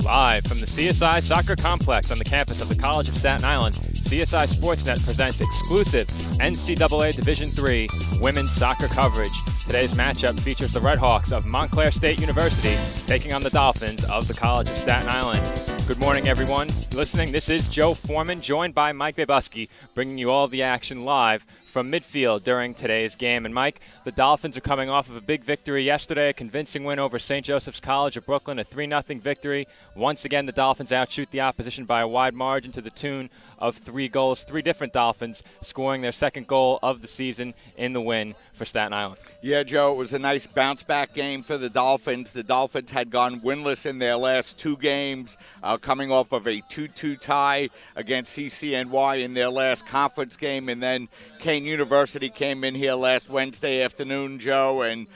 Live from the CSI Soccer Complex on the campus of the College of Staten Island, CSI Sportsnet presents exclusive NCAA Division III women's soccer coverage. Today's matchup features the Red Hawks of Montclair State University taking on the Dolphins of the College of Staten Island. Good morning, everyone listening. This is Joe Foreman, joined by Mike Bebuski, bringing you all of the action live from midfield during today's game. And Mike, the Dolphins are coming off of a big victory yesterday, a convincing win over St. Joseph's College of Brooklyn, a 3-0 victory. Once again, the Dolphins outshoot the opposition by a wide margin to the tune of 3 goals. 3 different Dolphins scoring their second goal of the season in the win for Staten Island. Yeah, Joe, it was a nice bounce-back game for the Dolphins. The Dolphins had gone winless in their last 2 games, coming off of a 2-2 tie against CCNY in their last conference game, and then Kane University came in here last Wednesday afternoon, Joe, and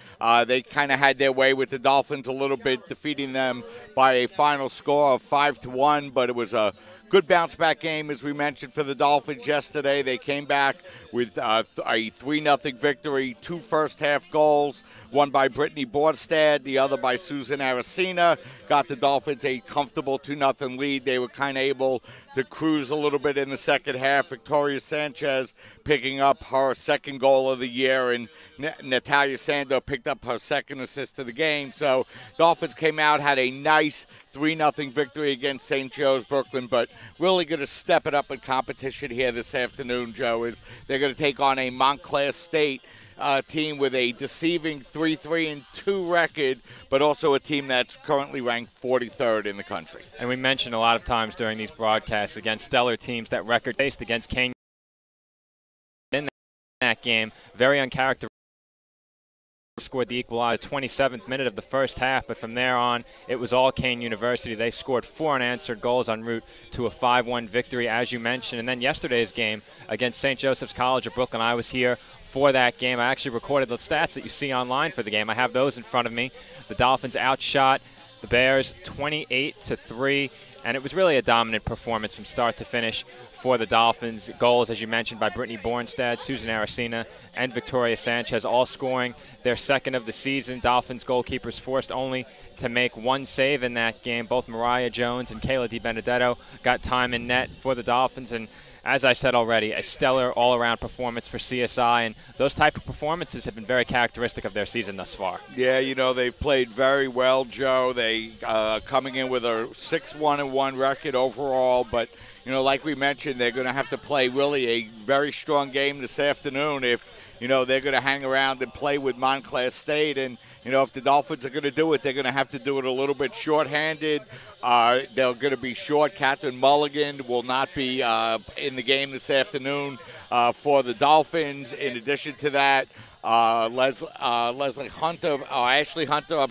they kind of had their way with the Dolphins a little bit, defeating them by a final score of 5-1, but it was a good bounce-back game, as we mentioned, for the Dolphins yesterday. They came back with a 3-0 victory, 2 first-half goals, one by Brittany Borstad, the other by Susan Aracena. Got the Dolphins a comfortable 2-0 lead. They were kind of able to cruise a little bit in the second half. Victoria Sanchez picking up her second goal of the year, and Natalia Sando picked up her second assist of the game. So Dolphins came out, had a nice 3-0 victory against St. Joe's Brooklyn, but really going to step it up in competition here this afternoon, Joe, is they're going to take on a Montclair State team with a deceiving 3-3-2 record, but also a team that's currently ranked 43rd in the country. And we mentioned a lot of times during these broadcasts against stellar teams that record based against Kane in that game. Very uncharacteristic. Scored the equalizer 27th minute of the first half, but from there on it was all Kane University. They scored 4 unanswered goals en route to a 5-1 victory, as you mentioned. And then yesterday's game against St. Joseph's College of Brooklyn, I was here for that game. I actually recorded the stats that you see online for the game. I have those in front of me. The Dolphins outshot the Bears 28-3, and it was really a dominant performance from start to finish for the Dolphins. Goals, as you mentioned, by Brittany Bornstad, Susan Aracena, and Victoria Sanchez, all scoring their second of the season. Dolphins goalkeepers forced only to make 1 save in that game. Both Mariah Jones and Kayla DiBenedetto got time in net for the Dolphins, and as I said already, a stellar all-around performance for CSI, and those type of performances have been very characteristic of their season thus far. Yeah, you know, they've played very well, Joe. They coming in with a 6-1-1 record overall, but, you know, like we mentioned, they're going to have to play really a very strong game this afternoon if, you know, they're going to hang around and play with Montclair State. And, you know, if the Dolphins are going to do it, they're going to have to do it a little bit shorthanded. They're going to be short. Catherine Mulligan will not be in the game this afternoon for the Dolphins. In addition to that, Ashley Hunter,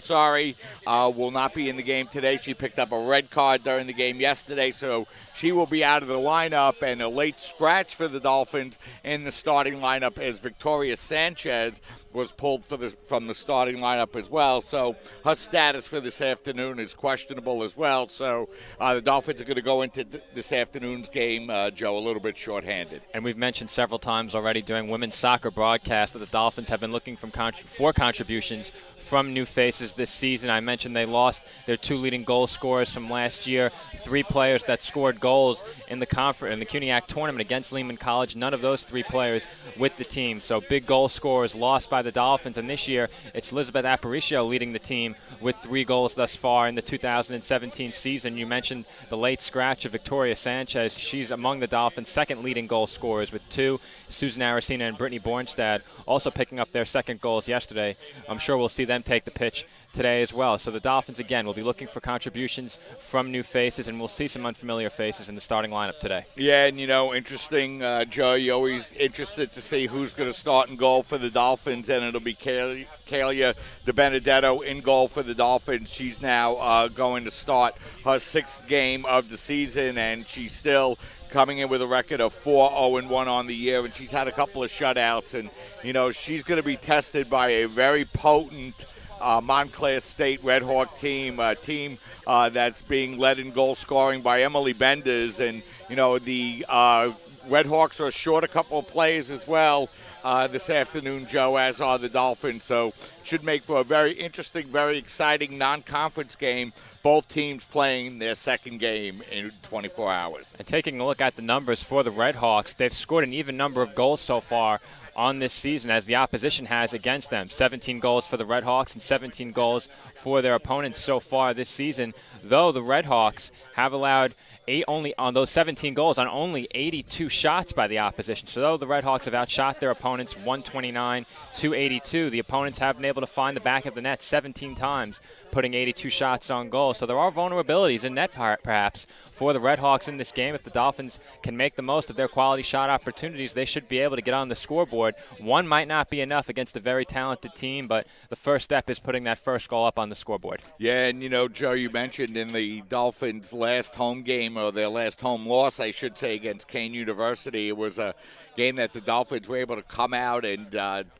will not be in the game today. She picked up a red card during the game yesterday, so she will be out of the lineup. And a late scratch for the Dolphins in the starting lineup as Victoria Sanchez was pulled from the starting lineup as well. So her status for this afternoon is questionable as well. So the Dolphins are going to go into this afternoon's game, Joe, a little bit shorthanded. And we've mentioned several times already during women's soccer broadcasts that the Dolphins have been looking for contributions from new faces this season. I mentioned they lost their 2 leading goal scorers from last year, 3 players that scored goals in the CUNYAC tournament against Lehman College. None of those 3 players with the team. So big goal scorers lost by the Dolphins, and this year it's Elizabeth Aparicio leading the team with 3 goals thus far in the 2017 season. You mentioned the late scratch of Victoria Sanchez. She's among the Dolphins' second leading goal scorers with 2. Susan Aracena and Brittany Bornstad also picking up their second goals yesterday. I'm sure we'll see them take the pitch today as well. So the Dolphins, again, will be looking for contributions from new faces, and we'll see some unfamiliar faces in the starting lineup today. Yeah, and, you know, interesting, Joe, you're always interested to see who's going to start in goal for the Dolphins, and it'll be Kayla DiBenedetto in goal for the Dolphins. She's now going to start her 6th game of the season, and she's still coming in with a record of 4-0-1 on the year, and she's had a couple of shutouts, and, you know, she's going to be tested by a very potent Montclair State Red Hawk team, a team that's being led in goal scoring by Emily Benders, and, you know, the Red Hawks are short a couple of players as well. this afternoon, Joe, as are the Dolphins. So should make for a very interesting, very exciting non-conference game. Both teams playing their second game in 24 hours. And taking a look at the numbers for the Red Hawks, they've scored an even number of goals so far on this season as the opposition has against them. 17 goals for the Red Hawks and 17 goals for their opponents so far this season, though the Red Hawks have allowed only on those 17 goals on only 82 shots by the opposition. So though the Red Hawks have outshot their opponents 129-82, the opponents have been able to find the back of the net 17 times, putting 82 shots on goal. So there are vulnerabilities in net perhaps for the Red Hawks in this game. If the Dolphins can make the most of their quality shot opportunities, they should be able to get on the scoreboard. One might not be enough against a very talented team, but the first step is putting that first goal up on the scoreboard. Yeah, and you know, Joe, you mentioned in the Dolphins' last home game, or their last home loss, I should say, against Kane University, it was a game that the Dolphins were able to come out and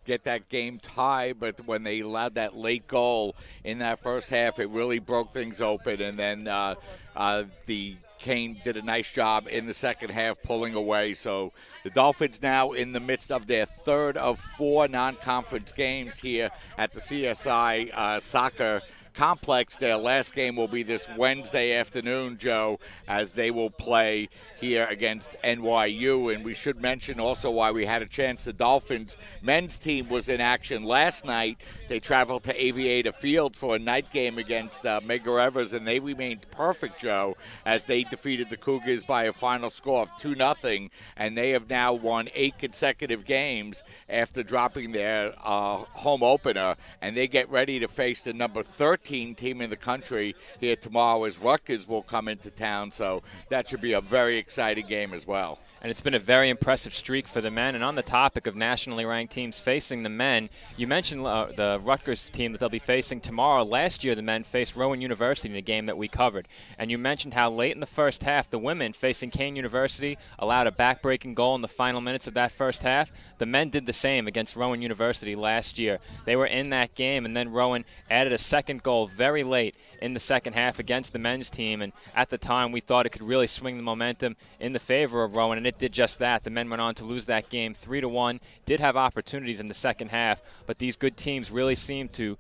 get that game tied, but when they allowed that late goal in that first half, it really broke things open, and then the Kane did a nice job in the second half pulling away. So the Dolphins now in the midst of their third of 4 non-conference games here at the CSI Soccer Complex. Their last game will be this Wednesday afternoon, Joe, as they will play here against NYU. And we should mention also why we had a chance. The Dolphins men's team was in action last night. They traveled to Aviator Field for a night game against Medgar Evers, and they remained perfect, Joe, as they defeated the Cougars by a final score of 2-0, and they have now won 8 consecutive games after dropping their home opener, and they get ready to face the number 13 team in the country here tomorrow as Rutgers will come into town. So that should be a very exciting game as well. And it's been a very impressive streak for the men. And on the topic of nationally ranked teams facing the men, you mentioned the Rutgers team that they'll be facing tomorrow. Last year, the men faced Rowan University in a game that we covered. And you mentioned how late in the first half, the women facing Kane University allowed a back-breaking goal in the final minutes of that first half. The men did the same against Rowan University last year. They were in that game, and then Rowan added a second goal very late in the second half against the men's team. And at the time, we thought it could really swing the momentum in the favor of Rowan, and it did just that. The men went on to lose that game 3-1, did have opportunities in the second half, but these good teams really seem to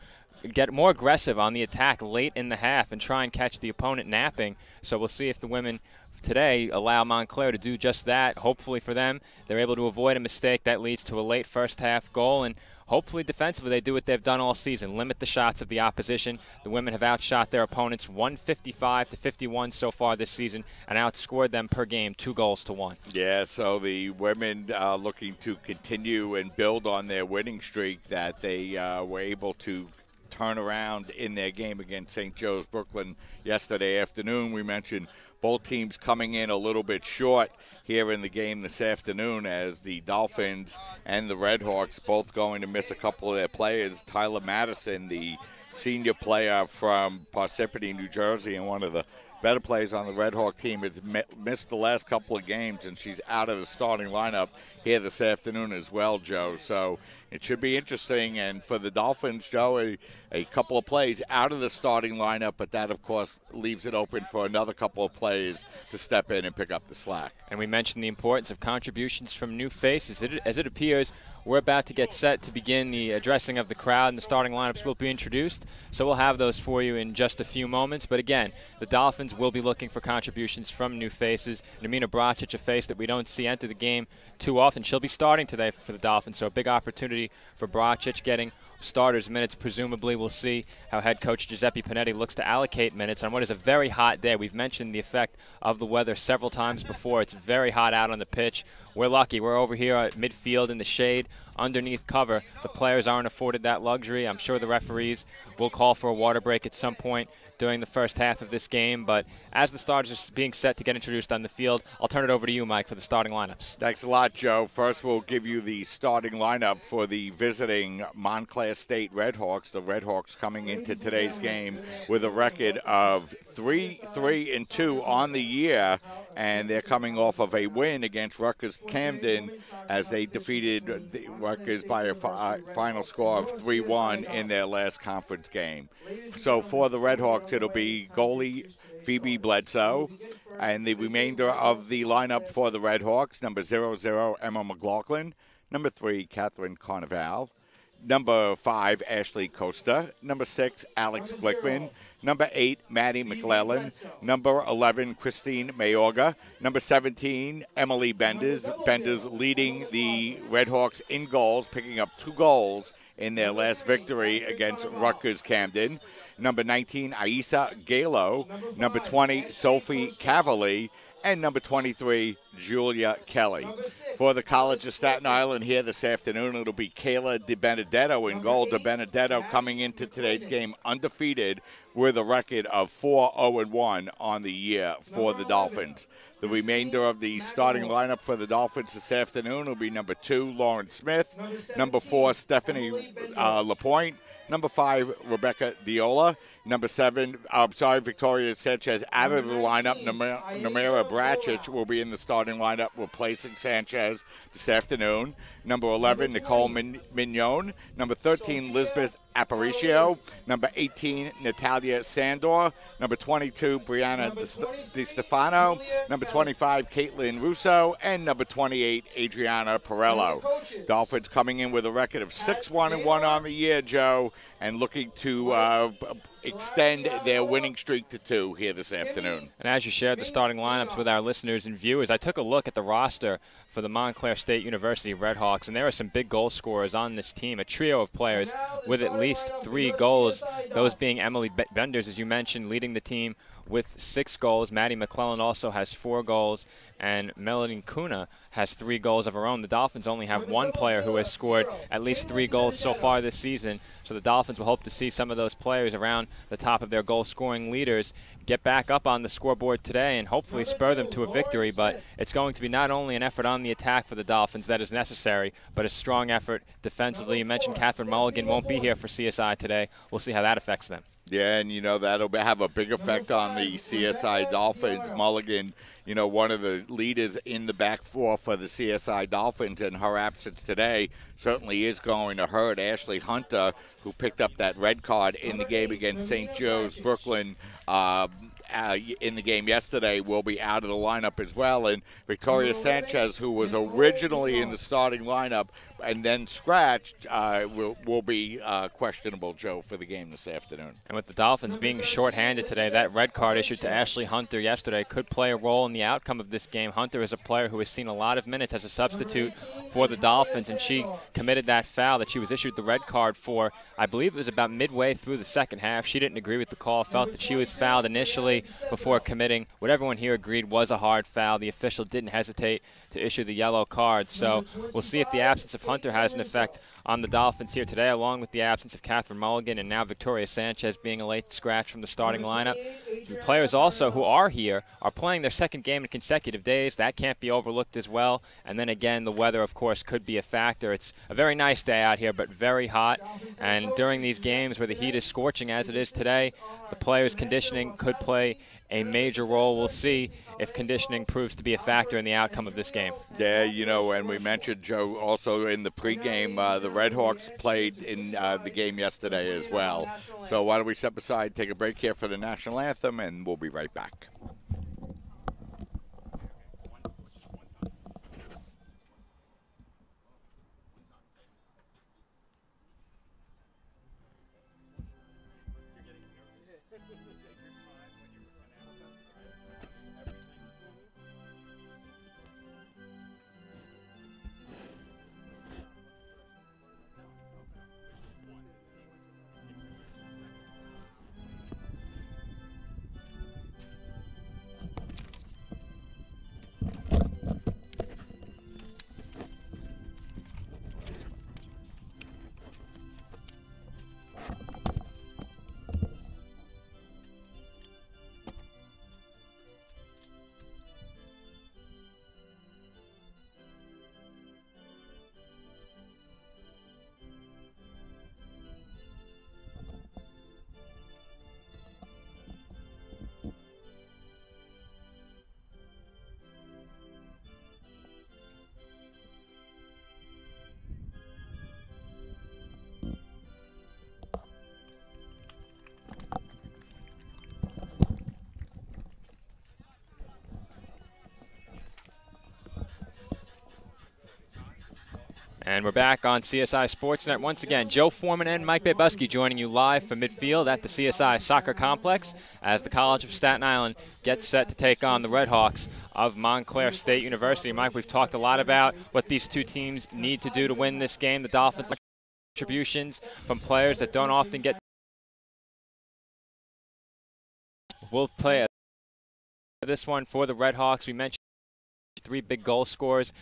get more aggressive on the attack late in the half and try and catch the opponent napping. So we'll see if the women today allow Montclair to do just that. Hopefully for them, they're able to avoid a mistake that leads to a late first half goal, and hopefully defensively they do what they've done all season, limit the shots of the opposition. The women have outshot their opponents 155-51 so far this season and outscored them per game 2-1. Yeah, so the women looking to continue and build on their winning streak that they were able to turn around in their game against St. Joe's Brooklyn yesterday afternoon. We mentioned both teams coming in a little bit short here in the game this afternoon, as the Dolphins and the Red Hawks both going to miss a couple of their players. Tyler Madison, the senior player from Parsippany, New Jersey, and one of the better players on the Red Hawk team, has missed the last couple of games, and she's out of the starting lineup here this afternoon as well, Joe. So it should be interesting. And for the Dolphins, Joe, a couple of plays out of the starting lineup, but that, of course, leaves it open for another couple of players to step in and pick up the slack. And we mentioned the importance of contributions from new faces. As it appears, we're about to get set to begin the addressing of the crowd, and the starting lineups will be introduced. So we'll have those for you in just a few moments. But again, the Dolphins will be looking for contributions from new faces. Namina Bracic, a face that we don't see enter the game too often. She'll be starting today for the Dolphins, so a big opportunity for Bracic getting starters minutes. Presumably we'll see how head coach Giuseppe Panetti looks to allocate minutes on what is a very hot day. We've mentioned the effect of the weather several times before. It's very hot out on the pitch. We're lucky. We're over here at midfield in the shade underneath cover. The players aren't afforded that luxury. I'm sure the referees will call for a water break at some point during the first half of this game. But as the starters are being set to get introduced on the field, I'll turn it over to you, Mike, for the starting lineups. Thanks a lot, Joe. First, we'll give you the starting lineup for the visiting Montclair State Red Hawks. The Red Hawks coming into today's game with a record of 3-2 on the year, and they're coming off of a win against Rutgers Camden as they defeated the Rutgers by a final score of 3-1 in their last conference game. So for the Red Hawks, it'll be goalie Phoebe Bledsoe, and the remainder of the lineup for the Red Hawks: number 00, Emma McLaughlin; Number 3, Catherine Carnival. Number 5, Ashley Costa. Number 6, Alex Glickman. Number 8, Maddie McClellan. Number 11, Christine Mayorga. Number 17, Emily Benders. Benders leading the Redhawks in goals, picking up 2 goals in their last victory against Rutgers Camden. Number 19, Aisa Galo. Number 20, Sophie Cavalli. And number 23, Julia Kelly. For the College of Staten Island here this afternoon, it'll be Kayla DiBenedetto in goal. DiBenedetto coming into today's game undefeated with a record of 4-0-1 on the year for the Dolphins. The remainder of the starting lineup for the Dolphins this afternoon will be number 2, Lauren Smith. Number 4, Stephanie Lapointe. Number 5, Rebecca Diola. Number 7, Victoria Sanchez out of the lineup. Namira Brachich will be in the starting lineup replacing Sanchez this afternoon. Number 11, Nicole Mignon. Number 13, Lisbeth Aparicio. Number 18, Natalia Sandor. Number 22, Brianna DiStefano. Number 25, Caitlin Russo. And number 28, Adriana Perello. Dolphins coming in with a record of 6-1-1 on the year, Joe, and looking to extend their winning streak to 2 here this afternoon. And as you shared the starting lineups with our listeners and viewers, I took a look at the roster for the Montclair State University Redhawks, and there are some big goal scorers on this team, a trio of players with at least 3 goals, those being Emily Benders, as you mentioned, leading the team with 6 goals. Maddie McClellan also has 4 goals, and Melanie Kuna has 3 goals of her own. The Dolphins only have 1 player who has scored at least 3 goals so far this season, so the Dolphins will hope to see some of those players around the top of their goal-scoring leaders get back up on the scoreboard today and hopefully spur them to a victory. But it's going to be not only an effort on the attack for the Dolphins that is necessary, but a strong effort defensively. You mentioned Catherine Mulligan won't be here for CSI today. We'll see how that affects them. Yeah, and, that'll have a big effect on the CSI Dolphins. Mulligan, one of the leaders in the back four for the CSI Dolphins, and her absence today certainly is going to hurt. Ashley Hunter, who picked up that red card in the game against St. Joe's Brooklyn in the game yesterday, will be out of the lineup as well. And Victoria Sanchez, who was originally in the starting lineup and then scratched, will be questionable, Joe, for the game this afternoon. And with the Dolphins being shorthanded today, that red card issued to Ashley Hunter yesterday could play a role in the outcome of this game. Hunter is a player who has seen a lot of minutes as a substitute for the Dolphins, and she committed that foul that she was issued the red card for. I believe it was about midway through the second half. She didn't agree with the call, felt that she was fouled initially before committing what everyone here agreed was a hard foul. The official didn't hesitate to issue the yellow card. So we'll see if the absence of Hunter has an effect on the Dolphins here today, along with the absence of Catherine Mulligan and now Victoria Sanchez being a late scratch from the starting lineup. The players also who are here are playing their second game in consecutive days. That can't be overlooked as well. And then again, the weather, of course, could be a factor. It's a very nice day out here, but very hot. And during these games where the heat is scorching as it is today, the players' conditioning could play a major role. We'll see if conditioning proves to be a factor in the outcome of this game. Yeah, and we mentioned, Joe, also in the pregame, the Redhawks played in the game yesterday as well. So why don't we step aside, take a break here for the national anthem, and we'll be right back. And we're back on CSI Sportsnet once again. Joe Foreman and Mike Babuski joining you live from midfield at the CSI Soccer Complex as the College of Staten Island gets set to take on the Redhawks of Montclair State University. Mike, we've talked a lot about what these two teams need to do to win this game. The Dolphins contributions from players that don't often get. We'll play this one for the Redhawks. We mentioned 3 big goal scorers.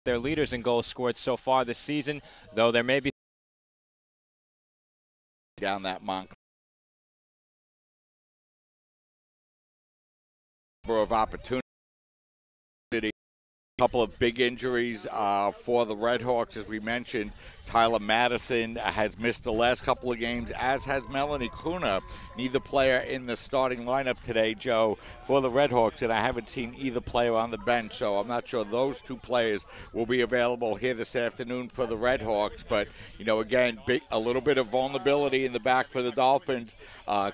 Their leaders in goals scored so far this season, though there may be down that Montclair number of opportunities. A couple of big injuries for the Redhawks, as we mentioned. Tyler Madison has missed the last couple of games, as has Melanie Kuna. Neither player in the starting lineup today, Joe, for the Redhawks, and I haven't seen either player on the bench, so I'm not sure those 2 players will be available here this afternoon for the Redhawks. But, you know, again, a little bit of vulnerability in the back for the Dolphins.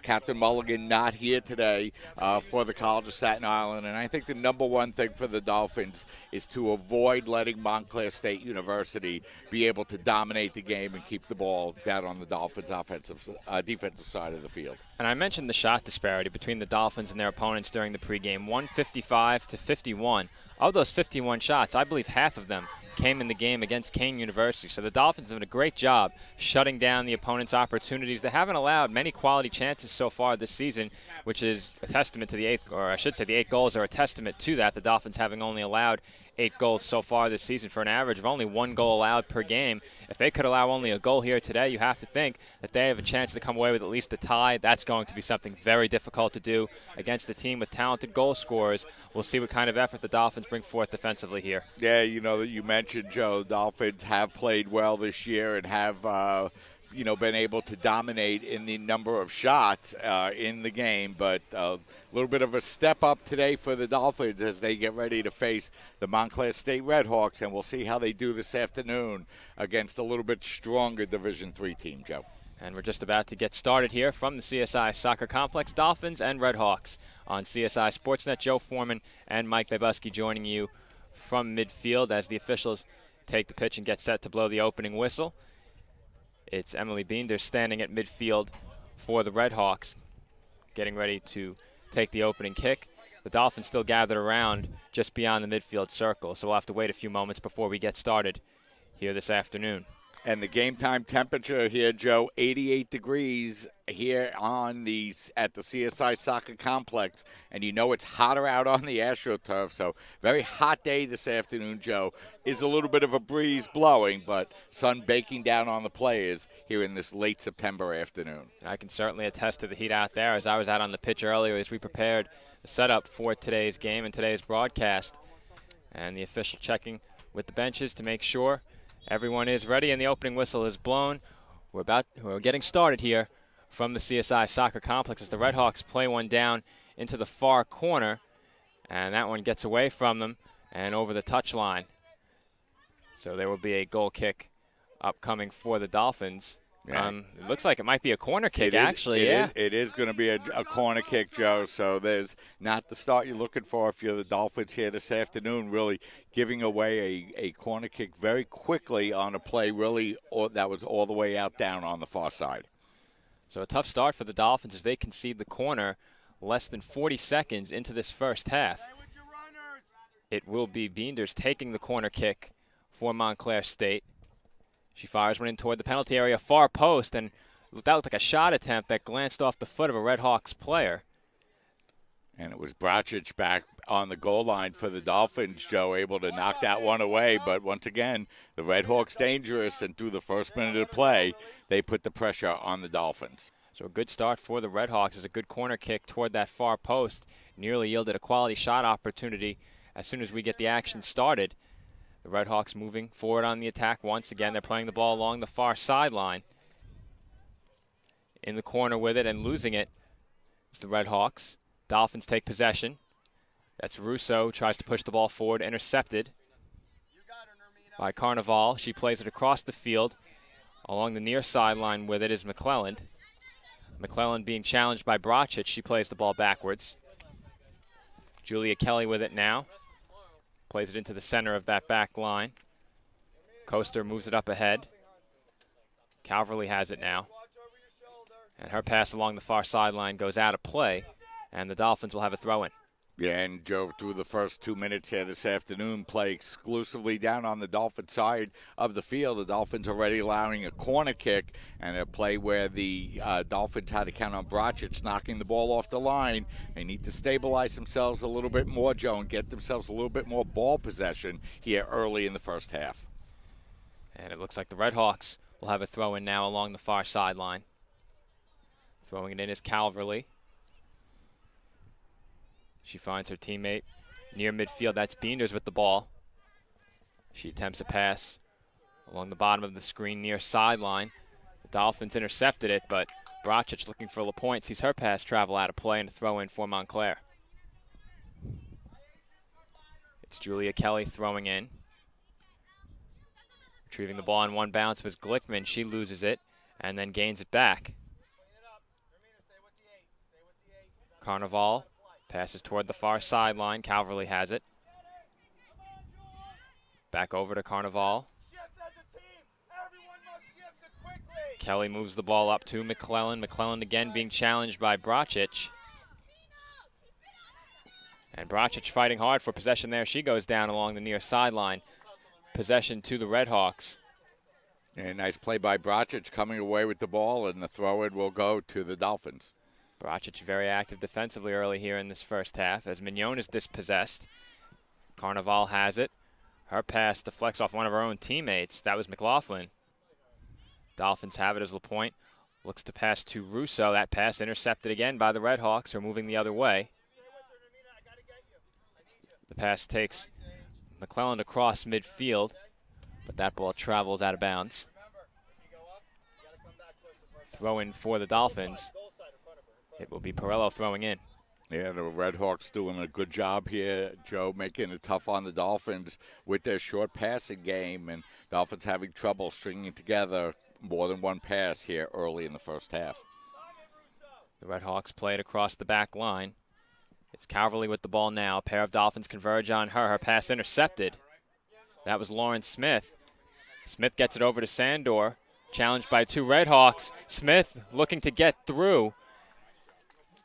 Captain Mulligan not here today for the College of Staten Island, and I think the number one thing for the Dolphins is to avoid letting Montclair State University be able to dominate the game and keep the ball down on the Dolphins' defensive side of the field. And I mentioned the shot disparity between the Dolphins and their opponents during the pregame, 155 to 51. Of those 51 shots, I believe half of them came in the game against Kane University. So the Dolphins have done a great job shutting down the opponent's opportunities. They haven't allowed many quality chances so far this season, which is a testament to the 8 goals are a testament to that. The Dolphins having only allowed 8 goals so far this season for an average of only 1 goal allowed per game. If they could allow only a goal here today, you have to think that they have a chance to come away with at least a tie. That's going to be something very difficult to do against a team with talented goal scorers. We'll see what kind of effort the Dolphins bring forth defensively here. Yeah, you know, you mentioned, Joe, Dolphins have played well this year and have been able to dominate in the number of shots in the game, but a little bit of a step up today for the Dolphins as they get ready to face the Montclair State Redhawks, and we'll see how they do this afternoon against a little bit stronger Division III team, Joe. And we're just about to get started here from the CSI Soccer Complex. Dolphins and Redhawks on CSI Sportsnet. Joe Foreman and Mike Babuski joining you from midfield as the officials take the pitch and get set to blow the opening whistle. It's Emily Beander standing at midfield for the Redhawks, getting ready to take the opening kick. The Dolphins still gathered around just beyond the midfield circle, so we'll have to wait a few moments before we get started here this afternoon. And the game time temperature here, Joe, 88 degrees here at the CSI Soccer Complex. And you know it's hotter out on the AstroTurf, so very hot day this afternoon, Joe. Is a little bit of a breeze blowing, but sun baking down on the players here in this late September afternoon. I can certainly attest to the heat out there, as I was out on the pitch earlier as we prepared the setup for today's game and today's broadcast. And the official checking with the benches to make sure everyone is ready, and the opening whistle is blown. We're getting started here from the CSI Soccer Complex as the Redhawks play one down into the far corner, and that one gets away from them and over the touchline. So there will be a goal kick upcoming for the Dolphins. Yeah. It looks like it might be a corner kick, actually. It is going to be a corner kick, Joe, so there's not the start you're looking for if you're the Dolphins here this afternoon, really giving away a corner kick very quickly on a play that was all the way out down on the far side. So a tough start for the Dolphins as they concede the corner less than 40 seconds into this first half. It will be Beanders taking the corner kick for Montclair State. She fires one in toward the penalty area, far post, and that looked like a shot attempt that glanced off the foot of a Redhawks player. And it was Brocic back on the goal line for the Dolphins, Joe, able to knock that one away. But once again, the Redhawks dangerous, and through the first minute of play, they put the pressure on the Dolphins. So a good start for the Redhawks is a good corner kick toward that far post. Nearly yielded a quality shot opportunity as soon as we get the action started. The Redhawks moving forward on the attack once again. They're playing the ball along the far sideline. In the corner with it and losing it is the Redhawks. Dolphins take possession. That's Russo, tries to push the ball forward, intercepted by Carnival. She plays it across the field. Along the near sideline with it is McClelland. McClelland being challenged by Brocic. She plays the ball backwards. Julia Kelly with it now. Plays it into the center of that back line. Coaster moves it up ahead. Calverley has it now. And her pass along the far sideline goes out of play, and the Dolphins will have a throw-in. Yeah, and Joe, through the first 2 minutes here this afternoon, play exclusively down on the Dolphin side of the field. The Dolphins already allowing a corner kick and a play where the Dolphins had to count on Brocic knocking the ball off the line. They need to stabilize themselves a little bit more, Joe, and get themselves a little bit more ball possession here early in the first half. And it looks like the Red Hawks will have a throw-in now along the far sideline. Throwing it in is Calverley. She finds her teammate near midfield. That's Beenders with the ball. She attempts a pass along the bottom of the screen near sideline. The Dolphins intercepted it, but Brocic looking for LaPointe sees her pass travel out of play and a throw-in for Montclair. It's Julia Kelly throwing in. Retrieving the ball in one bounce was Glickman. She loses it and then gains it back. Carnival passes toward the far sideline. Calverley has it. Back over to Carnival. Kelly moves the ball up to McClellan. McClellan again being challenged by Brocic. And Brocic fighting hard for possession there. She goes down along the near sideline. Possession to the Red Hawks. And nice play by Brocic coming away with the ball, and the throw-in will go to the Dolphins. Brocic very active defensively early here in this first half as Mignon is dispossessed. Carnival has it. Her pass deflects off one of her own teammates. That was McLaughlin. Dolphins have it as LaPointe looks to pass to Russo. That pass intercepted again by the Red Hawks, who are moving the other way. The pass takes McClellan across midfield, but that ball travels out of bounds. Throw in for the Dolphins. It will be Perello throwing in. Yeah, the Red Hawks doing a good job here, Joe, making it tough on the Dolphins with their short passing game, and Dolphins having trouble stringing together more than one pass here early in the first half. The Red Hawks play it across the back line. It's Calverley with the ball now. A pair of Dolphins converge on her. Her pass intercepted. That was Lauren Smith. Smith gets it over to Sandor, challenged by two Red Hawks. Smith looking to get through.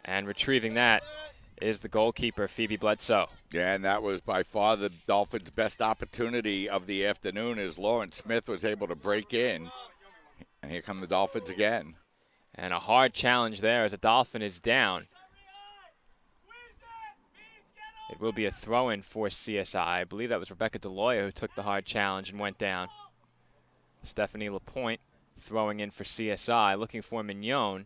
And retrieving that is the goalkeeper, Phoebe Bledsoe. Yeah, and that was by far the Dolphins' best opportunity of the afternoon as Lauren Smith was able to break in. And here come the Dolphins again. And a hard challenge there as a Dolphin is down. It will be a throw-in for CSI. I believe that was Rebecca DeLoya who took the hard challenge and went down. Stephanie LaPointe throwing in for CSI, looking for Mignon.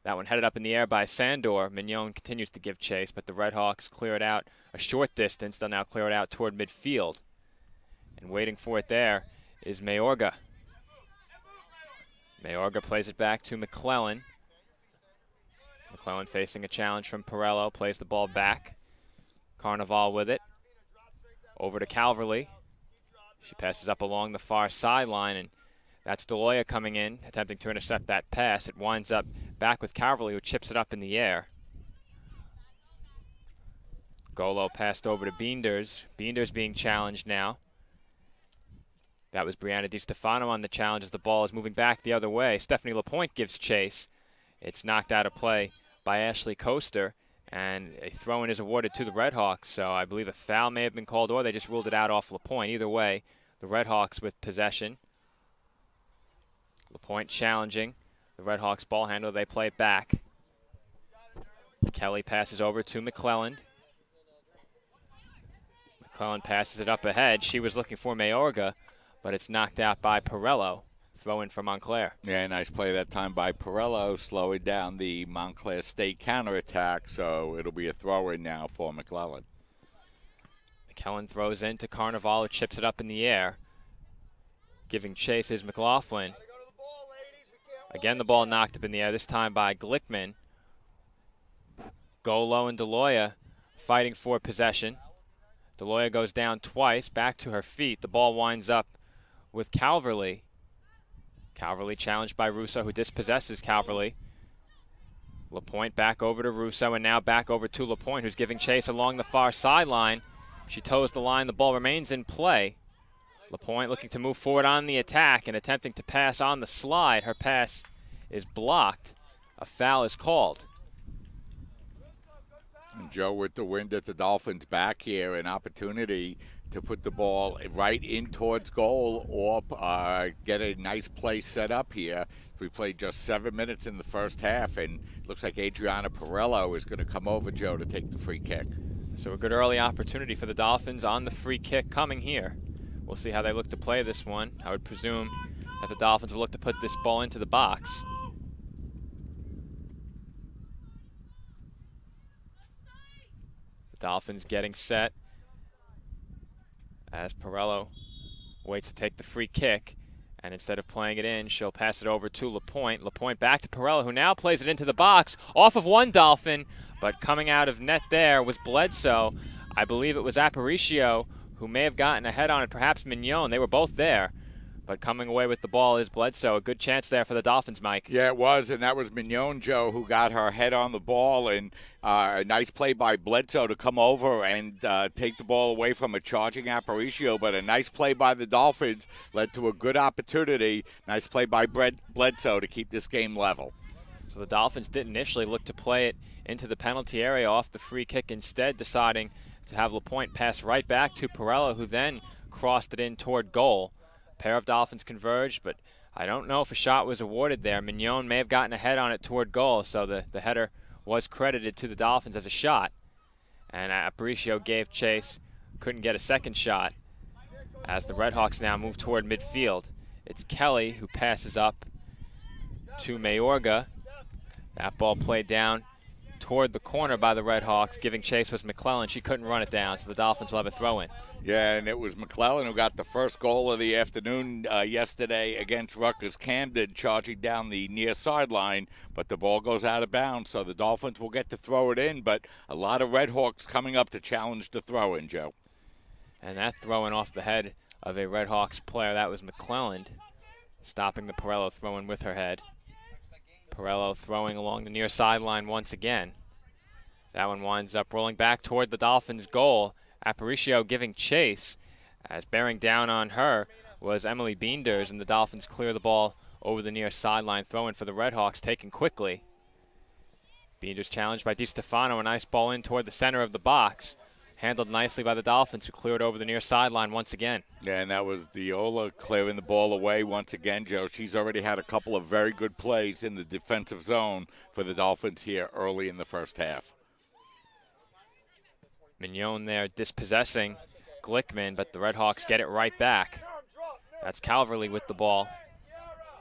That one headed up in the air by Sandor. Mignon continues to give chase, but the Red Hawks clear it out a short distance. They'll now clear it out toward midfield. And waiting for it there is Mayorga. Mayorga plays it back to McClellan. McClellan facing a challenge from Perello, plays the ball back. Carnival with it. Over to Calverley. She passes up along the far sideline, and that's DeLoya coming in, attempting to intercept that pass. It winds up back with Calverley, who chips it up in the air. Golo passed over to Beenders. Beenders being challenged now. That was Brianna DiStefano on the challenge as the ball is moving back the other way. Stephanie LaPointe gives chase. It's knocked out of play by Ashley Coaster, and a throw-in is awarded to the Red Hawks. So I believe a foul may have been called, or they just ruled it out off LaPointe. Either way, the Red Hawks with possession. LaPointe challenging the Red Hawks ball handler. They play it back. Kelly passes over to McClellan. McClellan passes it up ahead. She was looking for Mayorga, but it's knocked out by Perello. Throw in for Montclair. Yeah, nice play that time by Perello, slowing down the Montclair State counterattack, so it'll be a throw-in now for McClellan. McClellan throws in to Carnival, who chips it up in the air. Giving chase is McLaughlin. Again, the ball knocked up in the air, this time by Glickman. Golo and DeLoya fighting for possession. DeLoya goes down twice, back to her feet. The ball winds up with Calverley. Calverley challenged by Russo, who dispossesses Calverley. LaPointe back over to Russo, and now back over to LaPointe, who's giving chase along the far sideline. She toes the line. The ball remains in play. LaPointe looking to move forward on the attack and attempting to pass on the slide. Her pass is blocked. A foul is called. And Joe, with the wind at the Dolphins' back here, an opportunity to put the ball right in towards goal or get a nice play set up here. We played just 7 minutes in the first half, and it looks like Adriana Perello is going to come over, Joe, to take the free kick. So a good early opportunity for the Dolphins on the free kick coming here. We'll see how they look to play this one. I would presume that the Dolphins will look to put this ball into the box. The Dolphins getting set as Perello waits to take the free kick. And instead of playing it in, she'll pass it over to LaPointe. LaPointe back to Perello, who now plays it into the box, off of one Dolphin, but coming out of net there was Bledsoe. I believe it was Aparicio who may have gotten a head on it, perhaps Mignon. They were both there, but coming away with the ball is Bledsoe. A good chance there for the Dolphins, Mike. Yeah, it was, and that was Mignon, Joe, who got her head on the ball, and a nice play by Bledsoe to come over and take the ball away from a charging Aparicio, but a nice play by the Dolphins led to a good opportunity. Nice play by Bledsoe to keep this game level. So the Dolphins did initially look to play it into the penalty area off the free kick, instead deciding to have LaPointe pass right back to Perello, who then crossed it in toward goal. A pair of Dolphins converged, but I don't know if a shot was awarded there. Mignon may have gotten a head on it toward goal, so the header was credited to the Dolphins as a shot. And Aparicio gave chase, couldn't get a second shot, as the Redhawks now move toward midfield. It's Kelly who passes up to Mayorga. That ball played down toward the corner by the Redhawks. Giving chase was McClellan. She couldn't run it down, so the Dolphins will have a throw-in. Yeah, and it was McClellan who got the first goal of the afternoon yesterday against Rutgers Camden, charging down the near sideline, but the ball goes out of bounds, so the Dolphins will get to throw it in, but a lot of Redhawks coming up to challenge the throw-in, Joe. And that throw-in off the head of a Redhawks player, that was McClellan, stopping the Perello throw-in with her head. Perello throwing along the near sideline once again. That one winds up rolling back toward the Dolphins' goal. Aparicio giving chase, as bearing down on her was Emily Beenders, and the Dolphins clear the ball over the near sideline, throw-in for the Redhawks, taken quickly. Beenders challenged by DiStefano, a nice ball in toward the center of the box. Handled nicely by the Dolphins, who cleared over the near sideline once again. Yeah, and that was Diola clearing the ball away once again, Joe. She's already had a couple of very good plays in the defensive zone for the Dolphins here early in the first half. Mignon there dispossessing Glickman, but the Redhawks get it right back. That's Calverley with the ball,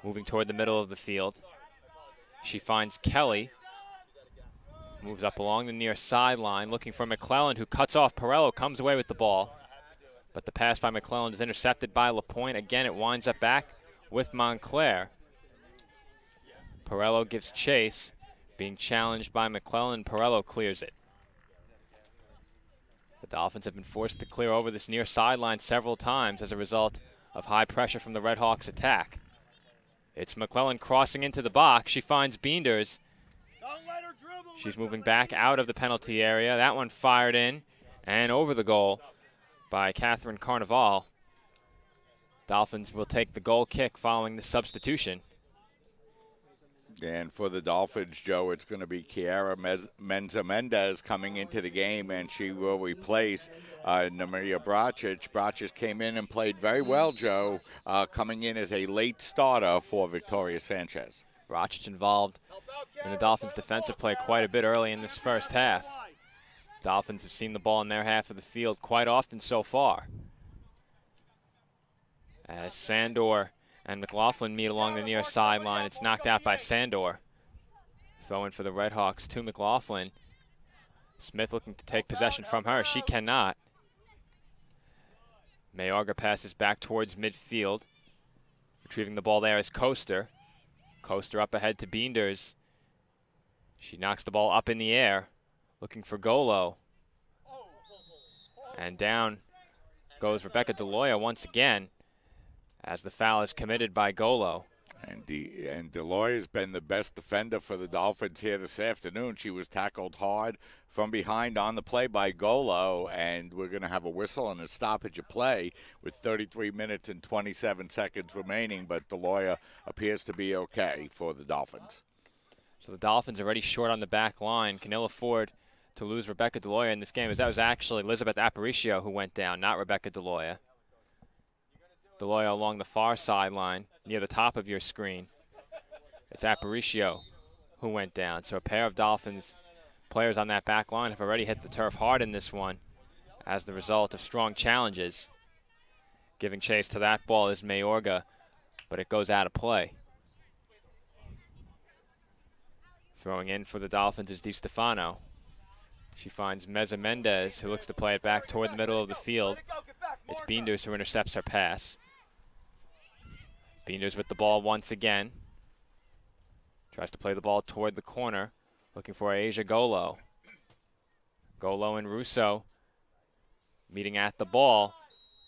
moving toward the middle of the field. She finds Kelly. Moves up along the near sideline, looking for McClellan, who cuts off Perello, comes away with the ball. But the pass by McClellan is intercepted by LaPointe. Again, it winds up back with Montclair. Perello gives chase, being challenged by McClellan. Perello clears it. The Dolphins have been forced to clear over this near sideline several times as a result of high pressure from the Redhawks' attack. It's McClellan crossing into the box. She finds Beenders. She's moving back out of the penalty area. That one fired in and over the goal by Catherine Carnival. Dolphins will take the goal kick following the substitution. And for the Dolphins, Joe, it's going to be Kiara Menza-Mendez coming into the game, and she will replace Namaria Bracic. Bracic came in and played very well, Joe, coming in as a late starter for Victoria Sanchez. Bracic involved in the Dolphins' defensive play quite a bit early in this first half. Dolphins have seen the ball in their half of the field quite often so far. As Sandor and McLaughlin meet along the near sideline, it's knocked out by Sandor. Throw in for the Redhawks to McLaughlin. Smith looking to take possession from her. She cannot. Mayorga passes back towards midfield. Retrieving the ball there is Coaster. Coaster up ahead to Beenders. She knocks the ball up in the air, looking for Golo. And down goes Rebecca DeLoya once again, as the foul is committed by Golo. And Deloy has been the best defender for the Dolphins here this afternoon. She was tackled hard from behind on the play by Golo, and we're going to have a whistle and a stoppage of play with 33 minutes and 27 seconds remaining, but Deloy appears to be okay for the Dolphins. So the Dolphins already short on the back line, can ill afford to lose Rebecca Deloya in this game, as that was actually Elizabeth Aparicio who went down, not Rebecca Deloya. Deloya along the far sideline, near the top of your screen. It's Aparicio who went down. So a pair of Dolphins players on that back line have already hit the turf hard in this one as the result of strong challenges. Giving chase to that ball is Mayorga, but it goes out of play. Throwing in for the Dolphins is DiStefano. She finds Meza Mendez, who looks to play it back toward the middle of the field. It's Beenders who intercepts her pass. Beenders with the ball once again. Tries to play the ball toward the corner, looking for Asia Golo. Golo and Russo meeting at the ball,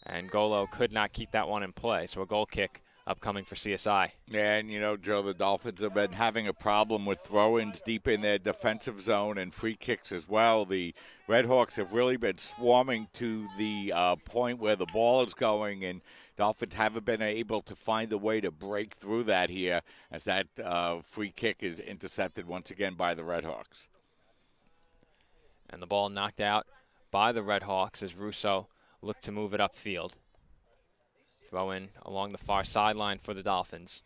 and Golo could not keep that one in play. So a goal kick upcoming for CSI. And, you know, Joe, the Dolphins have been having a problem with throw-ins deep in their defensive zone and free kicks as well. The Redhawks have really been swarming to the point where the ball is going, and Dolphins haven't been able to find a way to break through that here, as that free kick is intercepted once again by the Redhawks. And the ball knocked out by the Redhawks as Russo looked to move it upfield. Throw in along the far sideline for the Dolphins.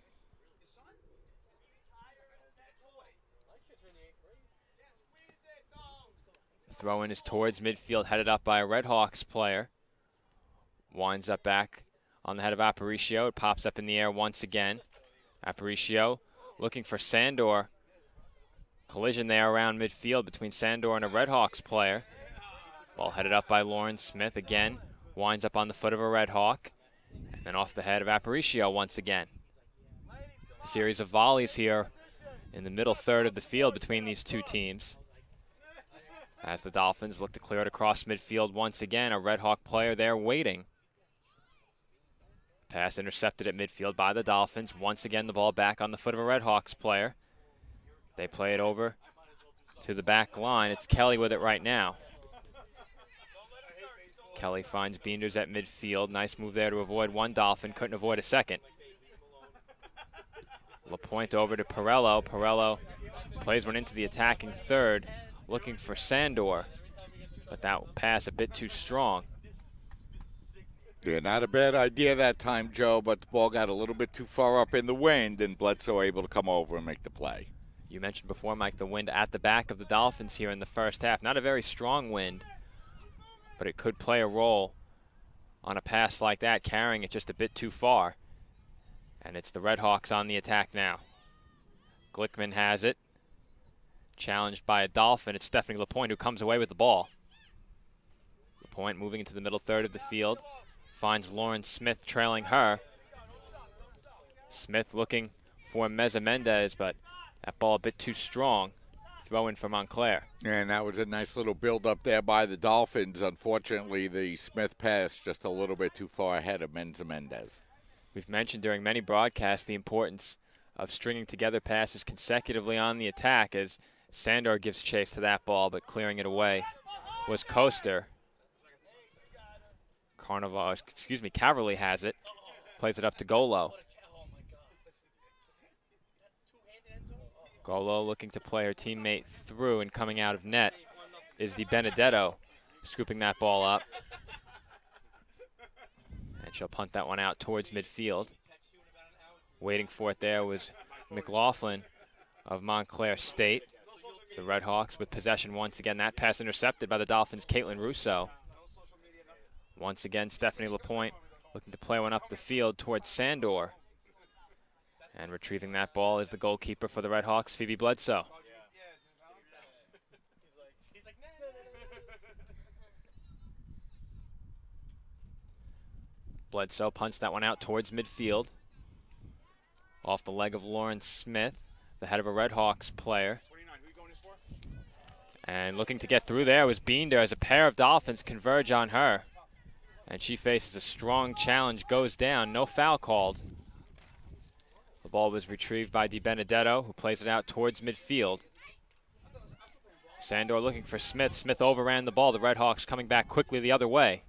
Throw in is towards midfield, headed up by a Redhawks player. Winds up back on the head of Aparicio. It pops up in the air once again. Aparicio looking for Sandor. Collision there around midfield between Sandor and a Redhawks player. Ball headed up by Lauren Smith again. Winds up on the foot of a Redhawk. And then off the head of Aparicio once again. A series of volleys here in the middle third of the field between these two teams. As the Dolphins look to clear it across midfield once again, a Redhawk player there waiting. Pass intercepted at midfield by the Dolphins. Once again, the ball back on the foot of a Redhawks player. They play it over to the back line. It's Kelly with it right now. Kelly finds Beenders at midfield. Nice move there to avoid one Dolphin. Couldn't avoid a second. LaPointe over to Perello. Perello plays one into the attacking third, looking for Sandor. But that pass a bit too strong. Yeah, not a bad idea that time, Joe, but the ball got a little bit too far up in the wind, and Bledsoe able to come over and make the play. You mentioned before, Mike, the wind at the back of the Dolphins here in the first half. Not a very strong wind, but it could play a role on a pass like that, carrying it just a bit too far. And it's the Redhawks on the attack now. Glickman has it. Challenged by a Dolphin. It's Stephanie LaPointe who comes away with the ball. LaPointe moving into the middle third of the field. Finds Lauren Smith trailing her. Smith looking for Meza Mendez, but that ball a bit too strong. Throw in for Montclair. And that was a nice little build-up there by the Dolphins. Unfortunately, the Smith pass just a little bit too far ahead of Meza Mendez. We've mentioned during many broadcasts the importance of stringing together passes consecutively on the attack, as Sandor gives chase to that ball, but clearing it away was Coaster. Caverly has it. Plays it up to Golo. Golo looking to play her teammate through, and coming out of net is the Benedetto, scooping that ball up. And she'll punt that one out towards midfield. Waiting for it there was McLaughlin of Montclair State. The Redhawks with possession once again. That pass intercepted by the Dolphins' Caitlin Russo. Once again, Stephanie LaPointe looking to play one up the field towards Sandor. And retrieving that ball is the goalkeeper for the Redhawks, Phoebe Bledsoe. Bledsoe punts that one out towards midfield. Off the leg of Lauren Smith, the head of a Redhawks player. And looking to get through there was Beender, as a pair of Dolphins converge on her. And she faces a strong challenge, goes down, no foul called. ball was retrieved by DiBenedetto, who plays it out towards midfield. Sandor looking for Smith. Smith overran the ball. The Red Hawks coming back quickly the other way.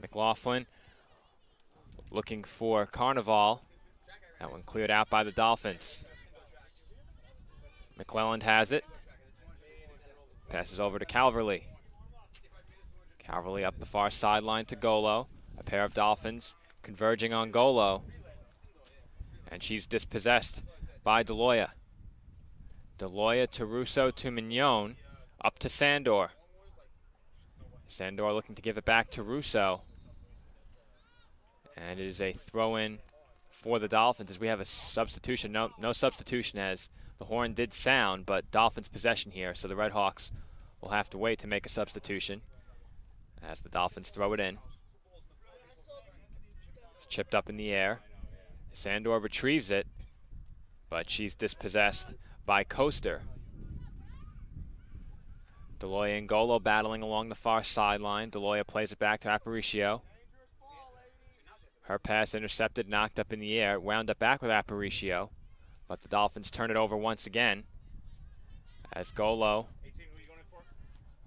McLaughlin looking for Carnival. That one cleared out by the Dolphins. McClelland has it. Passes over to Calverley. Calverley up the far sideline to Golo. A pair of Dolphins converging on Golo. And she's dispossessed by DeLoya. DeLoya to Russo to Mignon. Up to Sandor. Sandor looking to give it back to Russo. And it is a throw-in for the Dolphins as we have a substitution. No substitution as the horn did sound, but Dolphins possession here, so the Red Hawks will have to wait to make a substitution as the Dolphins throw it in. It's chipped up in the air. Sandor retrieves it, but she's dispossessed by Coaster. DeLoya and Golo battling along the far sideline. DeLoya plays it back to Aparicio. Her pass intercepted, knocked up in the air, wound up back with Aparicio, but the Dolphins turn it over once again as Golo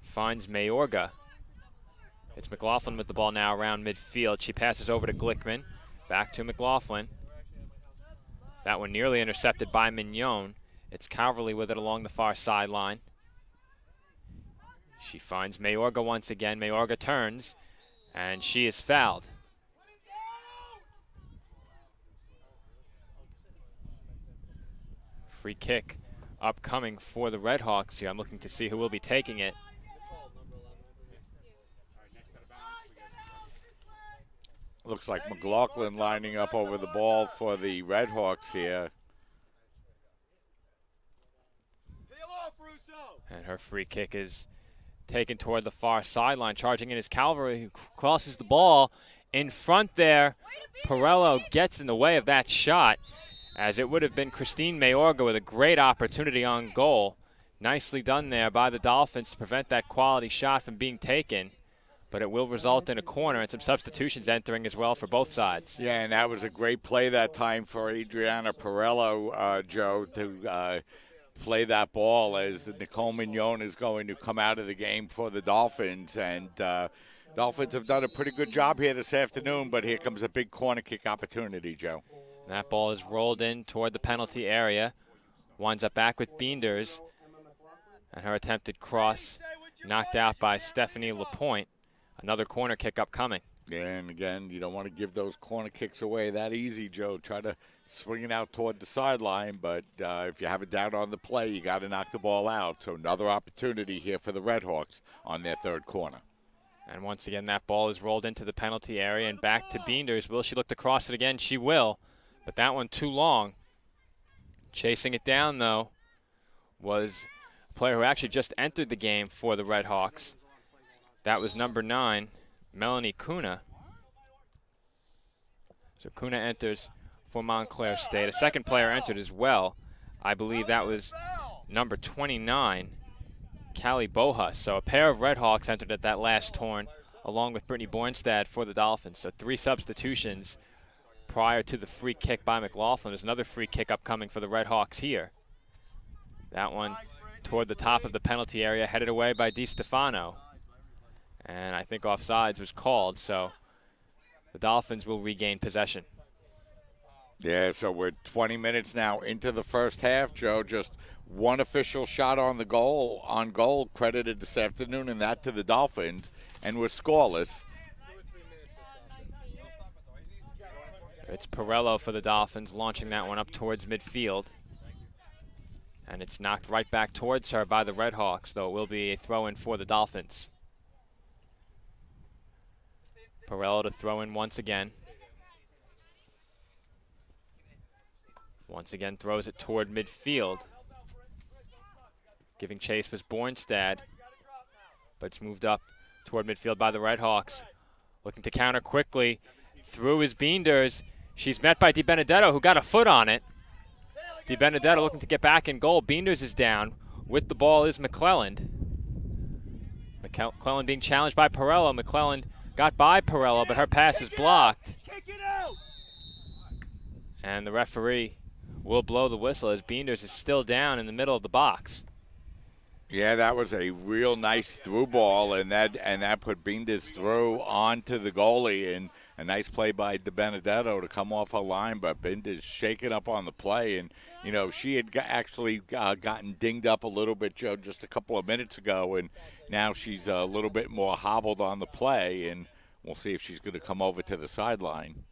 finds Mayorga. It's McLaughlin with the ball now around midfield. She passes over to Glickman, back to McLaughlin. That one nearly intercepted by Mignon. It's Calverley with it along the far sideline. She finds Mayorga once again. Mayorga turns, and she is fouled. Free kick upcoming for the Red Hawks here. I'm looking to see who will be taking it. Looks like McLaughlin lining up over the ball for the Red Hawks here. And her free kick is taken toward the far sideline. Charging in is Calvary, who crosses the ball in front there. Perello gets in the way of that shot, as it would have been Christine Mayorga with a great opportunity on goal. Nicely done there by the Dolphins to prevent that quality shot from being taken. But it will result in a corner and some substitutions entering as well for both sides. Yeah, and that was a great play that time for Adriana Perello, Joe, to play that ball as Nicole Mignon is going to come out of the game for the Dolphins. And Dolphins have done a pretty good job here this afternoon, but here comes a big corner kick opportunity, Joe. That ball is rolled in toward the penalty area. Winds up back with Beenders. And her attempted cross knocked out by Stephanie Lapointe. Another corner kick upcoming. Yeah, and again, you don't want to give those corner kicks away that easy, Joe. Try to swing it out toward the sideline, but if you have it down on the play, you got to knock the ball out. So another opportunity here for the Red Hawks on their third corner. And once again, that ball is rolled into the penalty area and back to Beenders. Will she look to cross it again? She will, but that one too long. Chasing it down, though, was a player who actually just entered the game for the Red Hawks. That was number 9, Melanie Kuna. So Kuna enters for Montclair State. A second player entered as well. I believe that was number 29, Callie Bohus. So a pair of Red Hawks entered at that last turn, along with Brittany Bornstad for the Dolphins. So 3 substitutions prior to the free kick by McLaughlin. There's another free kick upcoming for the Red Hawks here. That one toward the top of the penalty area, headed away by DiStefano. And I think offsides was called, so the Dolphins will regain possession. Yeah, so we're 20 minutes now into the first half, Joe. Just one official shot on goal credited this afternoon, and that to the Dolphins, and we're scoreless. It's Perello for the Dolphins, launching that one up towards midfield. And it's knocked right back towards her by the Red Hawks, though it will be a throw-in for the Dolphins. Perello to throw in once again. Once again throws it toward midfield. Giving chase was Bornstad, but it's moved up toward midfield by the Red Hawks. Looking to counter quickly. Through is Beenders. She's met by DiBenedetto, who got a foot on it. DiBenedetto looking to get back in goal. Beenders is down. With the ball is McClelland. McClelland being challenged by Perello. McClelland got by Perello, but her pass is blocked. And the referee will blow the whistle as Beenders is still down in the middle of the box. Yeah, that was a real nice through ball, and that put Beenders through onto the goalie, and a nice play by DiBenedetto to come off her line, but Beenders shaking up on the play, and you know she had actually gotten dinged up a little bit, Joe, just a couple of minutes ago, and now she's a little bit more hobbled on the play, and we'll see if she's going to come over to the sideline.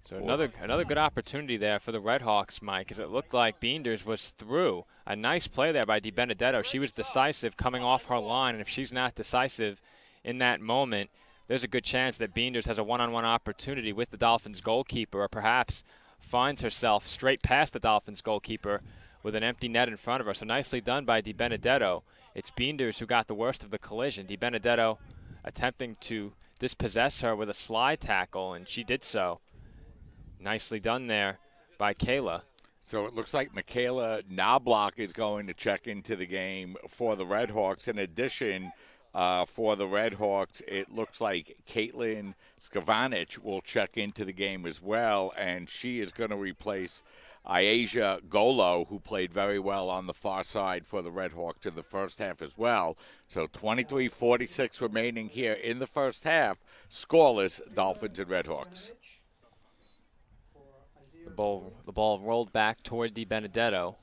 So another good opportunity there for the Redhawks, Mike, as it looked like Beenders was through. A nice play there by DiBenedetto. She was decisive coming off her line, and if she's not decisive in that moment, there's a good chance that Beenders has a one-on-one opportunity with the Dolphins goalkeeper, or perhaps finds herself straight past the Dolphins goalkeeper with an empty net in front of her. So nicely done by DiBenedetto. It's Beenders who got the worst of the collision. DiBenedetto attempting to dispossess her with a slide tackle, and she did so. Nicely done there by Kayla. So it looks like Michaela Knobloch is going to check into the game for the Redhawks. In addition, for the Redhawks, it looks like Caitlin Skavanich will check into the game as well, and she is going to replace Ayasia Golo, who played very well on the far side for the Redhawks in the first half as well. So 23:46 remaining here in the first half. Scoreless, Dolphins and Redhawks. The ball rolled back toward DiBenedetto,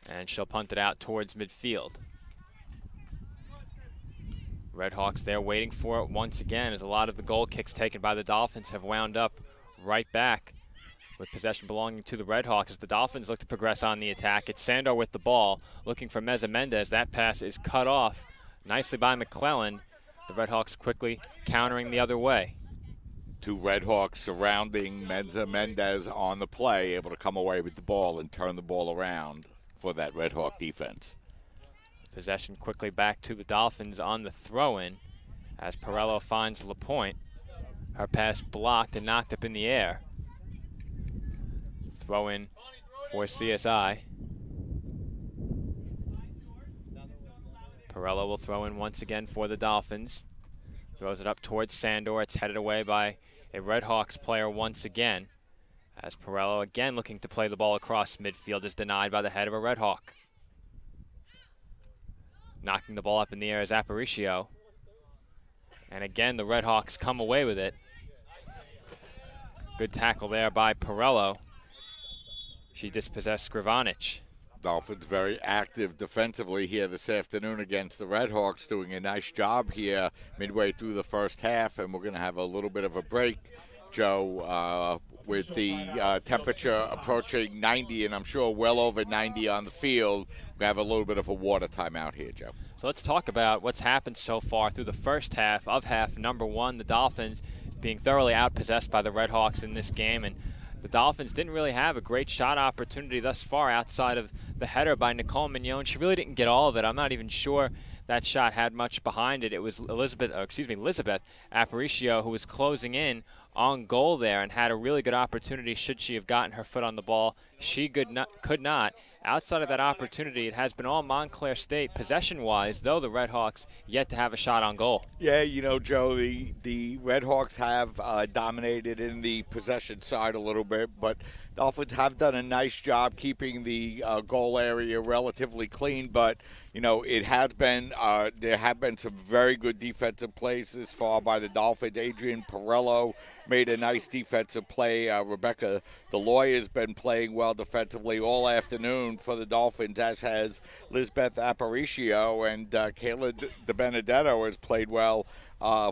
and she'll punt it out towards midfield. Redhawks there waiting for it once again, as a lot of the goal kicks taken by the Dolphins have wound up right back with possession belonging to the Redhawks as the Dolphins look to progress on the attack. It's Sandor with the ball, looking for Meza Mendez. That pass is cut off nicely by McClellan. The Redhawks quickly countering the other way. Two Redhawks surrounding Meza Mendez on the play, able to come away with the ball and turn the ball around for that Redhawk defense. Possession quickly back to the Dolphins on the throw-in as Perello finds LaPointe. Her pass blocked and knocked up in the air. Throw-in for CSI. Perello will throw in once again for the Dolphins. Throws it up towards Sandor. It's headed away by a Redhawks player once again, as Perello again looking to play the ball across midfield is denied by the head of a Redhawk. Knocking the ball up in the air is Aparicio. And again, the Redhawks come away with it. Good tackle there by Perello. She dispossessed Skrivanic. Dolphins very active defensively here this afternoon against the Redhawks, doing a nice job here midway through the first half, and we're going to have a little bit of a break, Joe, with the temperature approaching 90, and I'm sure well over 90 on the field. We have a little bit of a water timeout here, Joe. So let's talk about what's happened so far through the first half of half number one. The Dolphins being thoroughly outpossessed by the Redhawks in this game, and the Dolphins didn't really have a great shot opportunity thus far outside of the header by Nicole Mignon. She really didn't get all of it. I'm not even sure that shot had much behind it. It was Elizabeth Aparicio who was closing in on goal there and had a really good opportunity should she have gotten her foot on the ball. She could not. Outside of that opportunity, it has been all Montclair State possession-wise, though the Redhawks yet to have a shot on goal. Yeah, you know, Joe, the Redhawks have dominated in the possession side a little bit, but Dolphins have done a nice job keeping the goal area relatively clean, but you know, it has been there have been some very good defensive plays this far by the Dolphins. Adrian Perello made a nice defensive play. Rebecca Deloy has been playing well defensively all afternoon for the Dolphins, as has Lisbeth Aparicio, and Kayla DiBenedetto has played well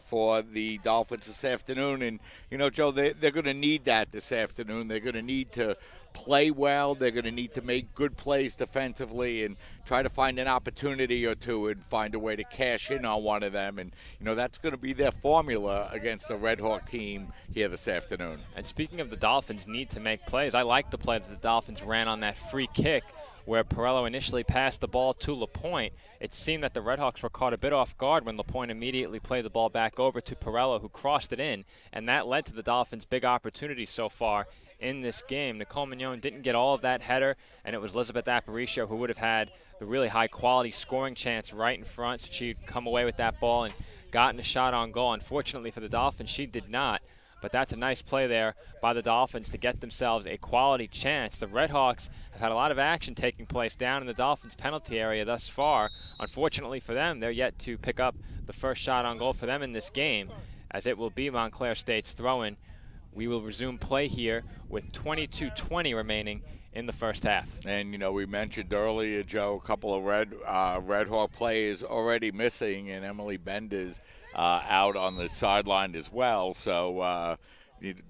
for the Dolphins this afternoon. And, you know, Joe, they're going to need that this afternoon. They're going to need to play well. They're going to need to make good plays defensively and try to find an opportunity or two and find a way to cash in on one of them. And, you know, that's going to be their formula against the Redhawk team here this afternoon. And speaking of the Dolphins need to make plays, I like the play that the Dolphins ran on that free kick where Perello initially passed the ball to LaPointe. It seemed that the Redhawks were caught a bit off guard when LaPointe immediately played the ball back over to Perello, who crossed it in, and that led to the Dolphins' big opportunity so far in this game. Nicole Mignon didn't get all of that header, and it was Elizabeth Aparicio who would have had the really high-quality scoring chance right in front, so she'd come away with that ball and gotten a shot on goal. Unfortunately for the Dolphins, she did not. but that's a nice play there by the Dolphins to get themselves a quality chance. The Redhawks have had a lot of action taking place down in the Dolphins penalty area thus far. Unfortunately for them, they're yet to pick up the first shot on goal for them in this game, as it will be Montclair State's throw-in. We will resume play here with 22:20 remaining in the first half. And, you know, we mentioned earlier, Joe, a couple of Red Hawk players already missing, and Emily Bender's out on the sideline as well. So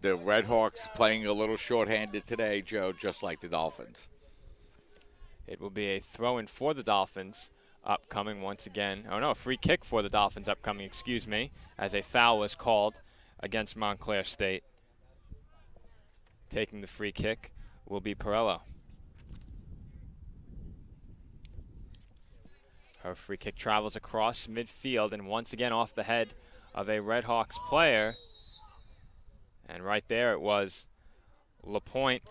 the Red Hawks playing a little shorthanded today, Joe, just like the Dolphins. It will be a throw-in for the Dolphins upcoming once again. Oh, no, a free kick for the Dolphins upcoming, excuse me, as a foul was called against Montclair State. Taking the free kick will be Perello. Her free kick travels across midfield and once again off the head of a Redhawks player. And right there it was Lapointe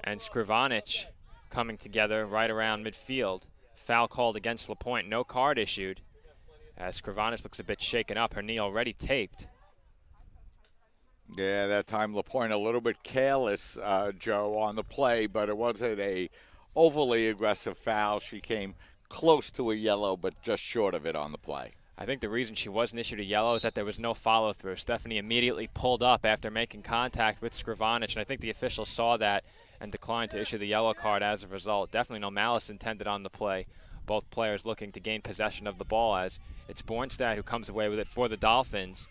and Skrivanic coming together right around midfield. Foul called against Lapointe, no card issued, as Skrivanic looks a bit shaken up, her knee already taped. Yeah, that time Lapointe a little bit careless, Joe, on the play, but it wasn't a overly aggressive foul. She came close to a yellow, but just short of it on the play. I think the reason she wasn't issued a yellow is that there was no follow-through. Stephanie immediately pulled up after making contact with Skrivanic, and I think the officials saw that and declined to issue the yellow card as a result. Definitely no malice intended on the play. Both players looking to gain possession of the ball, as it's Bornstad who comes away with it for the Dolphins.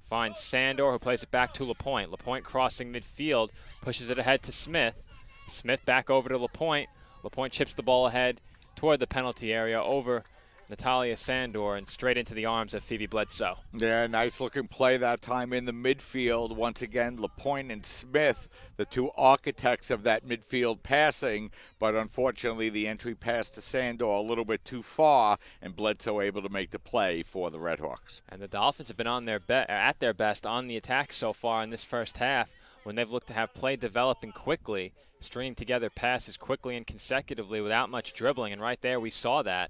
Finds Sandor, who plays it back to Lapointe. Lapointe crossing midfield, pushes it ahead to Smith. Smith back over to Lapointe. Lapointe chips the ball ahead toward the penalty area over Natalia Sandor and straight into the arms of Phoebe Bledsoe. Yeah, nice looking play that time in the midfield. Once again, Lapointe and Smith, the two architects of that midfield passing, but unfortunately the entry pass to Sandor a little bit too far, and Bledsoe able to make the play for the Redhawks. And the Dolphins have been on at their best on the attack so far in this first half, when they've looked to have play developing quickly, stringing together passes quickly and consecutively without much dribbling, and right there we saw that.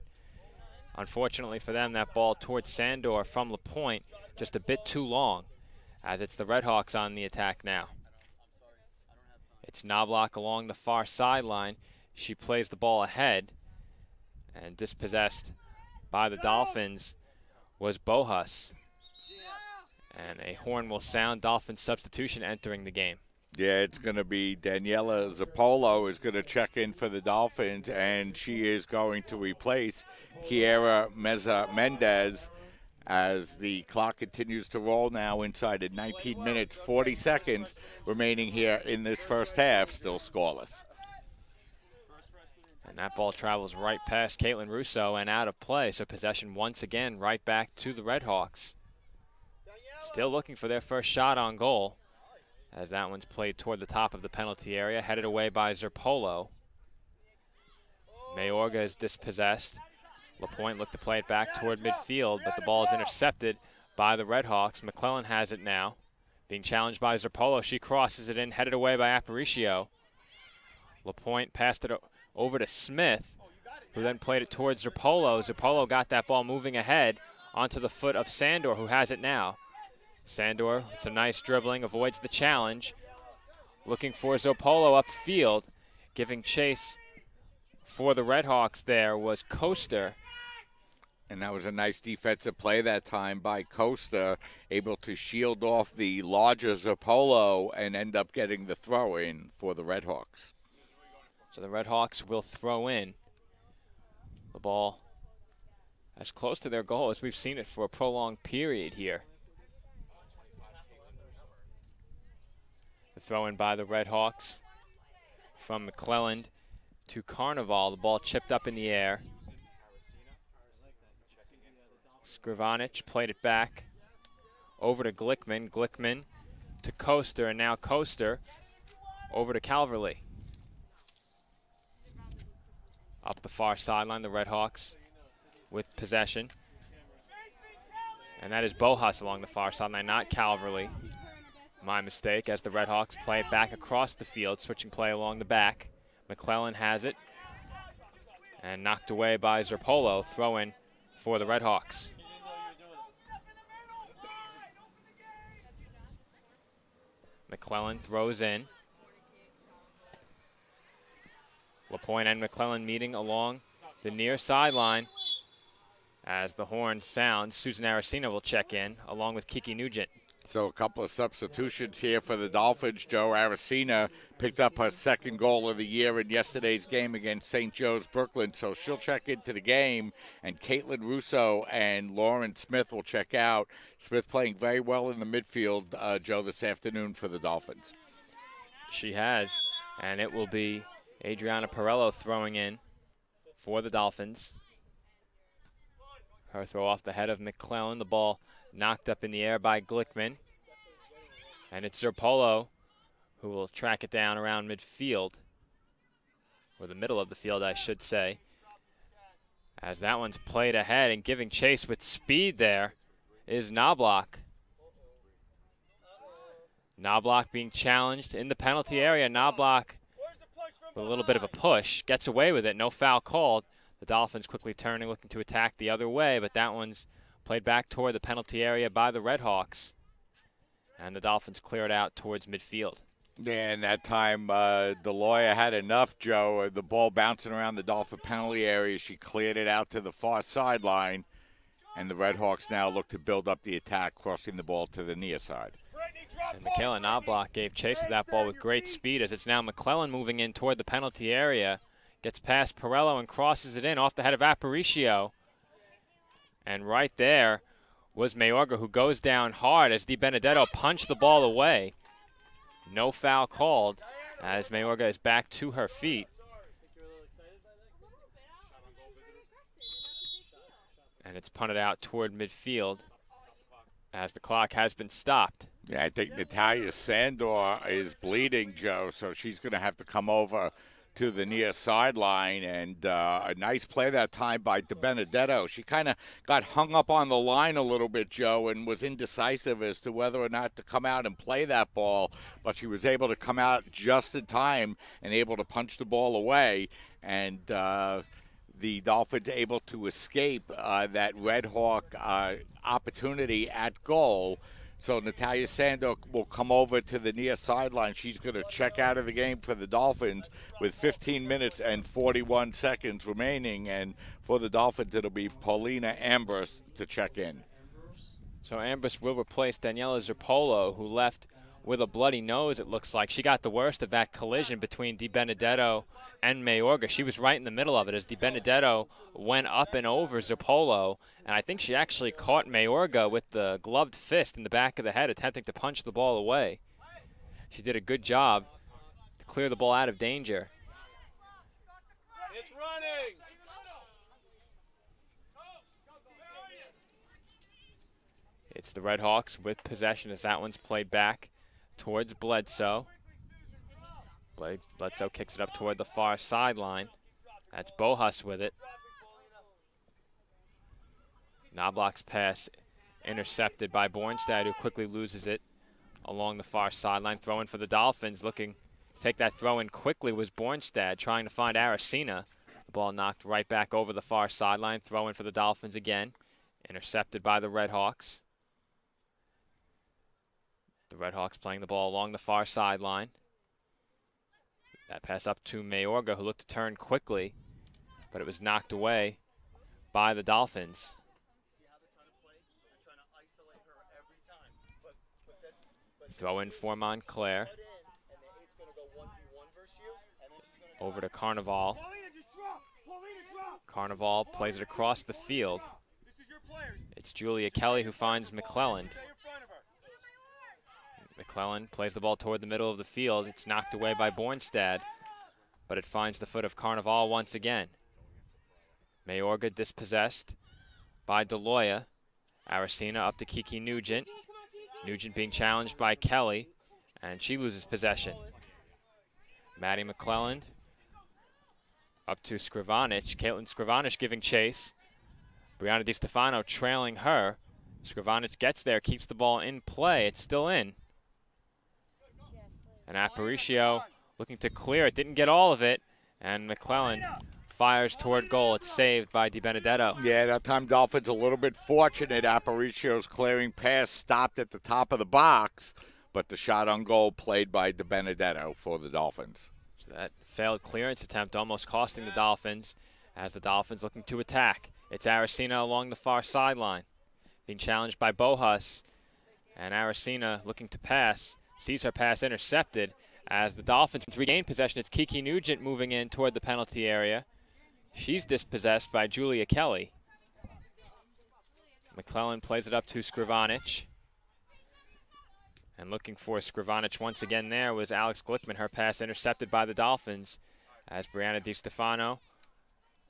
Unfortunately for them, that ball towards Sandor from Lapointe just a bit too long, as it's the Redhawks on the attack now. It's Knobloch along the far sideline. She plays the ball ahead, and dispossessed by the Dolphins was Bohus. And a horn will sound. Dolphins substitution entering the game. Yeah, it's going to be Daniela Zappolo is going to check in for the Dolphins, and she is going to replace Kiera Mendez as the clock continues to roll now inside at 19 minutes, 40 seconds remaining here in this first half, still scoreless. And that ball travels right past Caitlin Russo and out of play, so possession once again right back to the Redhawks. Still looking for their first shot on goal, as that one's played toward the top of the penalty area, headed away by Zerpolo. Mayorga is dispossessed. Lapointe looked to play it back toward midfield, but the ball is intercepted by the Redhawks. McClellan has it now. Being challenged by Zerpolo, she crosses it in, headed away by Aparicio. Lapointe passed it over to Smith, who then played it towards Zerpolo. Zerpolo got that ball moving ahead onto the foot of Sandor, who has it now. Sandor, with some nice dribbling, avoids the challenge. Looking for Zerpolo upfield. Giving chase for the Redhawks there was Coaster. And that was a nice defensive play that time by Costa, able to shield off the larger Zerpolo and end up getting the throw in for the Redhawks. So the Redhawks will throw in the ball as close to their goal as we've seen it for a prolonged period here. The throw in by the Redhawks from McClelland to Carnival. The ball chipped up in the air. Skrivanic played it back over to Glickman. Glickman to Coaster, and now Coaster over to Calverley. Up the far sideline, the Redhawks with possession. And that is Bohus along the far sideline, not Calverley. My mistake, as the Redhawks play it back across the field, switching play along the back. McClellan has it, and knocked away by Zerpolo, throw-in for the Redhawks. McClellan throws in. LaPointe and McClellan meeting along the near sideline. As the horn sounds, Susan Aracena will check in along with Kiki Nugent. So a couple of substitutions here for the Dolphins. Joe Aracena picked up her second goal of the year in yesterday's game against St. Joe's Brooklyn, so she'll check into the game. And Caitlin Russo and Lauren Smith will check out. Smith playing very well in the midfield, Joe, this afternoon for the Dolphins. She has, and it will be Adriana Perello throwing in for the Dolphins. Her throw off the head of McClellan. The ball knocked up in the air by Glickman. And it's Zerpolo who will track it down around midfield, or the middle of the field, I should say. As that one's played ahead and giving chase with speed there is Knobloch. Knobloch being challenged in the penalty area. Knobloch with a little bit of a push, gets away with it, no foul called. The Dolphins quickly turning, looking to attack the other way, but that one's played back toward the penalty area by the Redhawks. And the Dolphins clear it out towards midfield. Yeah, and that time DeLoya had enough, Joe. The ball bouncing around the Dolphin penalty area. She cleared it out to the far sideline. And the Redhawks now look to build up the attack, crossing the ball to the near side. And Michaela Knobloch gave chase to that ball with great speed, as it's now McClellan moving in toward the penalty area. Gets past Perello and crosses it in off the head of Aparicio. And right there was Mayorga, who goes down hard as Di Benedetto punched the ball away. No foul called as Mayorga is back to her feet. And it's punted out toward midfield as the clock has been stopped. Yeah, I think Natalia Sandor is bleeding, Joe, so she's going to have to come over to the near sideline. And a nice play that time by Di Benedetto. She kind of got hung up on the line a little bit, Joe, and was indecisive as to whether or not to come out and play that ball. But she was able to come out just in time and able to punch the ball away. And the Dolphins able to escape that Red Hawk opportunity at goal. So Natalia Sandor will come over to the near sideline. She's going to check out of the game for the Dolphins with 15 minutes and 41 seconds remaining. And for the Dolphins, it'll be Paulina Ambrose to check in. So Ambrose will replace Daniela Zerpolo, who left with a bloody nose, it looks like. She got the worst of that collision between Di Benedetto and Mayorga. She was right in the middle of it as Di Benedetto went up and over Zerpolo, and I think she actually caught Mayorga with the gloved fist in the back of the head, attempting to punch the ball away. She did a good job to clear the ball out of danger. It's running. It's the Redhawks with possession as that one's played back towards Bledsoe. Bledsoe kicks it up toward the far sideline. That's Bohus with it. Knobloch's pass intercepted by Bornstad, who quickly loses it along the far sideline. Throw in for the Dolphins. Looking to take that throw in quickly was Bornstad, trying to find Aracena. The ball knocked right back over the far sideline. Throw in for the Dolphins again. Intercepted by the Redhawks. The Redhawks playing the ball along the far sideline. That pass up to Mayorga, who looked to turn quickly, but it was knocked away by the Dolphins. Throw in for Montclair. Over to Carnival. Carnival plays it across the field. It's Julia Kelly who finds McClellan. McClellan plays the ball toward the middle of the field. It's knocked away by Bornstad, but it finds the foot of Carnival once again. Mayorga dispossessed by DeLoya. Aracena up to Kiki Nugent. Nugent being challenged by Kelly, and she loses possession. Maddie McClellan up to Skrivanic. Caitlin Skrivanic giving chase. Brianna DiStefano trailing her. Skrivanic gets there, keeps the ball in play. It's still in. And Aparicio looking to clear it, didn't get all of it, and McClellan fires toward goal. It's saved by Di Benedetto. Yeah, that time Dolphins a little bit fortunate. Aparicio's clearing pass stopped at the top of the box, but the shot on goal played by DiBenedetto for the Dolphins. So that failed clearance attempt almost costing the Dolphins, as the Dolphins looking to attack. It's Aracena along the far sideline, being challenged by Bohus, and Aracena looking to pass, sees her pass intercepted. As the Dolphins regain possession, it's Kiki Nugent moving in toward the penalty area. She's dispossessed by Julia Kelly. McClellan plays it up to Skrivanic. And looking for Skrivanic once again there was Alex Glickman. Her pass intercepted by the Dolphins as Brianna DiStefano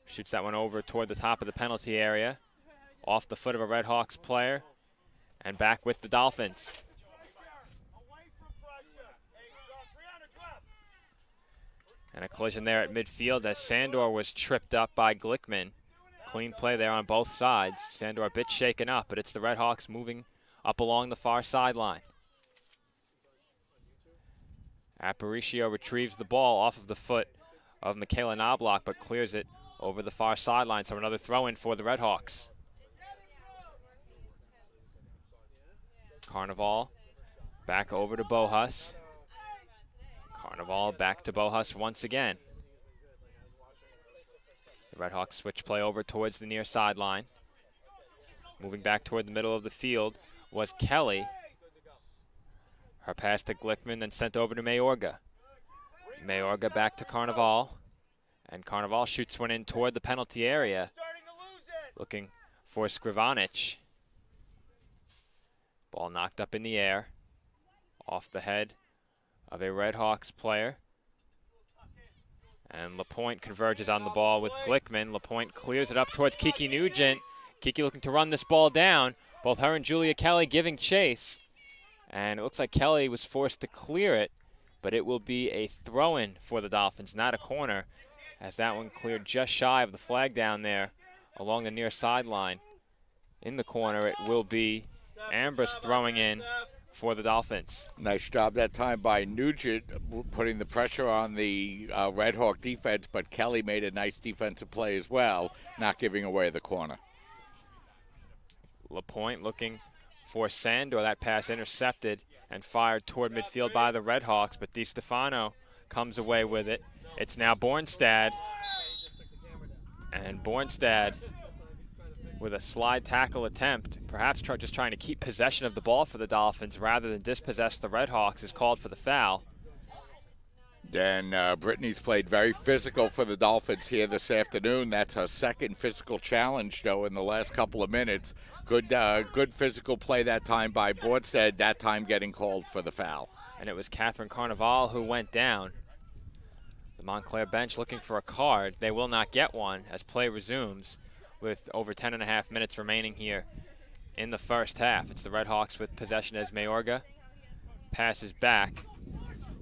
shoots that one over toward the top of the penalty area, off the foot of a Red Hawks player, and back with the Dolphins. And a collision there at midfield as Sandor was tripped up by Glickman. Clean play there on both sides. Sandor a bit shaken up, but it's the Red Hawks moving up along the far sideline. Aparicio retrieves the ball off of the foot of Michaela Knobloch, but clears it over the far sideline. So another throw-in for the Red Hawks. Carnival back over to Bohus. Carnival back to Bohus once again. The Red Hawks switch play over towards the near sideline. Moving back toward the middle of the field was Kelly. Her pass to Glickman, then sent over to Mayorga. Mayorga back to Carnival. And Carnival shoots one in toward the penalty area. Looking for Skrivanic. Ball knocked up in the air. Off the head of a Red Hawks player. And LaPointe converges on the ball with Glickman. LaPointe clears it up towards Kiki Nugent. Kiki looking to run this ball down. Both her and Julia Kelly giving chase. And it looks like Kelly was forced to clear it, but it will be a throw-in for the Dolphins, not a corner, as that one cleared just shy of the flag down there along the near sideline. In the corner, it will be Ambrose throwing in for the Dolphins. Nice job that time by Nugent, putting the pressure on the Red Hawk defense, but Kelly made a nice defensive play as well, not giving away the corner. LaPointe looking for Sandor. That pass intercepted and fired toward midfield by the Red Hawks, but DiStefano comes away with it. It's now Bornstad, and Bornstad with a slide tackle attempt, perhaps just trying to keep possession of the ball for the Dolphins rather than dispossess the Red Hawks, is called for the foul. Then Brittany's played very physical for the Dolphins here this afternoon. That's her second physical challenge, though, in the last couple of minutes. Good physical play that time by Bornstead, that time getting called for the foul. And it was Catherine Carnival who went down. The Montclair bench looking for a card. They will not get one as play resumes with over 10.5 minutes remaining here in the first half. It's the Red Hawks with possession as Mayorga passes back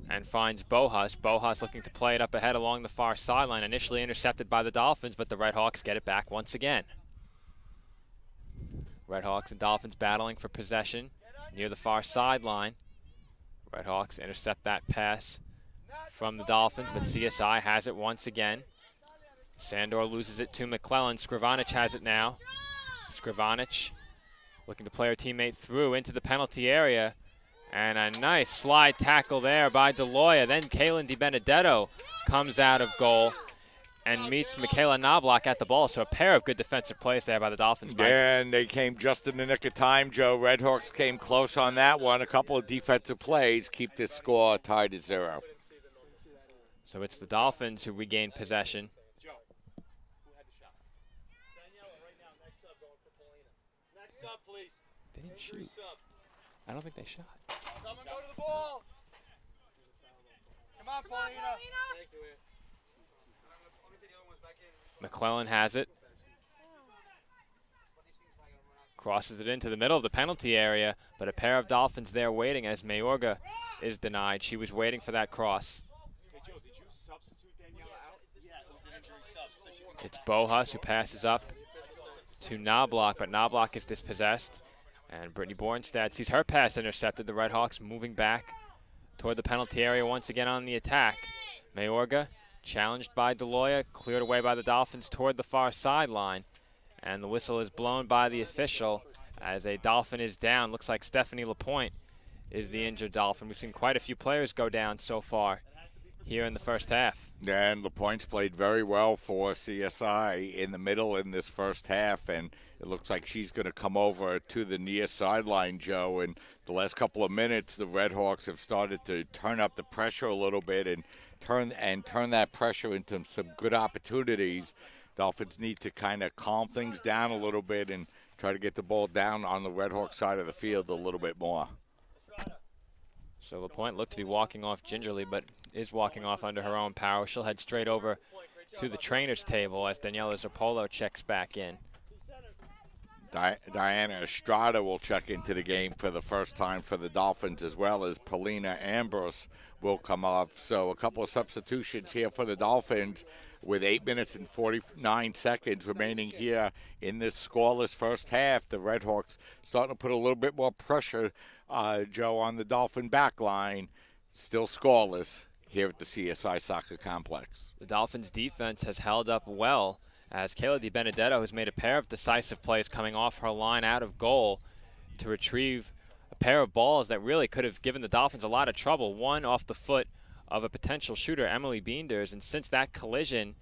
and finds Bohus. Bohus looking to play it up ahead along the far sideline. Initially intercepted by the Dolphins, but the Red Hawks get it back once again. Red Hawks and Dolphins battling for possession near the far sideline. Red Hawks intercept that pass from the Dolphins, but CSI has it once again. Sandor loses it to McClellan. Skrivanic has it now. Skrivanic looking to play her teammate through into the penalty area. And a nice slide tackle there by DeLoya. Then Kaylin DiBenedetto comes out of goal and meets Michaela Knobloch at the ball. So a pair of good defensive plays there by the Dolphins. Mike. And they came just in the nick of time, Joe. Red Hawks came close on that one. A couple of defensive plays keep this score tied at 0. So it's the Dolphins who regain possession. They didn't shoot. I don't think they shot. Someone go to the ball. Come on, Paulina. McClellan has it. Crosses it into the middle of the penalty area, but a pair of Dolphins there waiting as Mayorga is denied. She was waiting for that cross. It's Bohus who passes up to Knobloch, but Knobloch is dispossessed. And Brittany Bornstad sees her pass intercepted. The Red Hawks moving back toward the penalty area once again on the attack. Mayorga challenged by DeLoya, cleared away by the Dolphins toward the far sideline. And the whistle is blown by the official as a Dolphin is down. Looks like Stephanie LaPointe is the injured Dolphin. We've seen quite a few players go down so far here in the first half. And LaPointe's played very well for CSI in the middle in this first half, and it looks like she's going to come over to the near sideline, Joe. And the last couple of minutes, the Redhawks have started to turn up the pressure a little bit and turn that pressure into some good opportunities. Dolphins need to kind of calm things down a little bit and try to get the ball down on the Redhawk side of the field a little bit more. So LaPointe looked to be walking off gingerly, but is walking off under her own power. She'll head straight over to the trainer's table as Daniela Zappolo checks back in. Diana Estrada will check into the game for the first time for the Dolphins, as well as Paulina Ambrose will come off. So a couple of substitutions here for the Dolphins with 8 minutes and 49 seconds remaining here in this scoreless first half. The Redhawks starting to put a little bit more pressure, Joe, on the Dolphin back line. Still scoreless here at the CSI Soccer Complex. The Dolphins' defense has held up well as Kayla DiBenedetto has made a pair of decisive plays coming off her line out of goal to retrieve a pair of balls that really could have given the Dolphins a lot of trouble. One off the foot of a potential shooter, Emily Beenders, and since that collision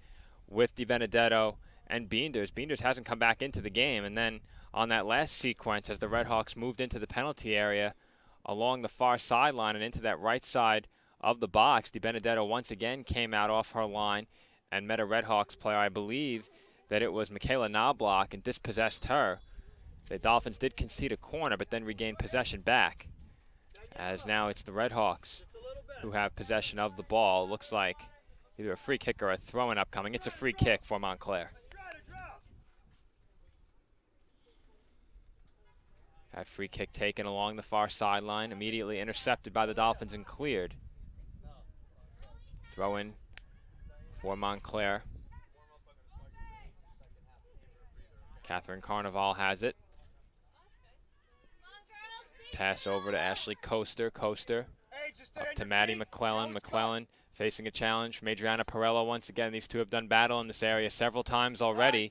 with DiBenedetto and Beenders hasn't come back into the game. And then on that last sequence, as the Redhawks moved into the penalty area along the far sideline and into that right side of the box, DiBenedetto once again came out off her line and met a Redhawks player. I believe that it was Michaela Knobloch, and dispossessed her. The Dolphins did concede a corner, but then regained possession back, as now it's the Redhawks who have possession of the ball. Looks like either a free kick or a throw-in upcoming. It's a free kick for Montclair. A free kick taken along the far sideline, immediately intercepted by the Dolphins and cleared. Throw-in for Montclair. Catherine Carnival has it. Pass over to Ashley Coaster. Coaster up to Maddie McClellan. McClellan facing a challenge from Adriana Perello once again. These two have done battle in this area several times already.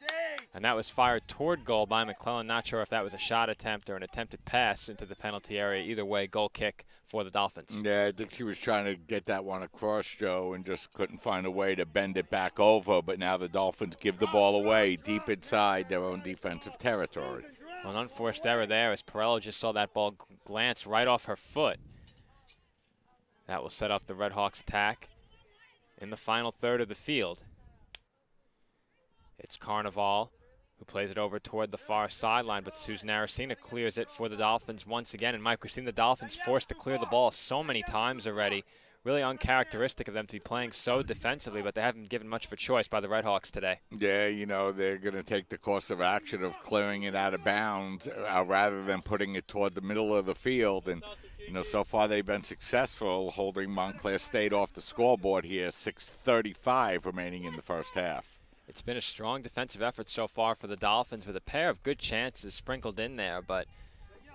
And that was fired toward goal by McClellan. Not sure if that was a shot attempt or an attempted pass into the penalty area. Either way, goal kick for the Dolphins. Yeah, I think she was trying to get that one across, Joe, and just couldn't find a way to bend it back over. But now the Dolphins give the ball away deep inside their own defensive territory. Well, an unforced error there as Perello just saw that ball glance right off her foot. That will set up the Redhawks attack in the final third of the field. It's Carnival who plays it over toward the far sideline, but Susan Aracena clears it for the Dolphins once again. And Mike, we've seen the Dolphins forced to clear the ball so many times already. Really uncharacteristic of them to be playing so defensively, but they haven't given much of a choice by the Redhawks today. Yeah, you know, they're going to take the course of action of clearing it out of bounds rather than putting it toward the middle of the field. And, you know, so far they've been successful holding Montclair State off the scoreboard here, 6:35 remaining in the first half. It's been a strong defensive effort so far for the Dolphins with a pair of good chances sprinkled in there, but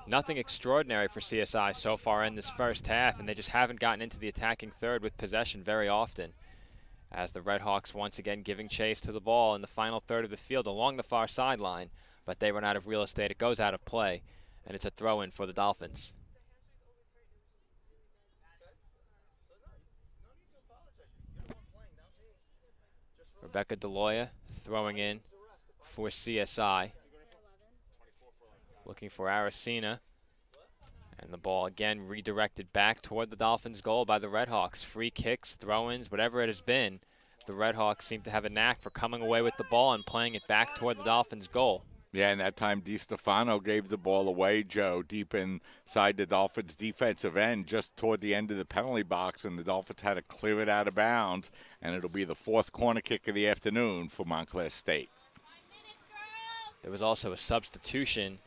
nothing extraordinary for CSI so far in this first half, and they just haven't gotten into the attacking third with possession very often. As the Redhawks once again giving chase to the ball in the final third of the field along the far sideline, but they run out of real estate. It goes out of play, and it's a throw-in for the Dolphins. Rebecca DeLoya throwing in for CSI. Looking for Aracena. And the ball again redirected back toward the Dolphins' goal by the Redhawks. Free kicks, throw-ins, whatever it has been, the Redhawks seem to have a knack for coming away with the ball and playing it back toward the Dolphins' goal. Yeah, and that time DiStefano gave the ball away, Joe, deep inside the Dolphins' defensive end, just toward the end of the penalty box, and the Dolphins had to clear it out of bounds, and it'll be the fourth corner kick of the afternoon for Montclair State. There was also a substitution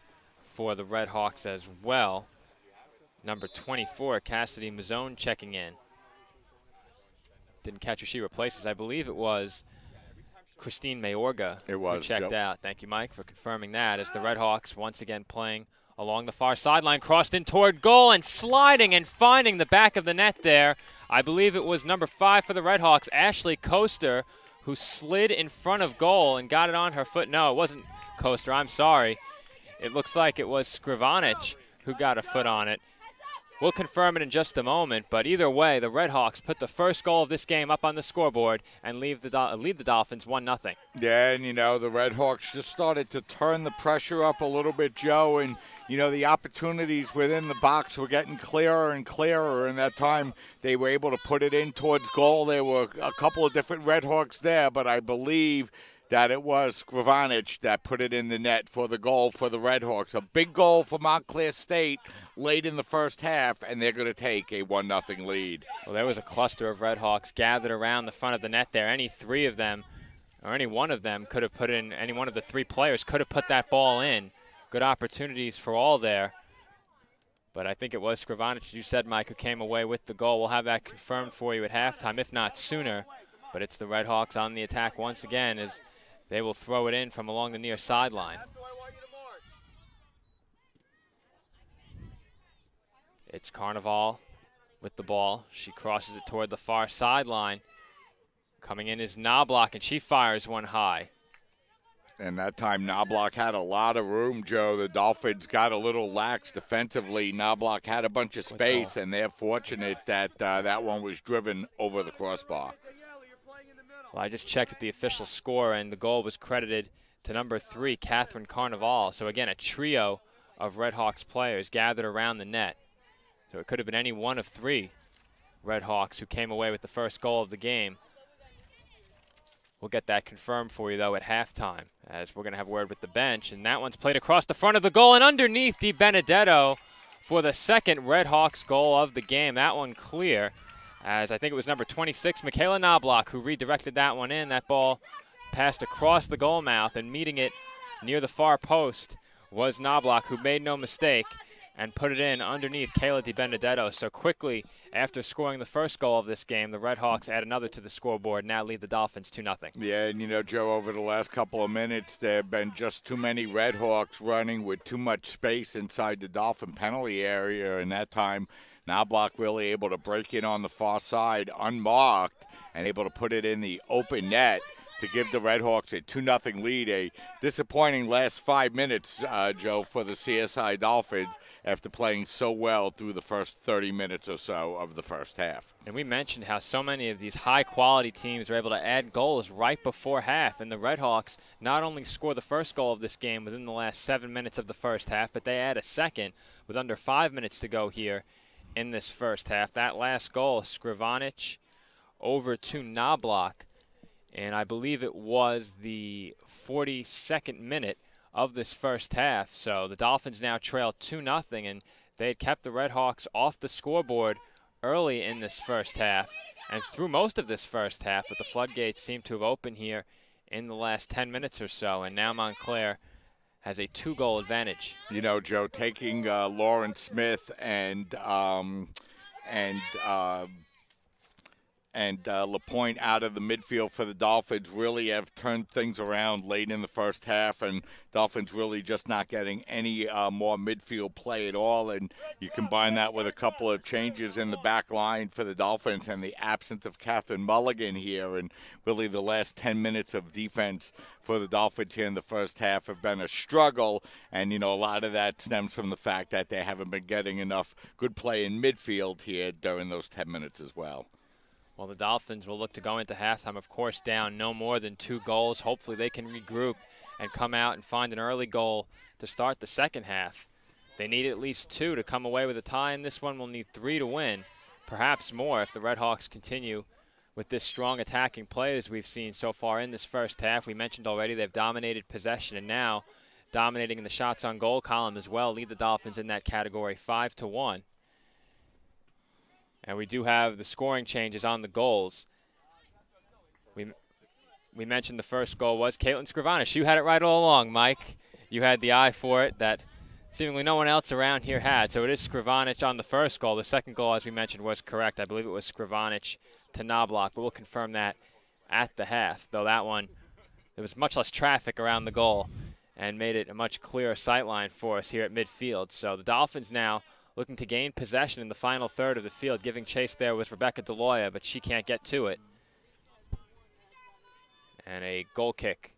for the Redhawks as well. Number 24, Cassidy Mazzone checking in. Didn't catch who she replaces. I believe it was Christine Mayorga who checked out. Thank you, Mike, for confirming that, as the Redhawks once again playing along the far sideline, crossed in toward goal and sliding and finding the back of the net there. I believe it was number 5 for the Redhawks, Ashley Coaster, who slid in front of goal and got it on her foot. No, it wasn't Coaster. I'm sorry. It looks like it was Skrivanic who got a foot on it. We'll confirm it in just a moment, but either way, the Red Hawks put the first goal of this game up on the scoreboard and lead the Dolphins 1-0. Yeah, and, the Red Hawks just started to turn the pressure up a little bit, Joe, and, the opportunities within the box were getting clearer and clearer, and that time they were able to put it in towards goal. There were a couple of different Red Hawks there, but I believe that it was Skrivanich that put it in the net for the goal for the Red Hawks. A big goal for Montclair State late in the first half, and they're going to take a 1-0 lead. Well, there was a cluster of Red Hawks gathered around the front of the net there. Any three of them, or any one of them, could have put in, any one of the three players could have put that ball in. Good opportunities for all there. But I think it was Skrivanich, you said, Mike, who came away with the goal. We'll have that confirmed for you at halftime, if not sooner. But it's the Red Hawks on the attack once again as they will throw it in from along the near sideline. It's Carnival with the ball. She crosses it toward the far sideline. Coming in is Knobloch, and she fires one high. And that time Knobloch had a lot of room, Joe. The Dolphins got a little lax defensively. Knobloch had a bunch of space, and they're fortunate that that one was driven over the crossbar. Well, I just checked at the official score, and the goal was credited to number 3, Catherine Carnival. So, again, a trio of Red Hawks players gathered around the net. So it could have been any one of 3 Red Hawks who came away with the first goal of the game. We'll get that confirmed for you, though, at halftime, as we're going to have word with the bench. And that one's played across the front of the goal and underneath Di Benedetto for the second Red Hawks goal of the game. That one clear, as I think it was number 26, Michaela Knobloch, who redirected that one in. That ball passed across the goal mouth, and meeting it near the far post was Knobloch, who made no mistake and put it in underneath Kayla Di Benedetto. So quickly, after scoring the first goal of this game, the Red Hawks add another to the scoreboard, now lead the Dolphins 2-0. Yeah, and Joe, over the last couple of minutes, there have been just too many Red Hawks running with too much space inside the Dolphin penalty area, and that time Knobloch really able to break in on the far side unmarked and able to put it in the open net to give the Red Hawks a 2-0 lead. A disappointing last 5 minutes, Joe, for the CSI Dolphins after playing so well through the first 30 minutes or so of the first half. And we mentioned how so many of these high-quality teams are able to add goals right before half. And the Red Hawks not only score the first goal of this game within the last 7 minutes of the first half, but they add a second with under 5 minutes to go here in this first half. That last goal, Skrivanich over to Knobloch. And I believe it was the 42nd minute of this first half. So the Dolphins now trail 2-0, and they had kept the Red Hawks off the scoreboard early in this first half and through most of this first half, but the floodgates seem to have opened here in the last 10 minutes or so, and now Montclair has a 2-goal advantage. Joe, taking Lauren Smith and LaPointe out of the midfield for the Dolphins really have turned things around late in the first half, and Dolphins really just not getting any more midfield play at all. And you combine that with a couple of changes in the back line for the Dolphins and the absence of Catherine Mulligan here, and really the last 10 minutes of defense for the Dolphins here in the first half have been a struggle. And, a lot of that stems from the fact that they haven't been getting enough good play in midfield here during those 10 minutes as well. Well, the Dolphins will look to go into halftime, of course, down no more than 2 goals. Hopefully they can regroup and come out and find an early goal to start the second half. They need at least 2 to come away with a tie, and this one will need 3 to win, perhaps more if the Red Hawks continue with this strong attacking play as we've seen so far in this first half. We mentioned already they've dominated possession, and now dominating in the shots on goal column as well, lead the Dolphins in that category 5-1. And we do have the scoring changes on the goals. We mentioned the first goal was Caitlin Skrivanich. You had it right all along, Mike. You had the eye for it that seemingly no one else around here had. So it is Skrivanich on the first goal. The second goal, as we mentioned, was correct. I believe it was Skrivanich to Knobloch, but we'll confirm that at the half. Though that one, there was much less traffic around the goal and made it a much clearer sightline for us here at midfield. So the Dolphins now looking to gain possession in the final third of the field. Giving chase there was Rebecca DeLoya, but she can't get to it. And a goal kick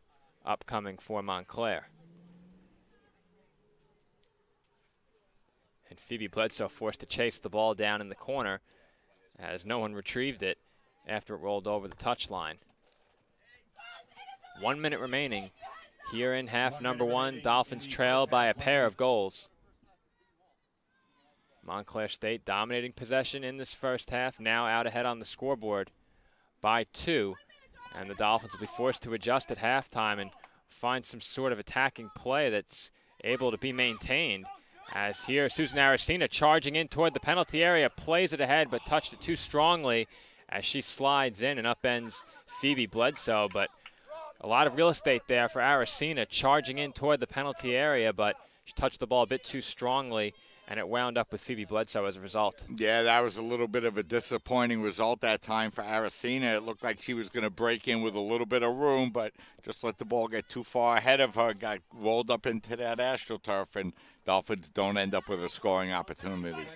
upcoming for Montclair. And And Phoebe Bledsoe forced to chase the ball down in the corner as no one retrieved it after it rolled over the touchline. 1 minute remaining here in half number one. Dolphins trail by a pair of goals. Montclair State dominating possession in this first half, now out ahead on the scoreboard by 2. And the Dolphins will be forced to adjust at halftime and find some sort of attacking play that's able to be maintained. As here, Susan Aracena charging in toward the penalty area, plays it ahead but touched it too strongly as she slides in and upends Phoebe Bledsoe. But a lot of real estate there for Aracena, charging in toward the penalty area, but she touched the ball a bit too strongly, and it wound up with Phoebe Bledsoe as a result. Yeah, that was a little bit of a disappointing result that time for Aracena. It looked like she was going to break in with a little bit of room, but just let the ball get too far ahead of her, got rolled up into that AstroTurf, and Dolphins don't end up with a scoring opportunity.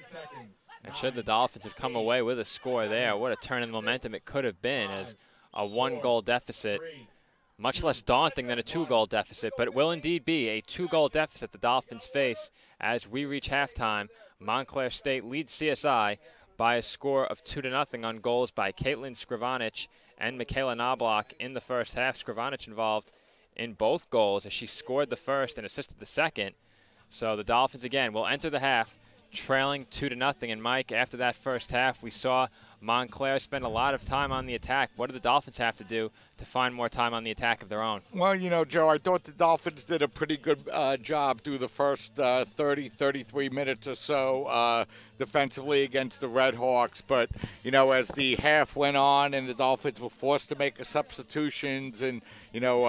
And should the Dolphins have come away with a score there, what a turn in momentum it could have been, as a 1-goal deficit, much less daunting than a 2-goal deficit, but it will indeed be a 2-goal deficit the Dolphins face as we reach halftime. Montclair State leads CSI by a score of 2-0 on goals by Caitlin Skrivanich and Michaela Knobloch in the first half. Skrivanich involved in both goals as she scored the first and assisted the second. So the Dolphins, again, will enter the half trailing 2-0. And Mike, after that first half, we saw Montclair spend a lot of time on the attack. What do the Dolphins have to do to find more time on the attack of their own? Well, you know, Joe, I thought the Dolphins did a pretty good job through the first 30, 33 minutes or so defensively against the Red Hawks. But, you know, as the half went on and the Dolphins were forced to make substitutions and, you know,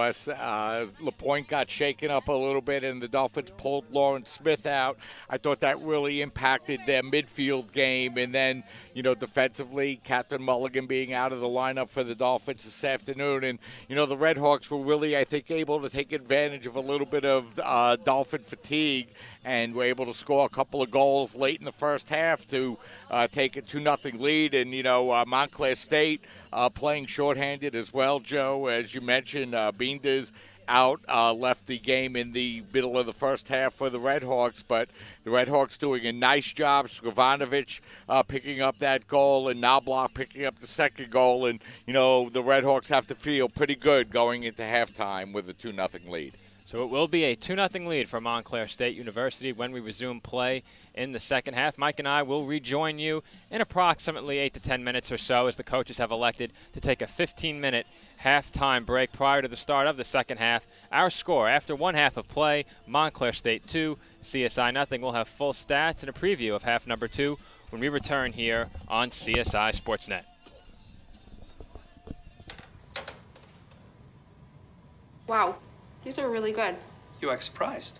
LaPointe got shaken up a little bit and the Dolphins pulled Lauren Smith out, I thought that really impacted their midfield game. And then, you know, defensively, Catherine Mulligan being out of the lineup for the Dolphins this afternoon. And, you know, the Red Hawks were really, I think, able to take advantage of a little bit of Dolphin fatigue and were able to score a couple of goals late in the first half to take a 2-0 lead. And, you know, Montclair State playing shorthanded as well, Joe. As you mentioned, Biender's out, left the game in the middle of the first half for the Red Hawks, but the Red Hawks doing a nice job. Skrivanovich picking up that goal and Knobloch picking up the second goal. And, you know, the Red Hawks have to feel pretty good going into halftime with a 2-0 lead. So it will be a 2-0 lead for Montclair State University when we resume play in the second half. Mike and I will rejoin you in approximately 8 to 10 minutes or so as the coaches have elected to take a 15-minute halftime break prior to the start of the second half. Our score after one half of play, Montclair State 2, CSI nothing. We'll have full stats and a preview of half number 2 when we return here on CSI Sportsnet. Wow. These are really good. You act surprised.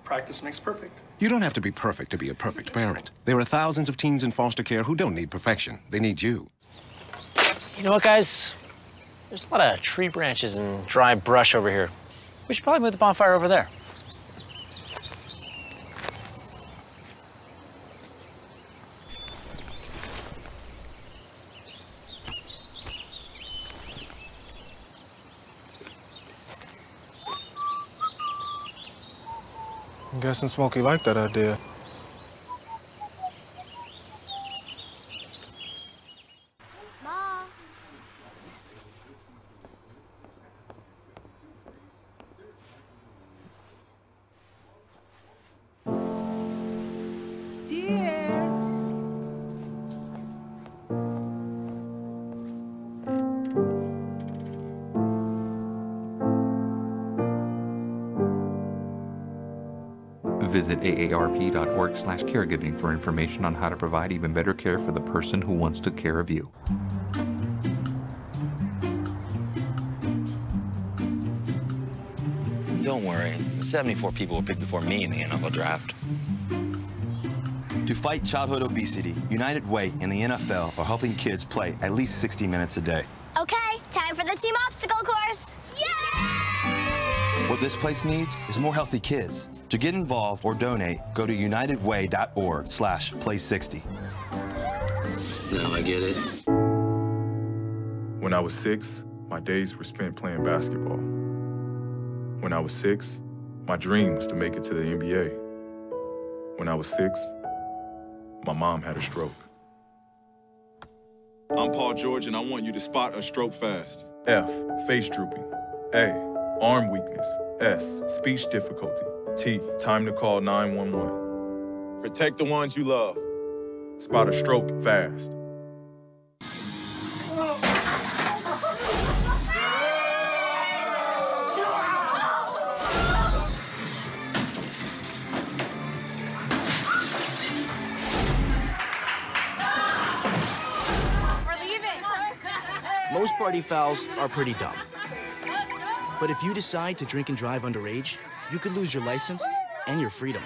Practice makes perfect. You don't have to be perfect to be a perfect parent. There are thousands of teens in foster care who don't need perfection. They need you. You know what, guys? There's a lot of tree branches and dry brush over here. We should probably move the bonfire over there. I'm guessing Smokey liked that idea. Mom. Dear. Visit aarp.org/caregiving for information on how to provide even better care for the person who wants to care of you. Don't worry, 74 people were picked before me in the NFL draft. To fight childhood obesity, United Way and the NFL are helping kids play at least 60 minutes a day. Okay, time for the team obstacle course. Yay! What this place needs is more healthy kids. To get involved or donate, go to unitedway.org/play60. Now I get it. When I was 6, my days were spent playing basketball. When I was 6, my dream was to make it to the NBA. When I was 6, my mom had a stroke. I'm Paul George, and I want you to spot a stroke fast. F, face drooping. A, arm weakness. S, speech difficulty. T, time to call 911. Protect the ones you love. Spot a stroke fast. Most party fouls are pretty dumb. But if you decide to drink and drive underage, you could lose your license and your freedom.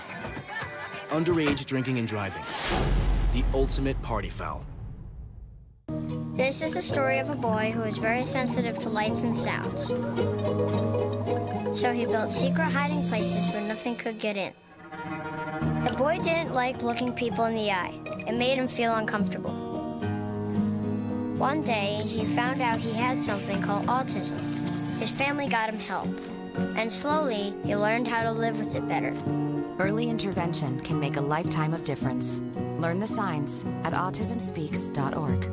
Underage drinking and driving. The ultimate party foul. This is the story of a boy who was very sensitive to lights and sounds. So he built secret hiding places where nothing could get in. The boy didn't like looking people in the eye. It made him feel uncomfortable. One day, he found out he had something called autism. His family got him help, and slowly, he learned how to live with it better. Early intervention can make a lifetime of difference. Learn the signs at autismspeaks.org.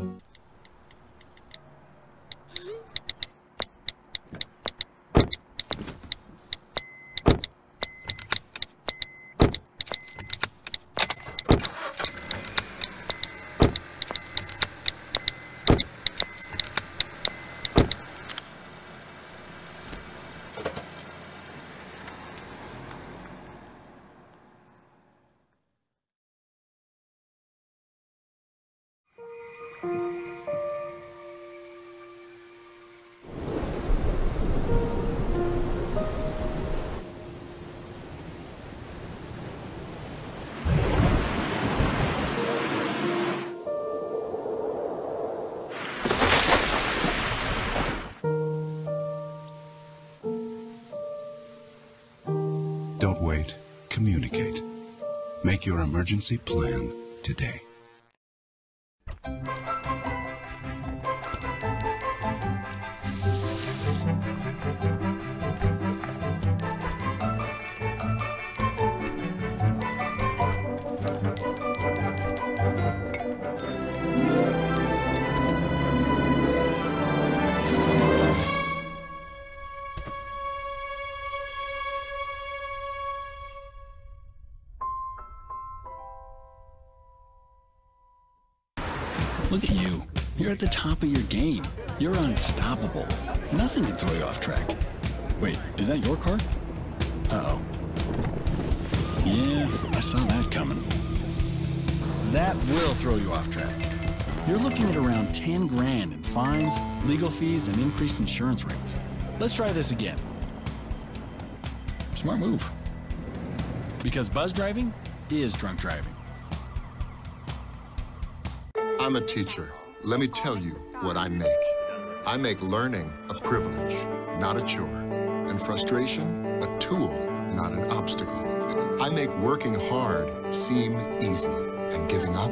Don't wait. Communicate. Make your emergency plan today. Look at you. You're at the top of your game. You're unstoppable. Nothing can throw you off track. Wait, is that your car? Uh-oh. Yeah, I saw that coming. That will throw you off track. You're looking at around 10 grand in fines, legal fees, and increased insurance rates. Let's try this again. Smart move. Because buzz driving is drunk driving. I'm a teacher. Let me tell you what I make. I make learning a privilege, not a chore, and frustration a tool, not an obstacle. I make working hard seem easy and giving up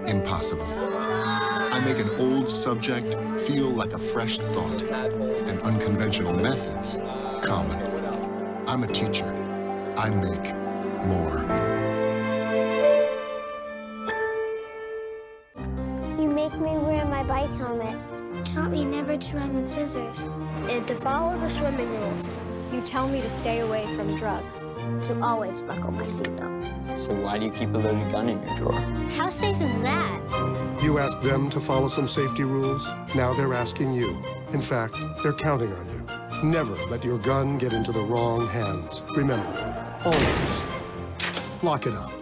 impossible. I make an old subject feel like a fresh thought and unconventional methods common. I'm a teacher. I make more. You make me wear my bike helmet. Taught me never to run with scissors. And to follow the swimming rules. You tell me to stay away from drugs. To always buckle my seatbelt. So why do you keep a loaded gun in your drawer? How safe is that? You asked them to follow some safety rules. Now they're asking you. In fact, they're counting on you. Never let your gun get into the wrong hands. Remember, always lock it up.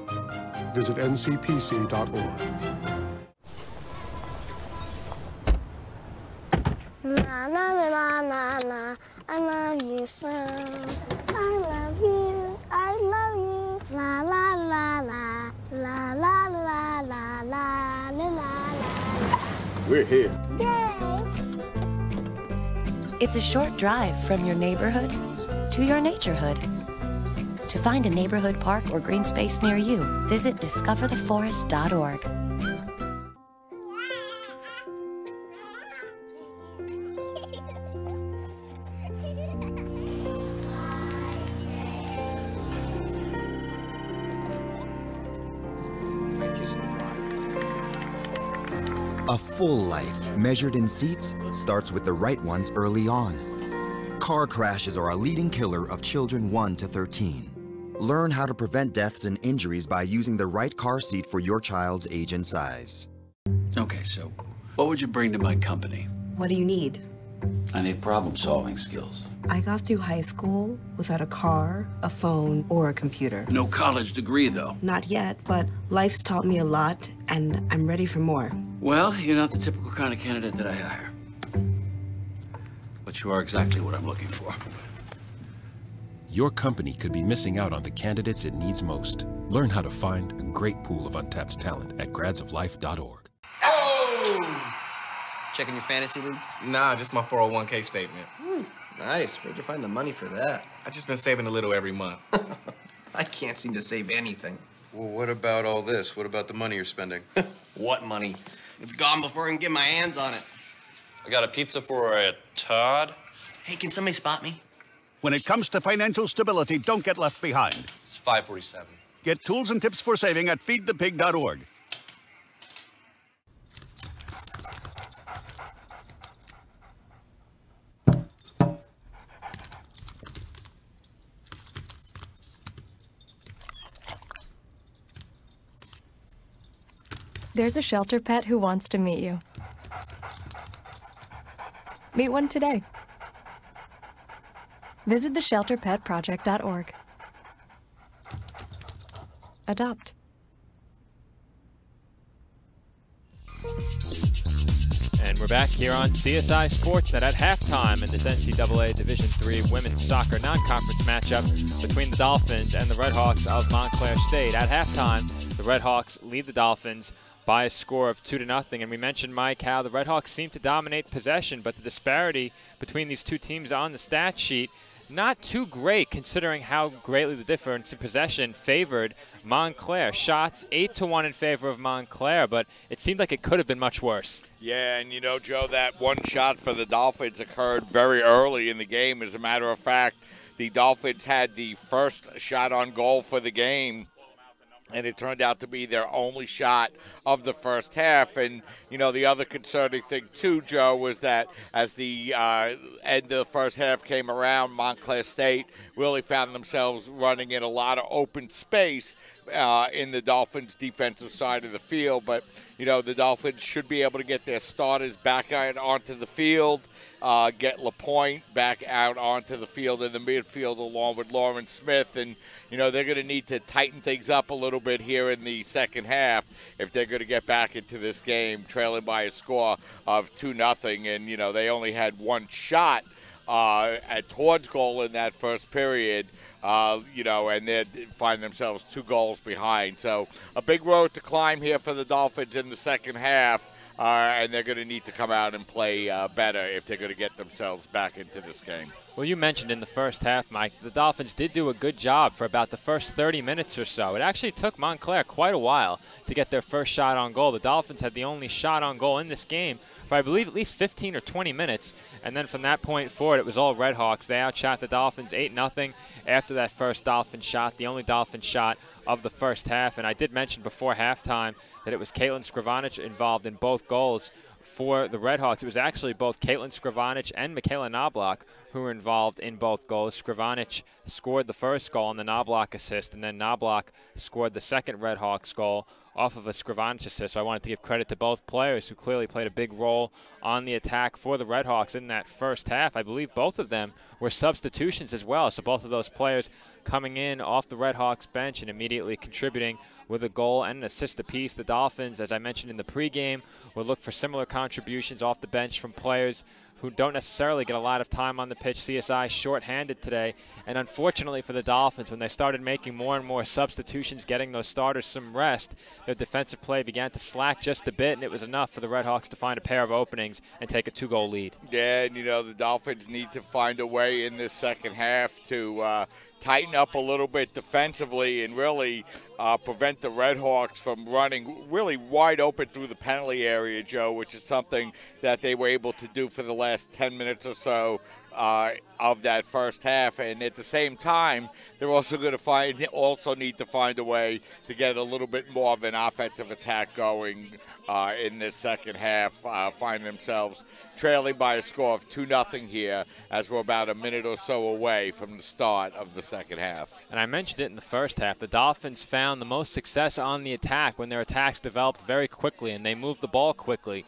Visit ncpc.org. Na na na na na na. I love you so. I love you. I love you. La la la la. La la la la la la la. We're here. Yay! It's a short drive from your neighborhood to your naturehood. To find a neighborhood park or green space near you, visit discovertheforest.org. A full life, measured in seats, starts with the right ones early on. Car crashes are a leading killer of children 1 to 13. Learn how to prevent deaths and injuries by using the right car seat for your child's age and size. Okay, so what would you bring to my company? What do you need? I need problem-solving skills. I got through high school without a car, a phone, or a computer. No college degree, though. Not yet, but life's taught me a lot, and I'm ready for more. Well, you're not the typical kind of candidate that I hire. But you are exactly what I'm looking for. Your company could be missing out on the candidates it needs most. Learn how to find a great pool of untapped talent at gradsoflife.org. Oh! Checking your fantasy league? Nah, just my 401k statement. Nice. Where'd you find the money for that? I just been saving a little every month. I can't seem to save anything. Well, what about all this? What about the money you're spending? What money? It's gone before I can get my hands on it. I got a pizza for a Todd. Hey, can somebody spot me? When it comes to financial stability, don't get left behind. It's 547. Get tools and tips for saving at feedthepig.org. There's a shelter pet who wants to meet you. Meet one today. Visit theshelterpetproject.org. Adopt. And we're back here on CSI Sportsnet at halftime in this NCAA Division III women's soccer non-conference matchup between the Dolphins and the Redhawks of Montclair State. At halftime, the Redhawks lead the Dolphins by a score of 2-0. And we mentioned, Mike, how the Redhawks seem to dominate possession, but the disparity between these two teams on the stat sheet, not too great considering how greatly the difference in possession favored Montclair. Shots 8-1 in favor of Montclair, but it seemed like it could have been much worse. Yeah, and you know, Joe, that one shot for the Dolphins occurred very early in the game. As a matter of fact, the Dolphins had the first shot on goal for the game, and it turned out to be their only shot of the first half. And, you know, the other concerning thing, too, Joe, was that as the end of the first half came around, Montclair State really found themselves running in a lot of open space in the Dolphins' defensive side of the field. But, you know, the Dolphins should be able to get their starters back out onto the field, get LaPointe back out onto the field in the midfield along with Lauren Smith. And, you know, they're going to need to tighten things up a little bit here in the second half if they're going to get back into this game, trailing by a score of 2-0. And, you know, they only had one shot towards goal in that first period, you know, and they find themselves 2 goals behind. So a big road to climb here for the Dolphins in the second half. And they're going to need to come out and play better if they're going to get themselves back into this game. Well, you mentioned in the first half, Mike, the Dolphins did do a good job for about the first 30 minutes or so. It actually took Montclair quite a while to get their first shot on goal. The Dolphins had the only shot on goal in this game for, I believe, at least 15 or 20 minutes. And then from that point forward, it was all Redhawks. They outshot the Dolphins 8-0 after that first Dolphin shot, the only Dolphin shot of the first half. And I did mention before halftime that it was Caitlin Scrivanich involved in both goals for the Redhawks. It was actually both Caitlin Scrivanich and Michaela Knobloch who were involved in both goals. Scrivanich scored the first goal on the Knobloch assist, and then Knobloch scored the second Redhawks goal off of a Scrivanich assist. So I wanted to give credit to both players who clearly played a big role on the attack for the Redhawks in that first half. I believe both of them were substitutions as well. So both of those players coming in off the Redhawks bench and immediately contributing with a goal and an assist apiece. The Dolphins, as I mentioned in the pregame, will look for similar contributions off the bench from players who don't necessarily get a lot of time on the pitch. CSI shorthanded today, and unfortunately for the Dolphins, when they started making more and more substitutions, getting those starters some rest, their defensive play began to slack just a bit, and it was enough for the Redhawks to find a pair of openings and take a 2-goal lead. Yeah, and the Dolphins need to find a way in this second half to tighten up a little bit defensively and really prevent the Redhawks from running really wide open through the penalty area, Joe, which is something that they were able to do for the last 10 minutes or so of that first half. And at the same time, they're also going to need to find a way to get a little bit more of an offensive attack going in this second half, find themselves trailing by a score of 2-0 here as we're about a minute or so away from the start of the second half. And I mentioned it in the first half. The Dolphins found the most success on the attack when their attacks developed very quickly and they moved the ball quickly.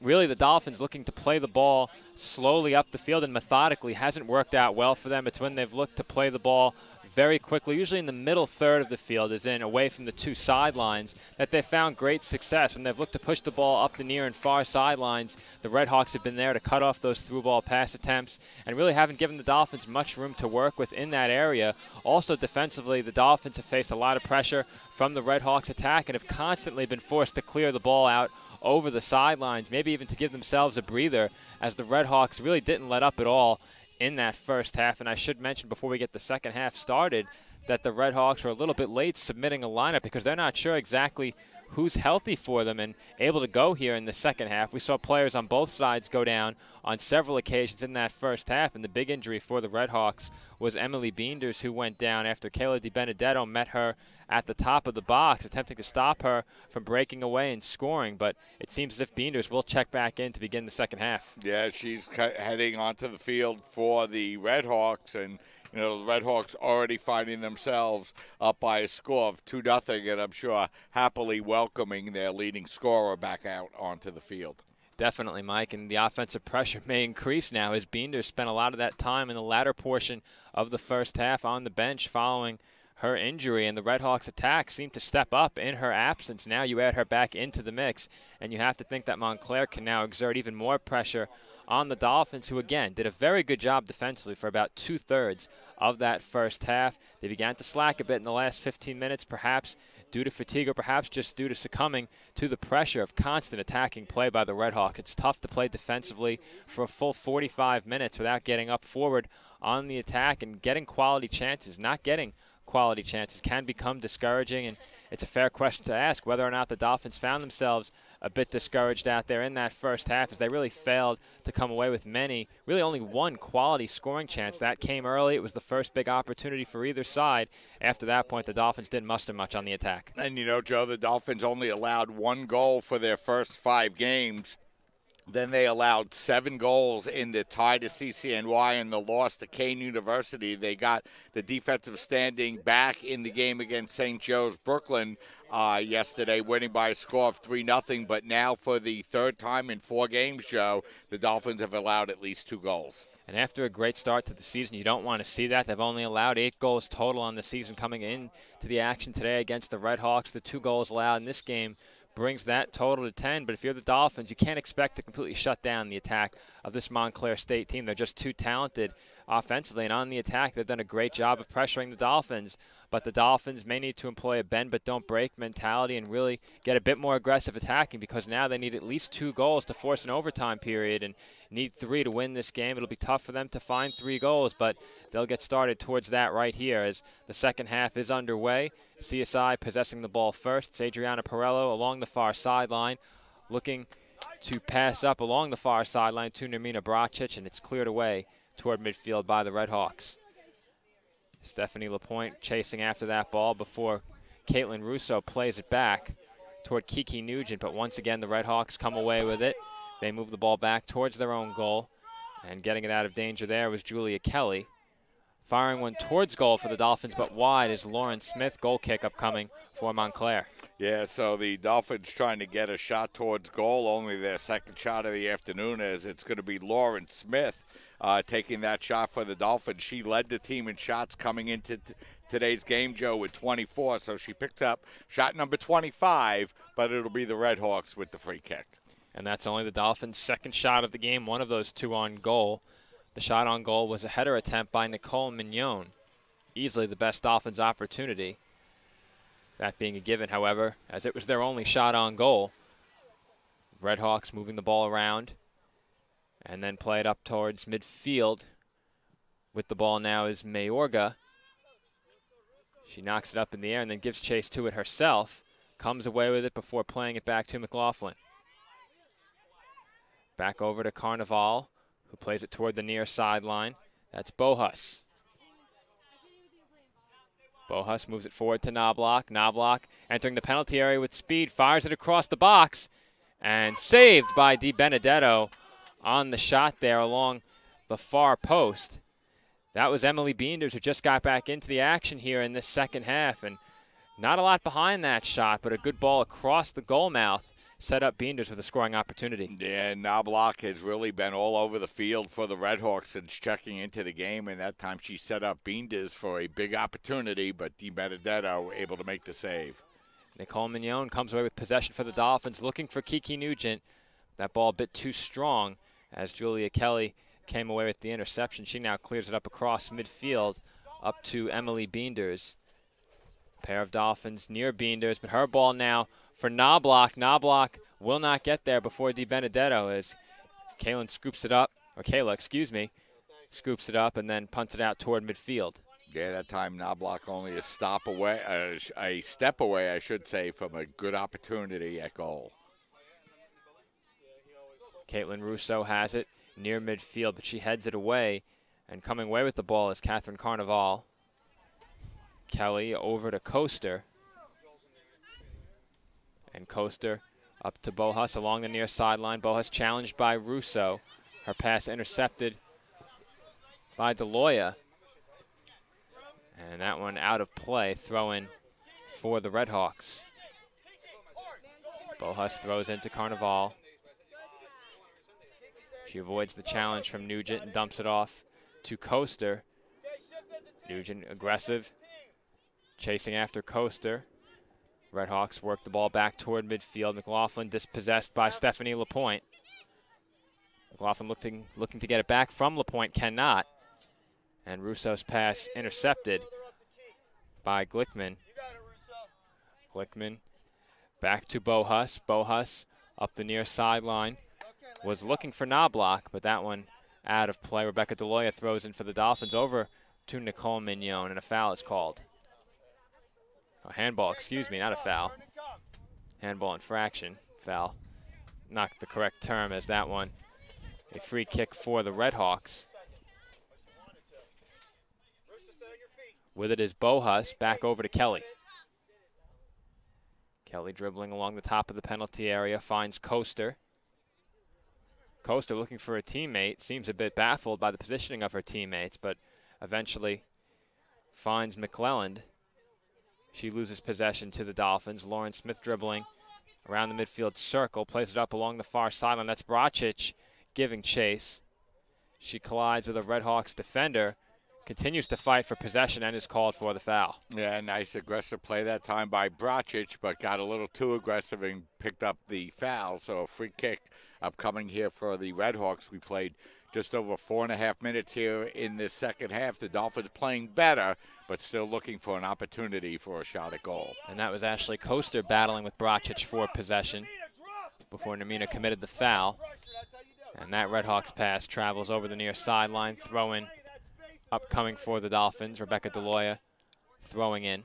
Really, the Dolphins looking to play the ball slowly up the field and methodically hasn't worked out well for them. It's when they've looked to play the ball very quickly, usually in the middle third of the field, as in away from the two sidelines, that they've found great success. When they've looked to push the ball up the near and far sidelines, the Redhawks have been there to cut off those through-ball pass attempts and really haven't given the Dolphins much room to work with in that area. Also defensively, the Dolphins have faced a lot of pressure from the Redhawks attack and have constantly been forced to clear the ball out over the sidelines, maybe even to give themselves a breather, as the Redhawks really didn't let up at all in that first half. And I should mention before we get the second half started that the Redhawks were a little bit late submitting a lineup because they're not sure exactly who's healthy for them and able to go here in the second half. We saw players on both sides go down on several occasions in that first half, and the big injury for the Redhawks was Emily Beenders, who went down after Kayla DiBenedetto met her at the top of the box, attempting to stop her from breaking away and scoring. But it seems as if Beenders will check back in to begin the second half. Yeah, she's heading onto the field for the Redhawks, and the Redhawks already finding themselves up by a score of 2-0, and I'm sure happily welcoming their leading scorer back out onto the field. Definitely, Mike, and the offensive pressure may increase now as Beenders spent a lot of that time in the latter portion of the first half on the bench following her injury, and the Redhawks attack seemed to step up in her absence. Now you add her back into the mix, and you have to think that Montclair can now exert even more pressure on the Dolphins, who again did a very good job defensively for about 2/3 of that first half. They began to slack a bit in the last 15 minutes, perhaps due to fatigue or perhaps just due to succumbing to the pressure of constant attacking play by the Redhawks. It's tough to play defensively for a full 45 minutes without getting up forward on the attack and getting quality chances. Not getting quality chances can become discouraging, and it's a fair question to ask whether or not the Dolphins found themselves a bit discouraged out there in that first half, as they really failed to come away with many, really only one quality scoring chance. That came early. It was the first big opportunity for either side. After that point, the Dolphins didn't muster much on the attack. And, Joe, the Dolphins only allowed 1 goal for their first 5 games. Then they allowed 7 goals in the tie to CCNY and the loss to Kane University. They got the defensive standing back in the game against St. Joe's Brooklyn yesterday, winning by a score of 3-0. But now for the third time in 4 games, Joe, the Dolphins have allowed at least 2 goals. And after a great start to the season, you don't want to see that. They've only allowed 8 goals total on the season coming in to the action today against the Redhawks. The 2 goals allowed in this game brings that total to 10. But if you're the Dolphins, you can't expect to completely shut down the attack of this Montclair State team. They're just too talented offensively, and on the attack, they've done a great job of pressuring the Dolphins. But the Dolphins may need to employ a bend but don't break mentality and really get a bit more aggressive attacking, because now they need at least 2 goals to force an overtime period and need 3 to win this game. It'll be tough for them to find 3 goals, but they'll get started towards that right here as the second half is underway. CSI possessing the ball first. It's Adriana Perello along the far sideline, looking to pass up along the far sideline to Nermina Bracic, and it's cleared away toward midfield by the Redhawks. Stephanie Lapointe chasing after that ball before Caitlin Russo plays it back toward Kiki Nugent, but once again the Redhawks come away with it. They move the ball back towards their own goal, and getting it out of danger there was Julia Kelly. Firing one towards goal for the Dolphins, but wide is Lauren Smith. Goal kick upcoming for Montclair. Yeah, so the Dolphins trying to get a shot towards goal, only their second shot of the afternoon, as it's going to be Lauren Smith taking that shot for the Dolphins. She led the team in shots coming into today's game, Joe, with 24, so she picks up shot number 25, but it'll be the Redhawks with the free kick. And that's only the Dolphins' second shot of the game, one of those two on goal. The shot on goal was a header attempt by Nicole Mignon. Easily the best Dolphins opportunity. That being a given, however, as it was their only shot on goal. Redhawks moving the ball around and then play it up towards midfield. With the ball now is Mayorga. She knocks it up in the air and then gives chase to it herself. Comes away with it before playing it back to McLaughlin. Back over to Carnival, who plays it toward the near sideline. That's Bohus. Bohus moves it forward to Knobloch. Knobloch entering the penalty area with speed, fires it across the box, and saved by Di Benedetto on the shot there along the far post. That was Emily Beenders, who just got back into the action here in this second half, and not a lot behind that shot, but a good ball across the goal mouth set up Beenders with a scoring opportunity. Yeah, Knobloch has really been all over the field for the Redhawks since checking into the game, and that time she set up Beenders for a big opportunity, but Di Benedetto able to make the save. Nicole Mignon comes away with possession for the Dolphins, looking for Kiki Nugent. That ball a bit too strong as Julia Kelly came away with the interception. She now clears it up across midfield up to Emily Beenders. Pair of Dolphins near Beenders, but her ball now for Knobloch. Knobloch will not get there before Di Benedetto as Kayla, scoops it up and then punts it out toward midfield. Yeah, that time Knobloch only a step away, I should say, from a good opportunity at goal. Caitlin Russo has it near midfield, but she heads it away, and coming away with the ball is Catherine Carnival. Kelly over to Coaster. And Coaster up to Bohus along the near sideline. Bohus challenged by Russo. Her pass intercepted by DeLoya. And that one out of play, throw in for the Redhawks. Bohus throws into Carnival. She avoids the challenge from Nugent and dumps it off to Coaster. Nugent aggressive, chasing after Coaster. Redhawks work the ball back toward midfield. McLaughlin dispossessed by Stephanie Lapointe. McLaughlin looking to get it back from Lapointe, cannot. And Russo's pass intercepted by Glickman. Glickman back to Bohus. Bohus up the near sideline. Was looking for Knobloch, but that one out of play. Rebecca DeLoya throws in for the Dolphins over to Nicole Mignon, and a foul is called. A handball, excuse me, not a foul. Handball infraction. Foul. Not the correct term, as that one a free kick for the Redhawks. With it is Bohus, back over to Kelly. Kelly dribbling along the top of the penalty area, finds Coaster. Coaster looking for a teammate, seems a bit baffled by the positioning of her teammates, but eventually finds McClelland. She loses possession to the Dolphins. Lauren Smith dribbling around the midfield circle, plays it up along the far sideline. That's Bracic giving chase. She collides with a Redhawks defender, continues to fight for possession, and is called for the foul. Yeah, nice aggressive play that time by Bracic, but got a little too aggressive and picked up the foul. So a free kick upcoming here for the Redhawks. We played just over 4.5 minutes here in this second half. The Dolphins playing better, but still looking for an opportunity for a shot at goal. And that was Ashley Coaster battling with Bracic for possession before Namina committed the foul. And that Redhawks pass travels over the near sideline, throw-in upcoming for the Dolphins. Rebecca DeLoya throwing in.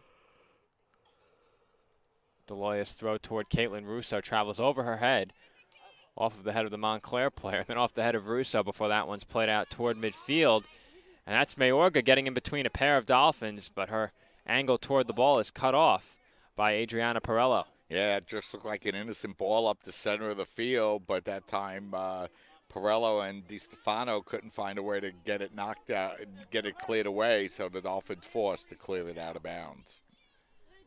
DeLoya's throw toward Caitlin Russo travels over her head, off of the head of the Montclair player, then off the head of Russo before that one's played out toward midfield. And that's Mayorga getting in between a pair of Dolphins, but her angle toward the ball is cut off by Adriana Perello. Yeah, it just looked like an innocent ball up the center of the field, but that time Perello and DiStefano couldn't find a way to get it knocked out, get it cleared away, so the Dolphins forced to clear it out of bounds.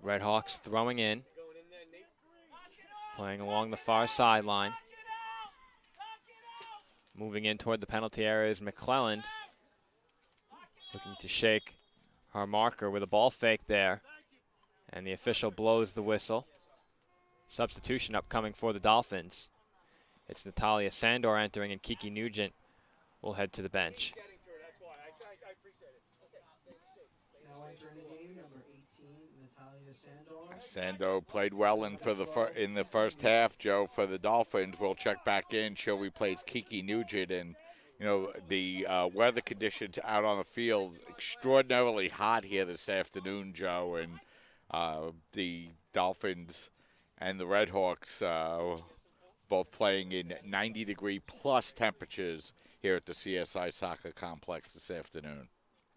Redhawks throwing in, playing along the far sideline. Moving in toward the penalty area is McClelland, looking to shake her marker with a ball fake there. And the official blows the whistle. Substitution upcoming for the Dolphins. It's Natalia Sandor entering, and Kiki Nugent will head to the bench. Now entering the game, number 18, Natalia Sandor. Sando played well in the first half, Joe, for the Dolphins. We'll check back in. She'll replace Kiki Nugent. And, you know, the weather conditions out on the field, extraordinarily hot here this afternoon, Joe. And the Dolphins and the Redhawks both playing in 90-degree plus temperatures here at the CSI Soccer Complex this afternoon.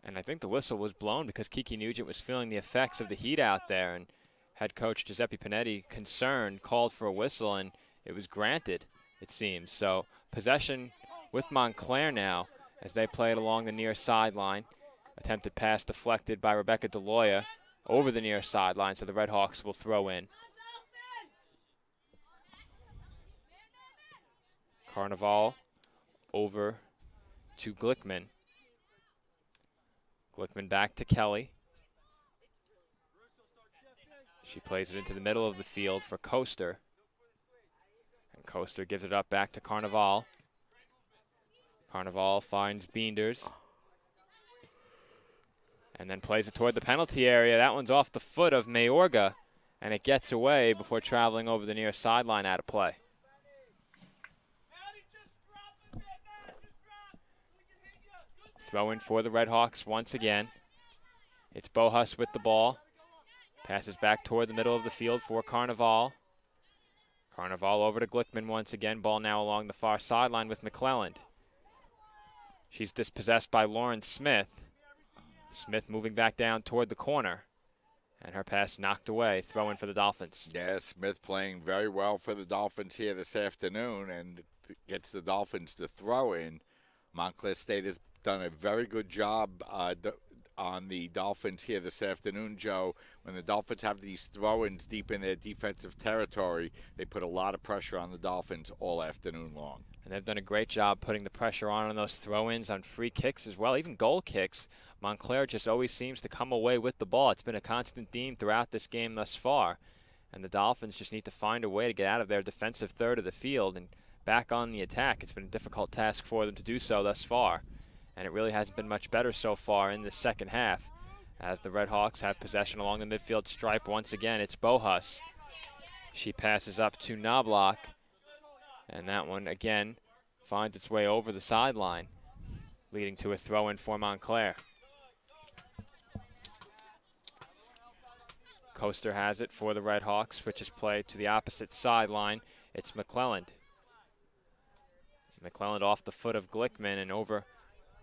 And I think the whistle was blown because Kiki Nugent was feeling the effects of the heat out there, and head coach Giuseppe Panetti, concerned, called for a whistle, and it was granted, it seems. So possession with Montclair now as they play it along the near sideline. Attempted pass deflected by Rebecca DeLoya over the near sideline, so the Redhawks will throw in. Carnival over to Glickman. Glickman back to Kelly. She plays it into the middle of the field for Coaster. And Coaster gives it up back to Carnival. Carnival finds Beenders. And then plays it toward the penalty area. That one's off the foot of Mayorga, and it gets away before traveling over the near sideline out of play. Throw in for the Redhawks once again. It's Bohus with the ball. Passes back toward the middle of the field for Carnival. Carnival over to Glickman once again. Ball now along the far sideline with McClelland. She's dispossessed by Lauren Smith. Smith moving back down toward the corner. And her pass knocked away. Throw in for the Dolphins. Yeah, Smith playing very well for the Dolphins here this afternoon and gets the Dolphins to throw in. Montclair State has done a very good job on the Dolphins here this afternoon, Joe. When the Dolphins have these throw-ins deep in their defensive territory, they put a lot of pressure on the Dolphins all afternoon long. And they've done a great job putting the pressure on those throw-ins, on free kicks as well, even goal kicks. Montclair just always seems to come away with the ball. It's been a constant theme throughout this game thus far. And the Dolphins just need to find a way to get out of their defensive third of the field and back on the attack. It's been a difficult task for them to do so thus far. And it really hasn't been much better so far in the second half. As the Redhawks have possession along the midfield stripe once again, it's Bohus. She passes up to Knobloch. And that one, again, finds its way over the sideline, leading to a throw-in for Montclair. Coaster has it for the Redhawks, switches play to the opposite sideline. It's McClelland. McClelland off the foot of Glickman and over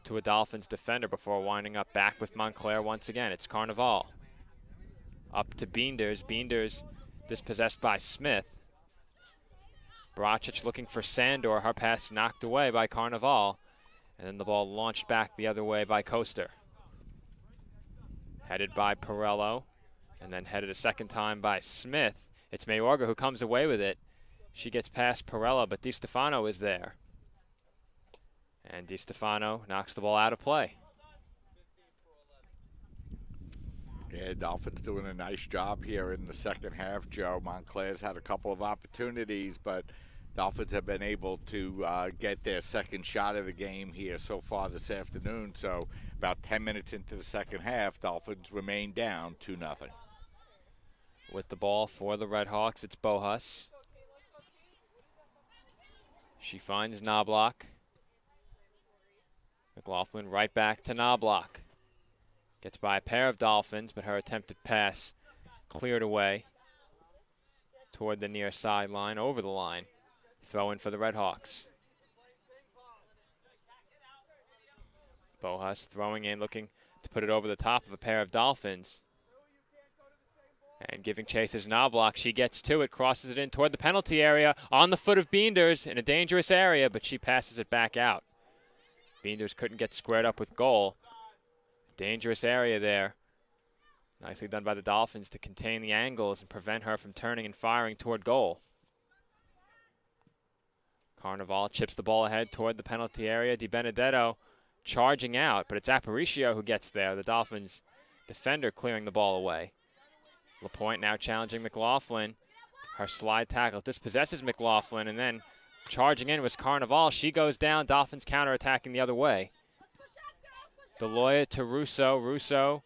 to a Dolphins defender before winding up back with Montclair once again. It's Carnival. Up to Beenders. Beenders dispossessed by Smith. Bracic looking for Sandor. Her pass knocked away by Carnival. And then the ball launched back the other way by Coaster. Headed by Perello. And then headed a second time by Smith. It's Mayorga who comes away with it. She gets past Perello, but DiStefano is there. And DiStefano knocks the ball out of play. Yeah, Dolphins doing a nice job here in the second half, Joe. Montclair's had a couple of opportunities, but Dolphins have been able to get their second shot of the game here so far this afternoon. So about 10 minutes into the second half, Dolphins remain down 2-0. With the ball for the Redhawks, it's Bohus. She finds Knobloch. McLaughlin right back to Knobloch. Gets by a pair of Dolphins, but her attempted pass cleared away toward the near sideline, over the line. Throw in for the Redhawks. Bohus throwing in, looking to put it over the top of a pair of Dolphins. And giving chase is Knobloch. She gets to it, crosses it in toward the penalty area, on the foot of Beenders in a dangerous area, but she passes it back out. Beenders couldn't get squared up with goal. Dangerous area there. Nicely done by the Dolphins to contain the angles and prevent her from turning and firing toward goal. Carnival chips the ball ahead toward the penalty area. Di Benedetto charging out, but it's Aparicio who gets there. The Dolphins defender clearing the ball away. LaPointe now challenging McLaughlin. Her slide tackle dispossesses McLaughlin and then Charging in was Carnival. She goes down. Dolphins counterattacking the other way. Deloya to Russo. Russo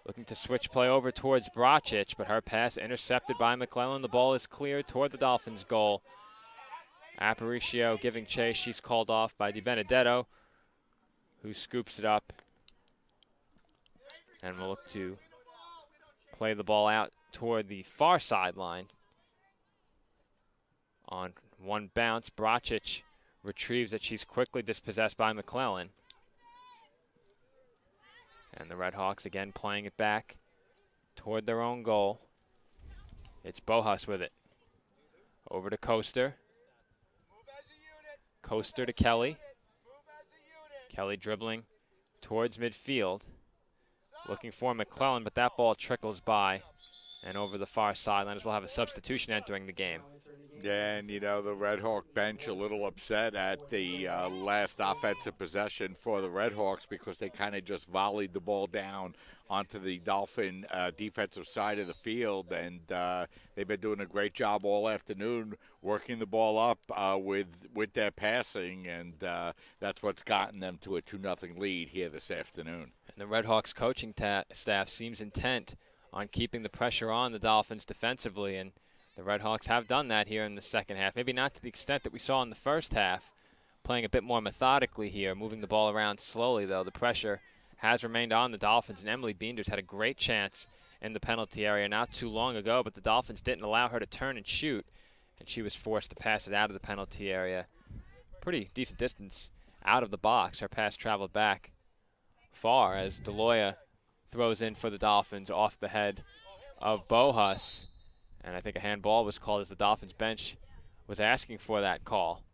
looking to switch play over towards Bracic, but her pass intercepted by McClellan. The ball is cleared toward the Dolphins' goal. Aparicio giving chase. She's called off by Di Benedetto, who scoops it up and will look to play the ball out toward the far sideline. On one bounce, Bracic retrieves it. She's quickly dispossessed by McClellan. And the Redhawks again playing it back toward their own goal. It's Bohus with it. Over to Coaster. Coaster to Kelly. Kelly dribbling towards midfield. Looking for McClellan, but that ball trickles by and over the far sideline as we'll have a substitution entering the game. Yeah, and you know, the Red Hawk bench a little upset at the last offensive possession for the Red Hawks because they kind of just volleyed the ball down onto the Dolphin defensive side of the field, and they've been doing a great job all afternoon working the ball up with their passing, and that's what's gotten them to a 2-0 lead here this afternoon. And the Red Hawks coaching staff seems intent on keeping the pressure on the Dolphins defensively, and the Red Hawks have done that here in the second half. Maybe not to the extent that we saw in the first half, playing a bit more methodically here, moving the ball around slowly, though. The pressure has remained on the Dolphins, and Emily Beenders had a great chance in the penalty area not too long ago, but the Dolphins didn't allow her to turn and shoot, and she was forced to pass it out of the penalty area. Pretty decent distance out of the box. Her pass traveled back far as Deloya throws in for the Dolphins off the head of Bohus. And I think a handball was called as the Dolphins bench was asking for that call.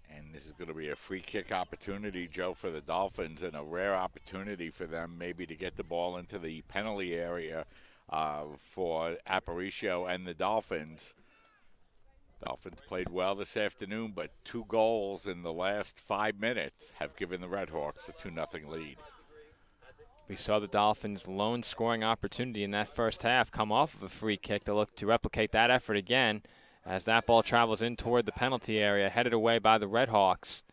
And this is going to be a free kick opportunity, Joe, for the Dolphins, and a rare opportunity for them maybe to get the ball into the penalty area for Aparicio and the Dolphins. Dolphins played well this afternoon, but 2 goals in the last 5 minutes have given the Red Hawks a 2-0 lead. We saw the Dolphins' lone scoring opportunity in that first half come off of a free kick. They'll look to replicate that effort again as that ball travels in toward the penalty area, headed away by the Red Hawks.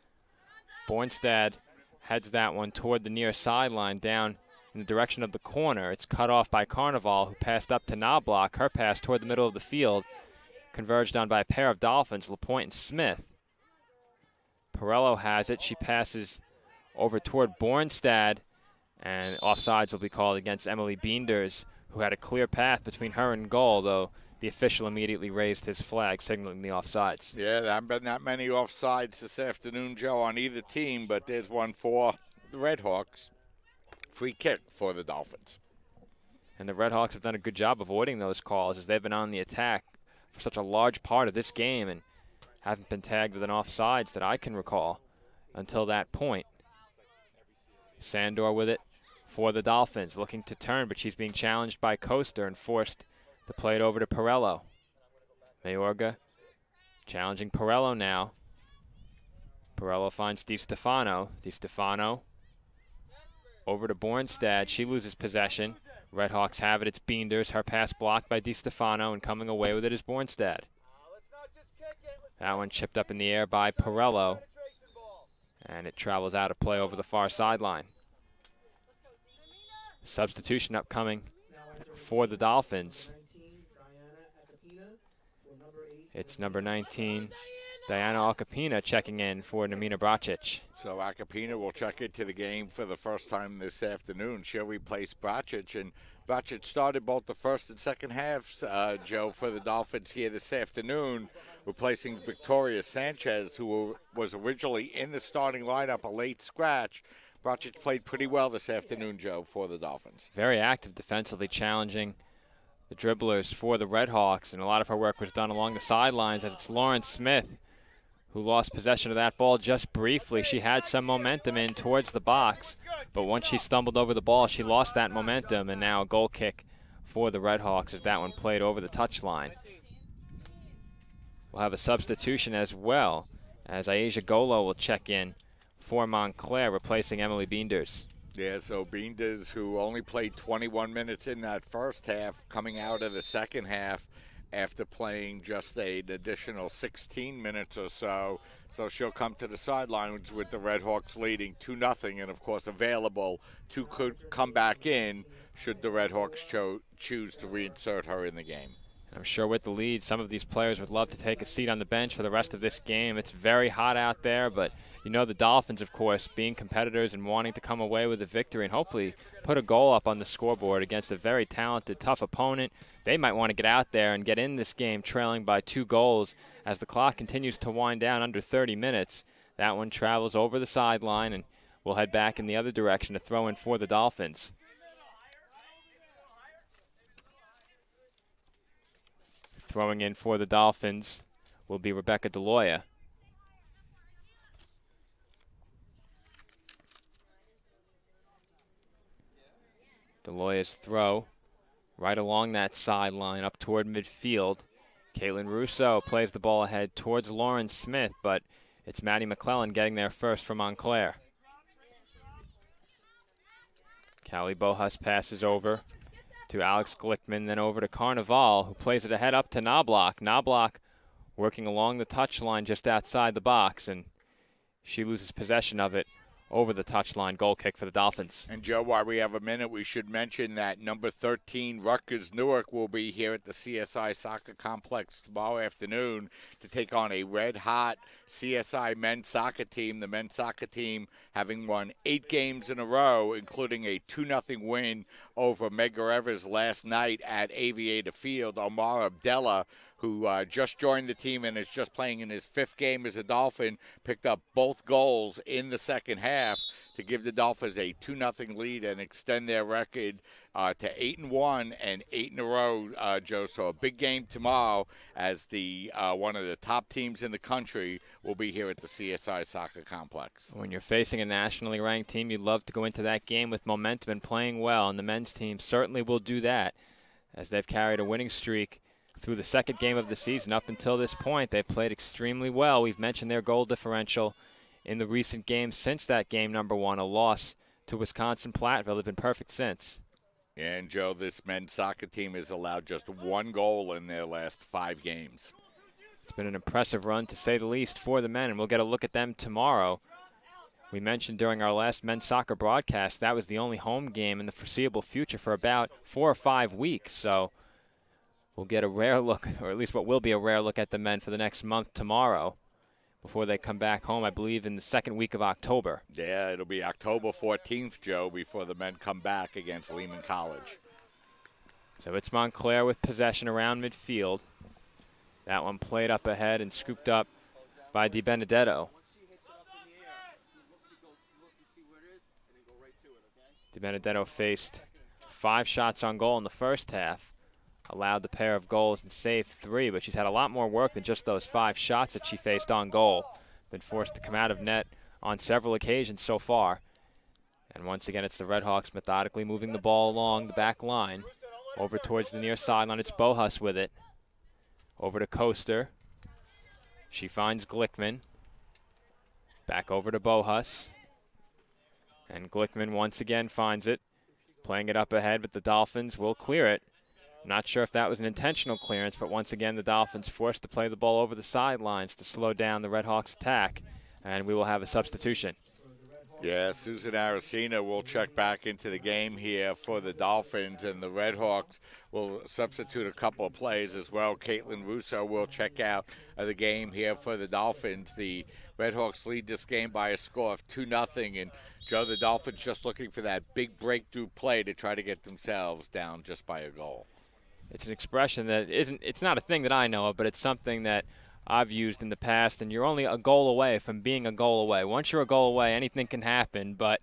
Bornstad heads that one toward the near sideline down in the direction of the corner. It's cut off by Carnival, who passed up to Knobloch. Her pass toward the middle of the field, converged on by a pair of Dolphins, LaPointe and Smith. Perello has it. She passes over toward Bornstad, and offsides will be called against Emily Beenders, who had a clear path between her and goal, though the official immediately raised his flag, signaling the offsides. Yeah, there haven't been that many offsides this afternoon, Joe, on either team, but there's one for the Red Hawks. Free kick for the Dolphins. And the Red Hawks have done a good job avoiding those calls as they've been on the attack for such a large part of this game and haven't been tagged with an offsides that I can recall until that point. Sandor with it for the Dolphins, looking to turn, but she's being challenged by Coaster and forced to play it over to Perello. Mayorga challenging Perello now. Perello finds Di Stefano. Di Stefano over to Bornstad. She loses possession. Red Hawks have it. It's Beenders. Her pass blocked by Di Stefano, and coming away with it is Bornstad. That one chipped up in the air by Perello, and it travels out of play over the far sideline. Substitution upcoming for the Dolphins. It's number 19, Diana Alcapina, checking in for Namina Bracic. So Alcapina will check into the game for the first time this afternoon. She'll replace Bracic, and Bracic started both the first and second halves, Joe, for the Dolphins here this afternoon, replacing Victoria Sanchez, who was originally in the starting lineup, a late scratch. Bracic played pretty well this afternoon, Joe, for the Dolphins. Very active defensively, challenging the dribblers for the Red Hawks, and a lot of her work was done along the sidelines as it's Lauren Smith who lost possession of that ball just briefly. She had some momentum in towards the box, but once she stumbled over the ball, she lost that momentum, and now a goal kick for the Red Hawks as that one played over the touchline. We'll have a substitution as well as Aisha Golo will check in for Montclair, replacing Emily Beenders. Yeah, so Beenders, who only played 21 minutes in that first half, coming out of the second half, after playing just an additional 16 minutes or so. So she'll come to the sidelines with the Red Hawks leading 2-0, and of course available to come back in should the Red Hawks choose to reinsert her in the game. I'm sure with the lead, some of these players would love to take a seat on the bench for the rest of this game. It's very hot out there, but you know the Dolphins, of course, being competitors and wanting to come away with a victory and hopefully put a goal up on the scoreboard against a very talented, tough opponent. They might want to get out there and get in this game trailing by 2 goals as the clock continues to wind down under 30 minutes. That one travels over the sideline, and we'll head back in the other direction to throw in for the Dolphins. Throwing in for the Dolphins will be Rebecca DeLoya. DeLoya's throw right along that sideline up toward midfield. Caitlin Russo plays the ball ahead towards Lauren Smith, but it's Maddie McClellan getting there first for Montclair. Callie Bohus passes over to Alex Glickman, then over to Carnival, who plays it ahead up to Knobloch. Knobloch working along the touchline just outside the box, and she loses possession of it over the touchline. Goal kick for the Dolphins. And Joe, while we have a minute, we should mention that number 13, Rutgers Newark, will be here at the CSI Soccer Complex tomorrow afternoon to take on a red-hot CSI men's soccer team. The men's soccer team having won 8 games in a row, including a 2-0 win over Medgar Evers last night at Aviator Field. Omar Abdallah, who just joined the team and is just playing in his 5th game as a Dolphin, picked up both goals in the second half to give the Dolphins a 2-0 lead and extend their record to 8-1 and 8 in a row, Joe. So a big game tomorrow as the one of the top teams in the country will be here at the CSI Soccer Complex. When you're facing a nationally ranked team, you'd love to go into that game with momentum and playing well, and the men's team certainly will do that as they've carried a winning streak through the 2nd game of the season. Up until this point, they've played extremely well. We've mentioned their goal differential in the recent games since that game number 1, a loss to Wisconsin-Platteville. They've been perfect since. And, Joe, this men's soccer team has allowed just 1 goal in their last 5 games. It's been an impressive run, to say the least, for the men, and we'll get a look at them tomorrow. We mentioned during our last men's soccer broadcast that was the only home game in the foreseeable future for about 4 or 5 weeks. So we'll get a rare look, or at least what will be a rare look at the men for the next month tomorrow before they come back home, I believe, in the 2nd week of October. Yeah, it'll be October 14th, Joe, before the men come back against Lehman College. So it's Montclair with possession around midfield. That one played up ahead and scooped up by Di Benedetto. Di Benedetto faced 5 shots on goal in the first half. Allowed the pair of goals and saved 3, but she's had a lot more work than just those 5 shots that she faced on goal. Been forced to come out of net on several occasions so far. And once again, it's the Red Hawks methodically moving the ball along the back line. Over towards the near sideline, it's Bohus with it. Over to Coaster. She finds Glickman. Back over to Bohus. And Glickman once again finds it. Playing it up ahead, but the Dolphins will clear it. Not sure if that was an intentional clearance, but once again the Dolphins forced to play the ball over the sidelines to slow down the Red Hawks' attack, and we will have a substitution. Yeah, Susan Aracena will check back into the game here for the Dolphins, and the Red Hawks will substitute a couple of plays as well. Caitlin Russo will check out of the game here for the Dolphins. The Red Hawks lead this game by a score of 2-0, and Joe, the Dolphins just looking for that big breakthrough play to try to get themselves down just by a goal. It's an expression that it's not a thing that I know of, but it's something that I've used in the past, and you're only a goal away from being a goal away. Once you're a goal away, anything can happen, but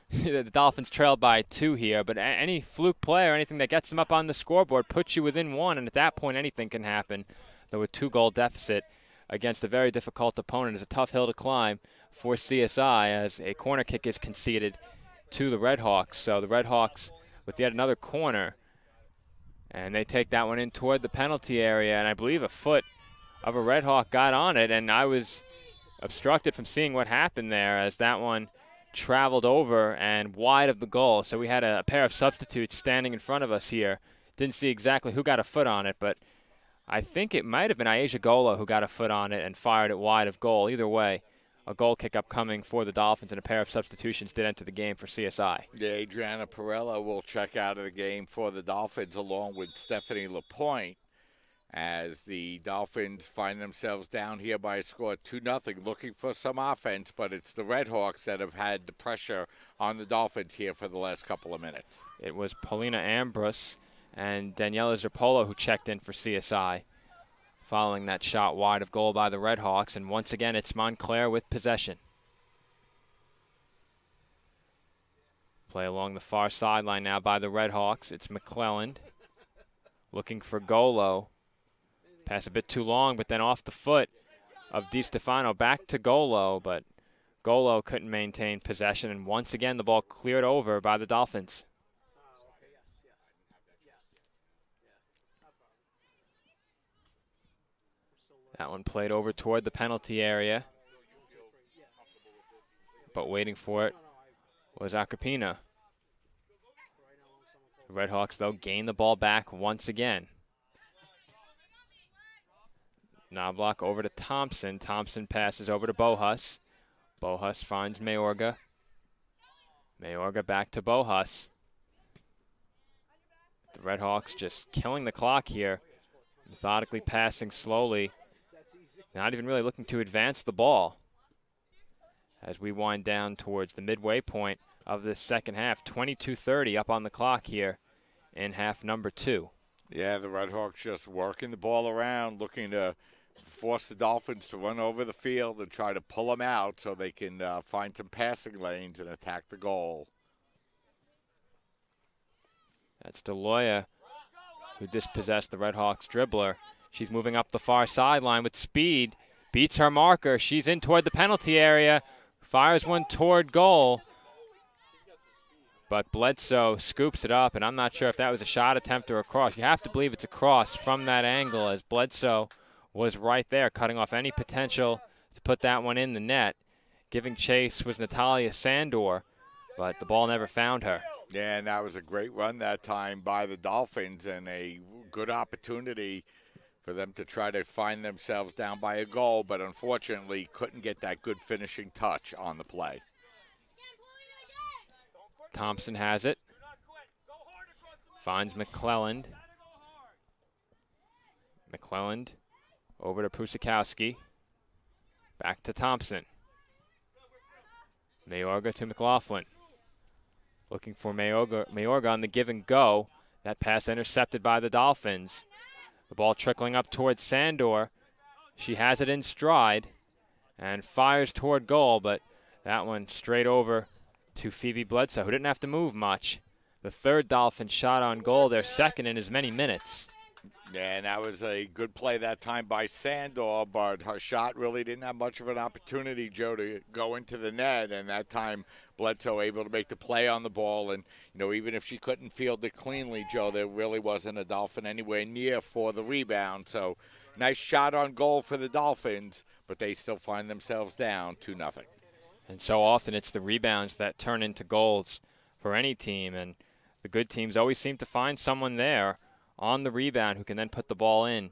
the Dolphins trailed by 2 here, but any fluke play or anything that gets them up on the scoreboard puts you within 1, and at that point anything can happen. Though a 2-goal deficit against a very difficult opponent is a tough hill to climb for CSI as a corner kick is conceded to the Red Hawks. So the Red Hawks with yet another corner, and they take that one in toward the penalty area, and I believe a foot of a Red Hawk got on it, and I was obstructed from seeing what happened there as that one traveled over and wide of the goal. So we had a pair of substitutes standing in front of us here. Didn't see exactly who got a foot on it, but I think it might have been Aisha Gola who got a foot on it and fired it wide of goal. Either way, a goal kick upcoming for the Dolphins, and a pair of substitutions did enter the game for CSI. Yeah, Adriana Perella will check out of the game for the Dolphins along with Stephanie Lapointe, as the Dolphins find themselves down here by a score of 2-0, looking for some offense, but it's the Red Hawks that have had the pressure on the Dolphins here for the last couple of minutes. It was Paulina Ambrose and Daniela Zerpolo who checked in for CSI following that shot wide of goal by the Red Hawks, and once again it's Montclair with possession. Play along the far sideline now by the Red Hawks. It's McClelland looking for Golo. Pass a bit too long, but then off the foot of Di Stefano back to Golo, but Golo couldn't maintain possession, and once again the ball cleared over by the Dolphins. That one played over toward the penalty area, but waiting for it was Acapina. The Red Hawks, though, gain the ball back once again. Knobloch over to Thompson. Thompson passes over to Bohus. Bohus finds Mayorga. Mayorga back to Bohus. The Red Hawks just killing the clock here, methodically passing slowly, not even really looking to advance the ball. As we wind down towards the midway point of this second half, 22:30 up on the clock here in half number 2. Yeah, the Red Hawks just working the ball around, looking to force the Dolphins to run over the field and try to pull them out so they can find some passing lanes and attack the goal. That's DeLoya who dispossessed the Red Hawks dribbler. She's moving up the far sideline with speed, beats her marker. She's in toward the penalty area, fires one toward goal, but Bledsoe scoops it up, and I'm not sure if that was a shot attempt or a cross. You have to believe it's a cross from that angle, as Bledsoe was right there, cutting off any potential to put that one in the net. Giving chase was Natalia Sandor, but the ball never found her. Yeah, and that was a great run that time by the Dolphins, and a good opportunity for them to try to find themselves down by a goal, but unfortunately couldn't get that good finishing touch on the play. Thompson has it. Finds McClelland. McClelland over to Prusakowski. Back to Thompson. Mayorga to McLaughlin. Looking for Mayorga on the give and go. That pass intercepted by the Dolphins. The ball trickling up towards Sandor. She has it in stride and fires toward goal, but that one straight over to Phoebe Bledsoe, who didn't have to move much. The third Dolphin shot on goal, their second in as many minutes. Yeah, and that was a good play that time by Sandor, but her shot really didn't have much of an opportunity, Joe, to go into the net, and that time Bledsoe able to make the play on the ball. And, you know, even if she couldn't field it cleanly, Joe, there really wasn't a Dolphin anywhere near for the rebound. So nice shot on goal for the Dolphins, but they still find themselves down 2-0. And so often it's the rebounds that turn into goals for any team, and the good teams always seem to find someone there on the rebound who can then put the ball in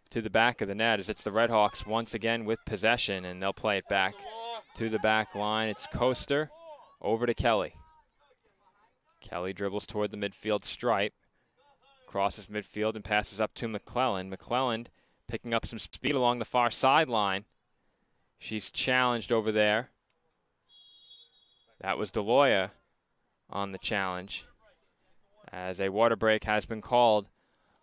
to the back of the net, as it's the Red Hawks once again with possession, and they'll play it back to the back line. It's Coaster over to Kelly. Kelly dribbles toward the midfield stripe, crosses midfield and passes up to McClelland. McClelland picking up some speed along the far sideline. She's challenged over there. That was DeLoya on the challenge, as a water break has been called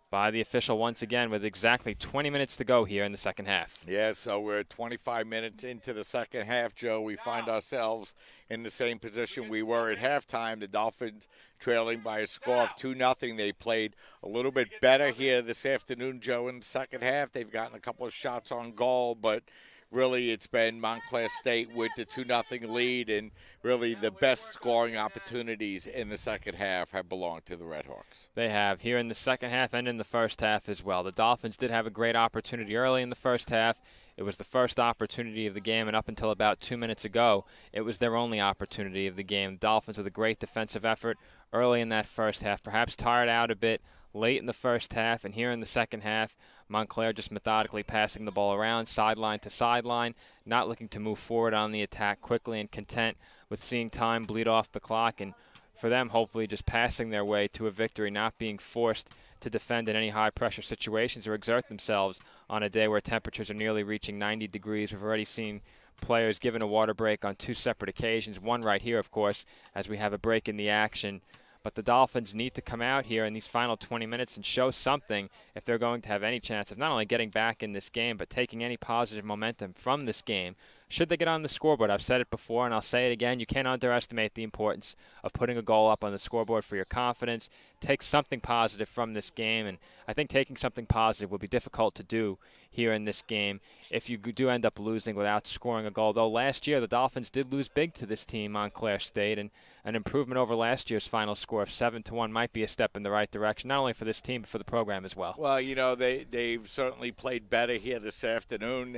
by the official once again with exactly 20 minutes to go here in the second half. Yeah, so we're 25 minutes into the second half, Joe. We find ourselves in the same position we were at halftime. The Dolphins trailing by a score of 2-0. They played a little bit better here this afternoon, Joe, in the second half. They've gotten a couple of shots on goal, but really it's been Montclair State with the 2-0 lead, and really the best scoring opportunities in the second half have belonged to the Red Hawks. They have here in the second half and in the first half as well. The Dolphins did have a great opportunity early in the first half. It was the first opportunity of the game, and up until about 2 minutes ago, it was their only opportunity of the game. The Dolphins with a great defensive effort early in that first half, perhaps tired out a bit late in the first half, and here in the second half, Montclair just methodically passing the ball around, sideline to sideline, not looking to move forward on the attack quickly and content with seeing time bleed off the clock, and for them, hopefully just passing their way to a victory, not being forced to defend in any high-pressure situations or exert themselves on a day where temperatures are nearly reaching 90 degrees. We've already seen players given a water break on 2 separate occasions, one right here, of course, as we have a break in the action. But the Dolphins need to come out here in these final 20 minutes and show something if they're going to have any chance of not only getting back in this game, but taking any positive momentum from this game. Should they get on the scoreboard? I've said it before, and I'll say it again. You can't underestimate the importance of putting a goal up on the scoreboard for your confidence. Take something positive from this game, and I think taking something positive will be difficult to do here in this game if you do end up losing without scoring a goal. Though last year the Dolphins did lose big to this team, Montclair State, and an improvement over last year's final score of 7-1 might be a step in the right direction, not only for this team but for the program as well. Well, you know, they've certainly played better here this afternoon.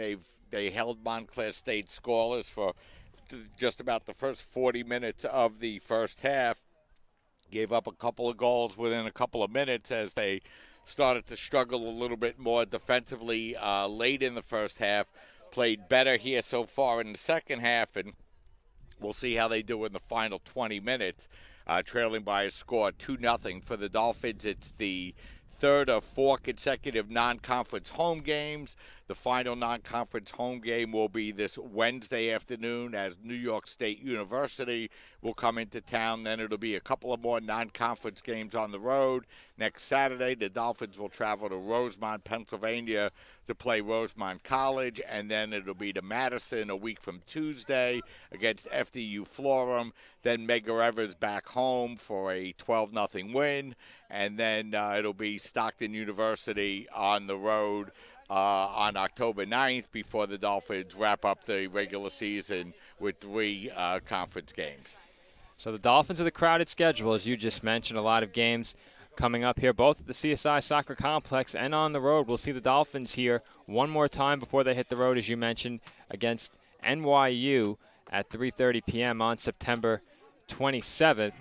They held Montclair State scoreless for just about the first 40 minutes of the first half. Gave up a couple of goals within a couple of minutes as they started to struggle a little bit more defensively late in the first half. Played better here so far in the second half, and we'll see how they do in the final 20 minutes, trailing by a score 2-0 for the Dolphins. It's the third of 4 consecutive non-conference home games. The final non-conference home game will be this Wednesday afternoon as New York State University will come into town. Then it'll be a couple of more non-conference games on the road. Next Saturday, the Dolphins will travel to Rosemont, Pennsylvania to play Rosemont College, and then it'll be to Madison a week from Tuesday against FDU Florham. Then Medgar Evers back home for a 12-0 win, and then it'll be Stockton University on the road on October 9th before the Dolphins wrap up the regular season with 3 conference games. So the Dolphins are the crowded schedule, as you just mentioned. A lot of games coming up here, both at the CSI Soccer Complex and on the road. We'll see the Dolphins here one more time before they hit the road, as you mentioned, against NYU at 3:30 p.m. on September 27th.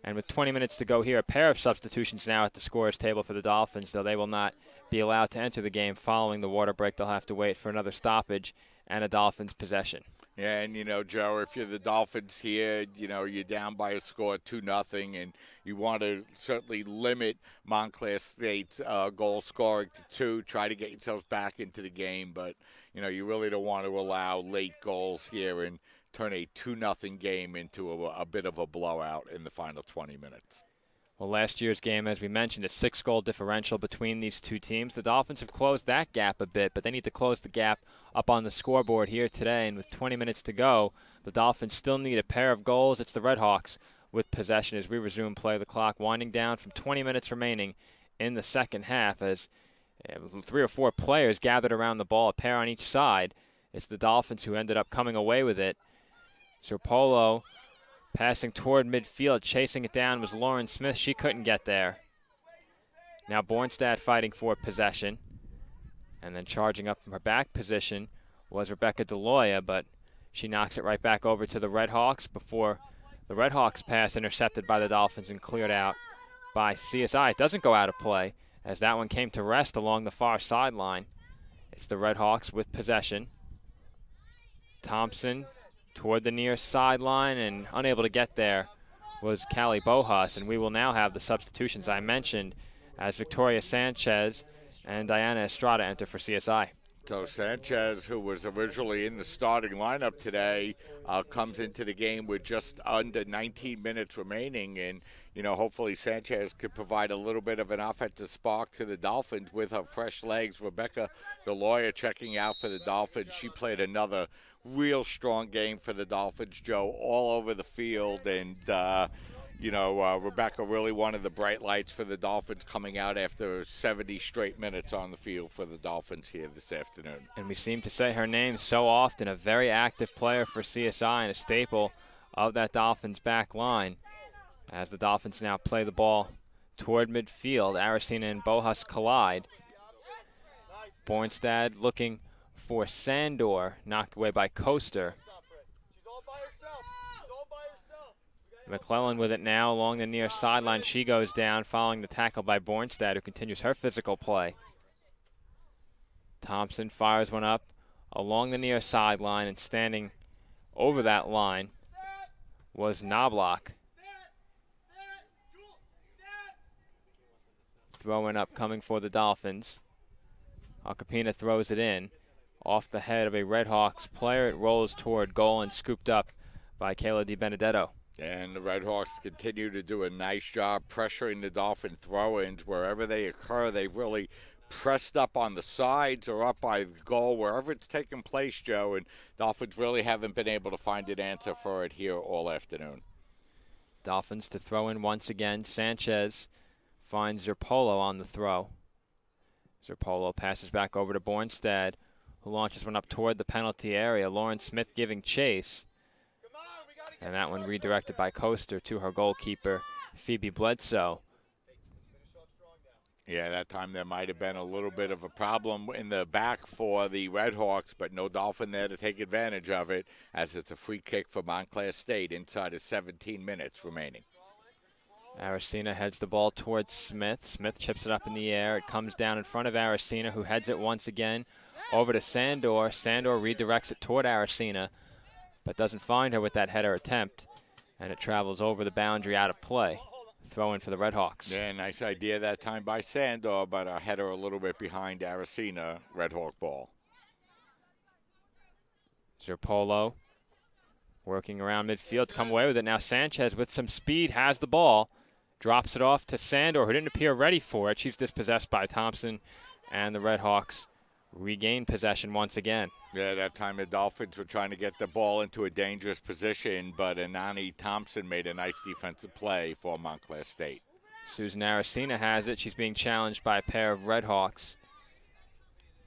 And with 20 minutes to go here, a pair of substitutions now at the scorer's table for the Dolphins, though they will not be allowed to enter the game following the water break. They'll have to wait for another stoppage and a Dolphins possession. Yeah, and, you know, Joe, if you're the Dolphins here, you know, you're down by a score 2-0, and you want to certainly limit Montclair State's goal scoring to 2, try to get yourselves back into the game. But, you know, you really don't want to allow late goals here and turn a 2-0 game into a bit of a blowout in the final 20 minutes. Well, last year's game, as we mentioned, a 6-goal differential between these two teams. The Dolphins have closed that gap a bit, but they need to close the gap up on the scoreboard here today. And with 20 minutes to go, the Dolphins still need a pair of goals. It's the Redhawks with possession as we resume play. The clock winding down from 20 minutes remaining in the second half as 3 or 4 players gathered around the ball, a pair on each side. It's the Dolphins who ended up coming away with it. Serpolo passing toward midfield, chasing it down was Lauren Smith. She couldn't get there. Now Bornstad fighting for possession. And then charging up from her back position was Rebecca DeLoya, but she knocks it right back over to the Redhawks before the Redhawks pass intercepted by the Dolphins and cleared out by CSI. It doesn't go out of play as that one came to rest along the far sideline. It's the Redhawks with possession. Thompson toward the near sideline, and unable to get there was Callie Bohas, and we will now have the substitutions I mentioned as Victoria Sanchez and Diana Estrada enter for CSI. So Sanchez, who was originally in the starting lineup today, comes into the game with just under 19 minutes remaining, and you know, hopefully Sanchez could provide a little bit of an offensive spark to the Dolphins with her fresh legs. Rebecca DeLoya checking out for the Dolphins. She played another real strong game for the Dolphins, Joe, all over the field. And, you know, Rebecca really one of the bright lights for the Dolphins coming out after 70 straight minutes on the field for the Dolphins here this afternoon. And we seem to say her name so often, a very active player for CSI and a staple of that Dolphins back line. As the Dolphins now play the ball toward midfield, Aracena and Bohas collide. Bornstad looking for Sandor, knocked away by Coaster. McClellan with it now along the near sideline. She goes down following the tackle by Bornstad, who continues her physical play. Thompson fires one up along the near sideline, and standing over that line was Knobloch. Throwing up coming for the Dolphins. Acapina throws it in off the head of a Redhawks player. It rolls toward goal and scooped up by Kayla DiBenedetto. And the Redhawks continue to do a nice job pressuring the Dolphin throw-ins. Wherever they occur, they've really pressed up on the sides or up by the goal, wherever it's taken place, Joe. And Dolphins really haven't been able to find an answer for it here all afternoon. Dolphins to throw in once again. Sanchez finds Zerpolo on the throw. Zerpolo passes back over to Bornstad, who launches one up toward the penalty area. Lauren Smith giving chase. And that one redirected by Coaster to her goalkeeper, Phoebe Bledsoe. Yeah, that time there might have been a little bit of a problem in the back for the Redhawks, but no Dolphin there to take advantage of it, as it's a free kick for Montclair State inside of 17 minutes remaining. Aracena heads the ball towards Smith. Smith chips it up in the air. It comes down in front of Aracena, who heads it once again over to Sandor. Sandor redirects it toward Aracena, but doesn't find her with that header attempt, and it travels over the boundary out of play. Throw in for the Redhawks. Yeah, nice idea that time by Sandor, but a header a little bit behind Aracena. Redhawk ball. Zerpolo working around midfield to come away with it. Now Sanchez with some speed has the ball. Drops it off to Sandor, who didn't appear ready for it. She's dispossessed by Thompson, and the Redhawks regain possession once again. Yeah, that time the Dolphins were trying to get the ball into a dangerous position, but Anani Thompson made a nice defensive play for Montclair State. Susan Aracena has it. She's being challenged by a pair of Redhawks.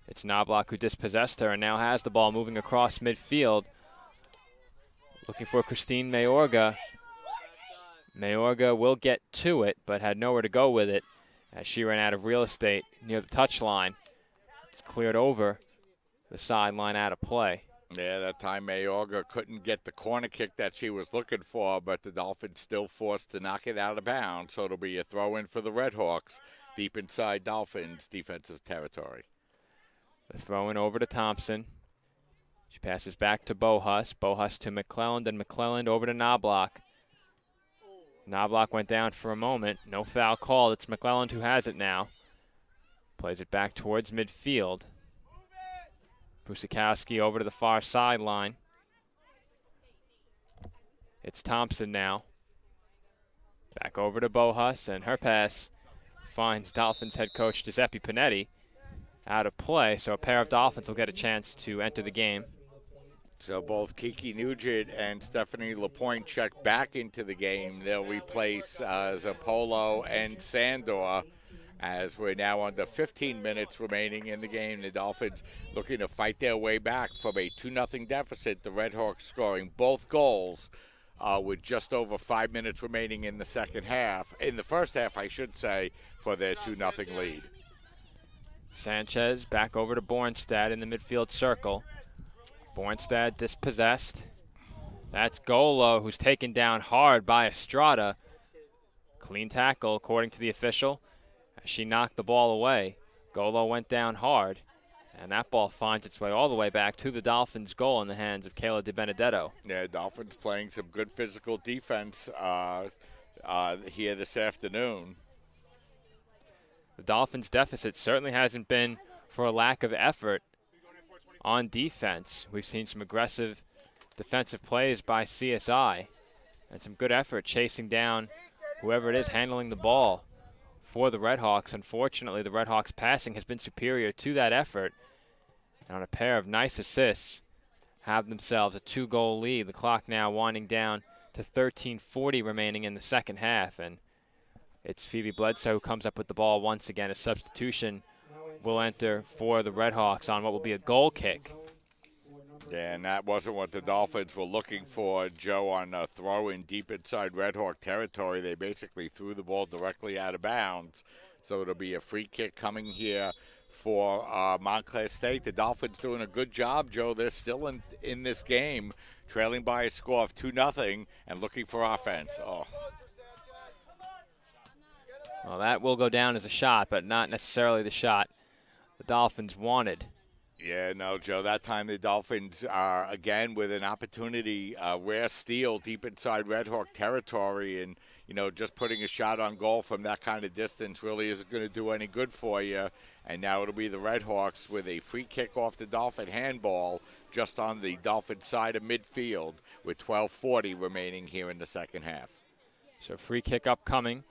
It's Knobloch who dispossessed her and now has the ball moving across midfield. Looking for Christine Mayorga. Mayorga will get to it, but had nowhere to go with it as she ran out of real estate near the touchline. It's cleared over the sideline out of play. Yeah, that time Mayorga couldn't get the corner kick that she was looking for, but the Dolphins still forced to knock it out of bounds, so it'll be a throw-in for the Redhawks deep inside Dolphins defensive territory. The throw-in over to Thompson. She passes back to Bohus. Bohus to McClelland, and McClelland over to Knobloch. Knobloch went down for a moment. No foul called. It's McClelland who has it now. Plays it back towards midfield. Pusikowski over to the far sideline. It's Thompson now. Back over to Bohus, and her pass finds Dolphins head coach Giuseppe Panetti out of play, so a pair of Dolphins will get a chance to enter the game. So both Kiki Nugent and Stephanie LaPointe check back into the game. They'll replace Zerpolo and Sandor, as we're now under 15 minutes remaining in the game. The Dolphins looking to fight their way back from a 2-0 deficit. The Redhawks scoring both goals with just over 5 minutes remaining in the second half. In the first half, I should say, for their 2-0 lead. Sanchez back over to Bornstad in the midfield circle. Bornstad dispossessed. That's Golo, who's taken down hard by Estrada. Clean tackle, according to the official. She knocked the ball away. Golo went down hard, and that ball finds its way all the way back to the Dolphins' goal in the hands of Kayla DiBenedetto. Yeah, Dolphins playing some good physical defense here this afternoon. The Dolphins' deficit certainly hasn't been for a lack of effort on defense. We've seen some aggressive defensive plays by CSI and some good effort chasing down whoever it is handling the ball for the Redhawks. Unfortunately, the Redhawks' passing has been superior to that effort. And on a pair of nice assists, have themselves a 2-goal lead. The clock now winding down to 13:40 remaining in the second half. And it's Phoebe Bledsoe who comes up with the ball once again. A substitution will enter for the Redhawks on what will be a goal kick. Yeah, and that wasn't what the Dolphins were looking for, Joe, on a throw-in deep inside Redhawk territory. They basically threw the ball directly out of bounds. So it'll be a free kick coming here for Montclair State. The Dolphins doing a good job, Joe. They're still in this game. trailing by a score of 2-0 and looking for offense. Oh. Well, that will go down as a shot, but not necessarily the shot the Dolphins wanted. Yeah, no, Joe, that time the Dolphins are, again, with an opportunity, rare steal deep inside Red Hawk territory. And, you know, just putting a shot on goal from that kind of distance really isn't going to do any good for you. And now it'll be the Red Hawks with a free kick off the Dolphin handball just on the Dolphin side of midfield with 12:40 remaining here in the second half. So free kick upcoming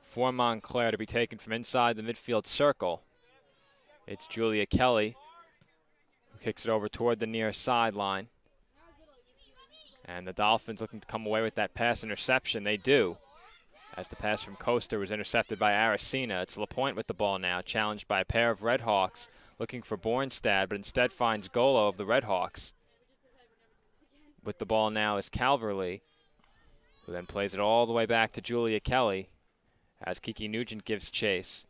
for Montclair to be taken from inside the midfield circle. It's Julia Kelly who kicks it over toward the near sideline. And the Dolphins looking to come away with that pass interception. They do, as the pass from Coaster was intercepted by Aracena. It's LaPointe with the ball now, challenged by a pair of Red Hawks, looking for Bornstad, but instead finds Golo of the Red Hawks. With the ball now is Calverley, who then plays it all the way back to Julia Kelly, as Kiki Nugent gives chase.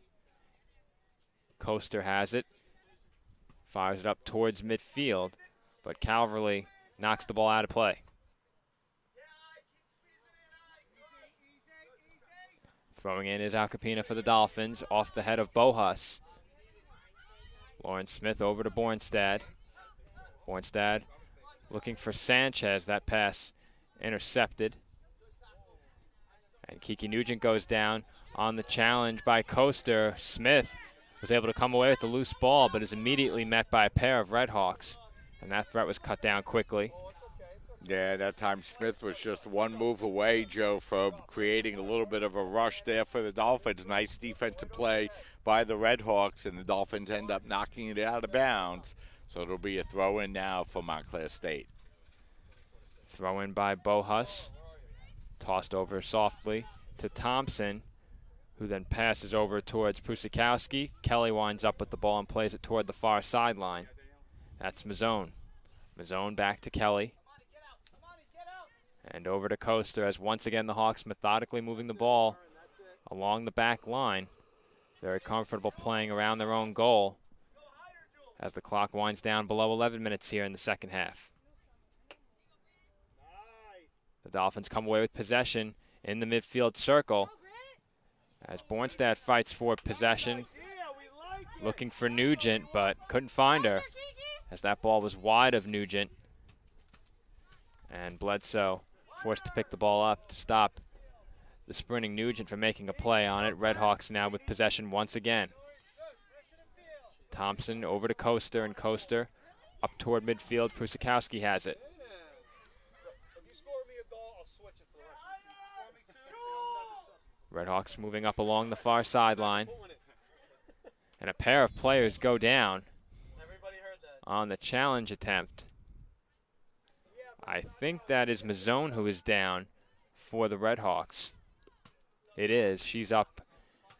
Coaster has it, fires it up towards midfield, but Calverley knocks the ball out of play. Throwing in is Alcapina for the Dolphins, off the head of Bohus. Lauren Smith over to Bornstad. Bornstad looking for Sanchez. That pass intercepted. And Kiki Nugent goes down on the challenge by Coaster. Smith was able to come away with the loose ball, but is immediately met by a pair of Red Hawks. And that threat was cut down quickly. Yeah, that time Smith was just one move away, Joe, from creating a little bit of a rush there for the Dolphins. Nice defensive play by the Red Hawks, and the Dolphins end up knocking it out of bounds. So it'll be a throw-in now for Montclair State. Throw-in by Bohus. Tossed over softly to Thompson, who then passes over towards Prusakowski. Kelly winds up with the ball and plays it toward the far sideline. That's Mazzone. Mazzone back to Kelly. And over to Coaster as once again the Hawks methodically moving the ball along the back line. Very comfortable playing around their own goal as the clock winds down below 11 minutes here in the second half. The Dolphins come away with possession in the midfield circle as Bornstad fights for possession, looking for Nugent, but couldn't find her as that ball was wide of Nugent. And Bledsoe forced to pick the ball up to stop the sprinting Nugent from making a play on it. Red Hawks now with possession once again. Thompson over to Coaster, and Coaster up toward midfield. Prusakowski has it. Red Hawks moving up along the far sideline. And a pair of players go down on the challenge attempt. I think that is Mazzone who is down for the Red Hawks. It is. She's up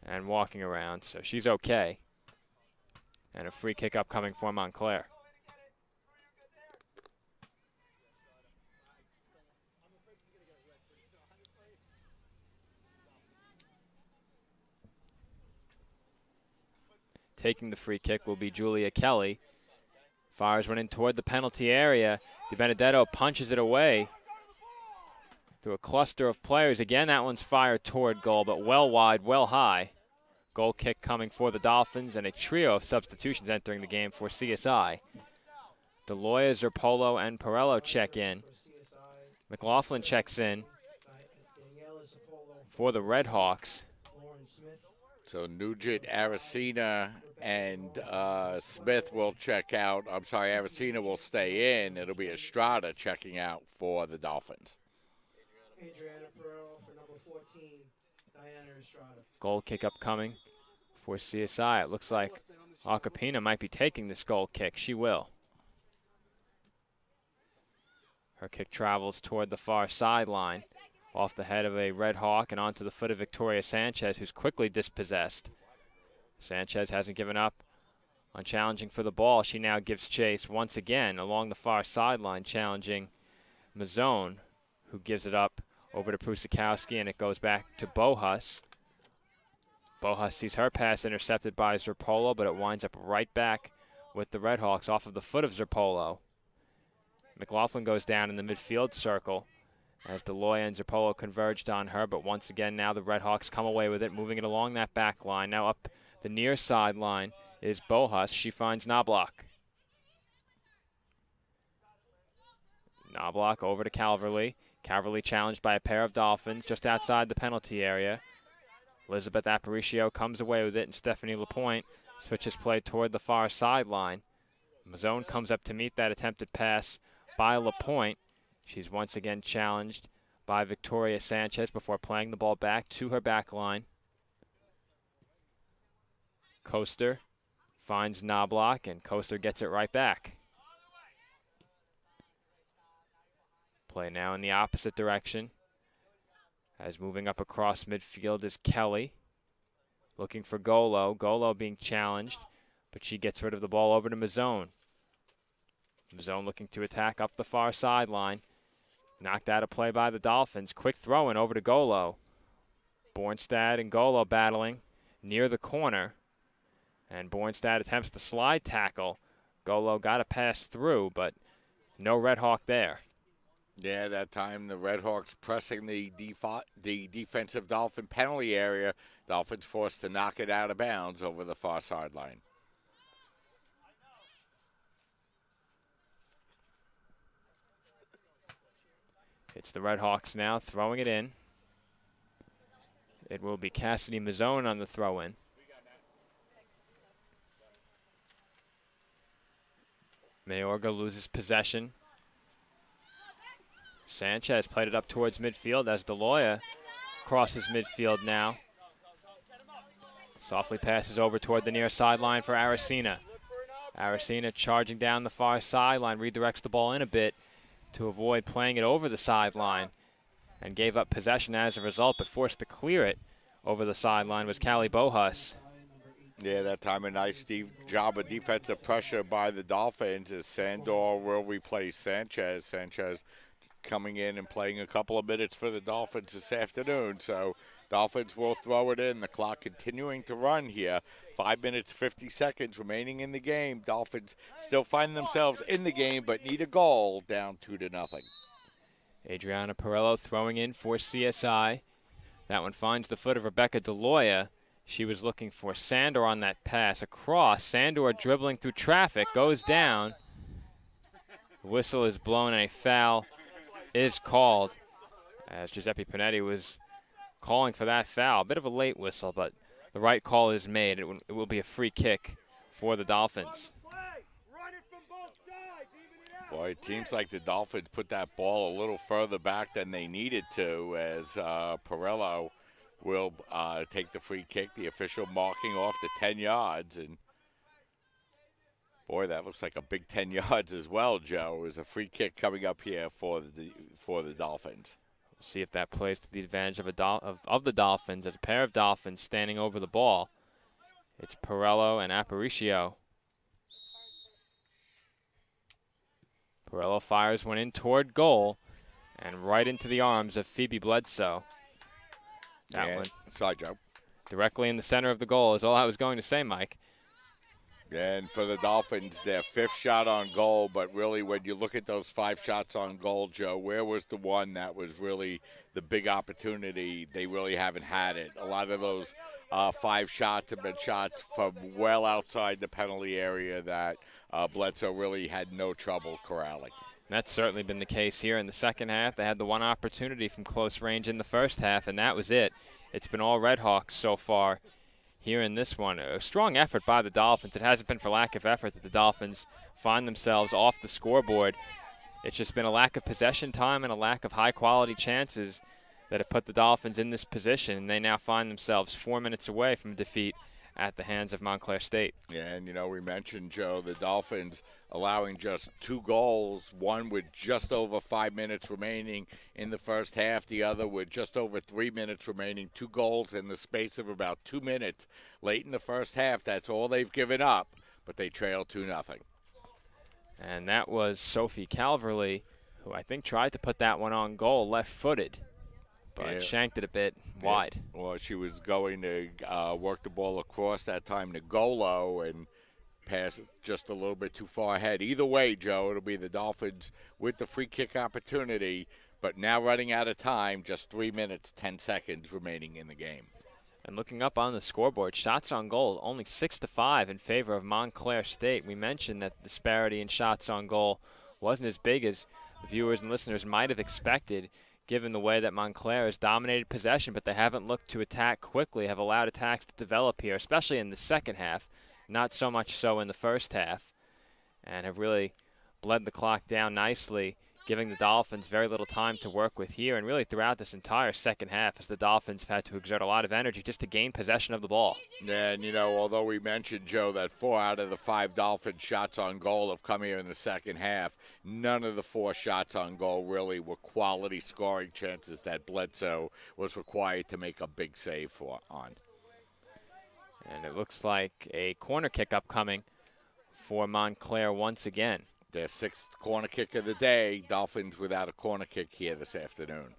and walking around, so she's okay. And a free kick upcoming for Montclair. Taking the free kick will be Julia Kelly. Fires one in toward the penalty area. DiBenedetto punches it away through a cluster of players. Again, that one's fired toward goal, but well wide, well high. Goal kick coming for the Dolphins, and a trio of substitutions entering the game for CSI. DeLoya, Zerpolo, and Perello check in. McLaughlin checks in for the Red Hawks. So Nugent, Aracena, and Smith will check out. I'm sorry, Aracena will stay in. It'll be Estrada checking out for the Dolphins. Adriana Pearl for number 14, Diana Estrada. Goal kick upcoming for CSI. It looks like Acapina might be taking this goal kick. She will. Her kick travels toward the far sideline, off the head of a Red Hawk and onto the foot of Victoria Sanchez, who's quickly dispossessed. Sanchez hasn't given up on challenging for the ball. She now gives chase once again along the far sideline, challenging Mazzone, who gives it up over to Prusakowski, and it goes back to Bohus. Bohus sees her pass intercepted by Zerpolo, but it winds up right back with the Red Hawks off of the foot of Zerpolo. McLaughlin goes down in the midfield circle as Deloya and Zerpolo converged on her, but once again now the Redhawks come away with it, moving it along that back line. Now up the near sideline is Bohus. She finds Knobloch. Knobloch over to Calverley. Calverley challenged by a pair of Dolphins just outside the penalty area. Elizabeth Aparicio comes away with it, and Stephanie Lapointe switches play toward the far sideline. Mazzone comes up to meet that attempted pass by Lapointe. She's once again challenged by Victoria Sanchez before playing the ball back to her back line. Coaster finds Knobloch, and Coaster gets it right back. Play now in the opposite direction. As moving up across midfield is Kelly. Looking for Golo. Golo being challenged, but she gets rid of the ball over to Mazzone. Mazzone looking to attack up the far sideline. Knocked out of play by the Dolphins. Quick throw in over to Golo. Bornstad and Golo battling near the corner. And Bornstad attempts the slide tackle. Golo got a pass through, but no Red Hawk there. Yeah, that time the Red Hawks pressing the defensive Dolphin penalty area. Dolphins forced to knock it out of bounds over the far sideline. It's the Red Hawks now throwing it in. It will be Cassidy Mazzone on the throw-in. Mayorga loses possession. Sanchez played it up towards midfield as Deloya crosses midfield now. Softly passes over toward the near sideline for Aracena. Aracena charging down the far sideline, redirects the ball in a bit to avoid playing it over the sideline, and gave up possession as a result, but forced to clear it over the sideline was Callie Bohus. Yeah, that time a nice job of defensive pressure by the Dolphins as Sandor will replace Sanchez. Sanchez coming in and playing a couple of minutes for the Dolphins this afternoon. So Dolphins will throw it in. The clock continuing to run here. 5 minutes, 50 seconds remaining in the game. Dolphins still find themselves in the game, but need a goal, down 2-0. Adriana Perello throwing in for CSI. That one finds the foot of Rebecca Deloya. She was looking for Sandor on that pass across. Sandor dribbling through traffic, goes down. The whistle is blown and a foul is called as Giuseppe Panetti was calling for that foul. A bit of a late whistle, but the right call is made. It will be a free kick for the Dolphins. Boy, it seems like the Dolphins put that ball a little further back than they needed to, as Perello will take the free kick, the official marking off the 10 yards. And boy, that looks like a big 10 yards as well, Joe. There's a free kick coming up here for the Dolphins. See if that plays to the advantage of the Dolphins, as a pair of Dolphins standing over the ball. It's Perello and Aparicio. Perello fires one in toward goal and right into the arms of Phoebe Bledsoe. That one. Side Joe. Directly in the center of the goal is all I was going to say, Mike. And for the Dolphins, their 5th shot on goal, but really when you look at those 5 shots on goal, Joe, where was the one that was really the big opportunity? They really haven't had it. A lot of those 5 shots have been shots from well outside the penalty area that Bledsoe really had no trouble corralling. That's certainly been the case here in the second half. They had the one opportunity from close range in the first half, and that was it. It's been all Red Hawks so far here in this one. A strong effort by the Dolphins. It hasn't been for lack of effort that the Dolphins find themselves off the scoreboard. It's just been a lack of possession time and a lack of high-quality chances that have put the Dolphins in this position, and they now find themselves 4 minutes away from defeat at the hands of Montclair State. Yeah, and, you know, we mentioned, Joe, the Dolphins allowing just 2 goals, one with just over 5 minutes remaining in the first half, the other with just over 3 minutes remaining. 2 goals in the space of about 2 minutes late in the first half. That's all they've given up, but they trail 2-0. And that was Sophie Calverley, who I think tried to put that one on goal left-footed, but shanked it a bit wide. Well, she was going to work the ball across that time to Golo, and pass just a little bit too far ahead. Either way, Joe, it'll be the Dolphins with the free kick opportunity, but now running out of time, just 3 minutes, 10 seconds remaining in the game. And looking up on the scoreboard, shots on goal only 6-5 in favor of Montclair State. We mentioned that the disparity in shots on goal wasn't as big as viewers and listeners might have expected, given the way that Montclair has dominated possession, but they haven't looked to attack quickly, have allowed attacks to develop here, especially in the second half, not so much so in the first half, and have really bled the clock down nicely, giving the Dolphins very little time to work with here, and really throughout this entire second half, as the Dolphins have had to exert a lot of energy just to gain possession of the ball. And, you know, although we mentioned, Joe, that 4 out of the 5 Dolphins shots on goal have come here in the second half, none of the 4 shots on goal really were quality scoring chances that Bledsoe was required to make a big save on. And it looks like a corner kick upcoming for Montclair once again. Their 6th corner kick of the day. Dolphins without a corner kick here this afternoon.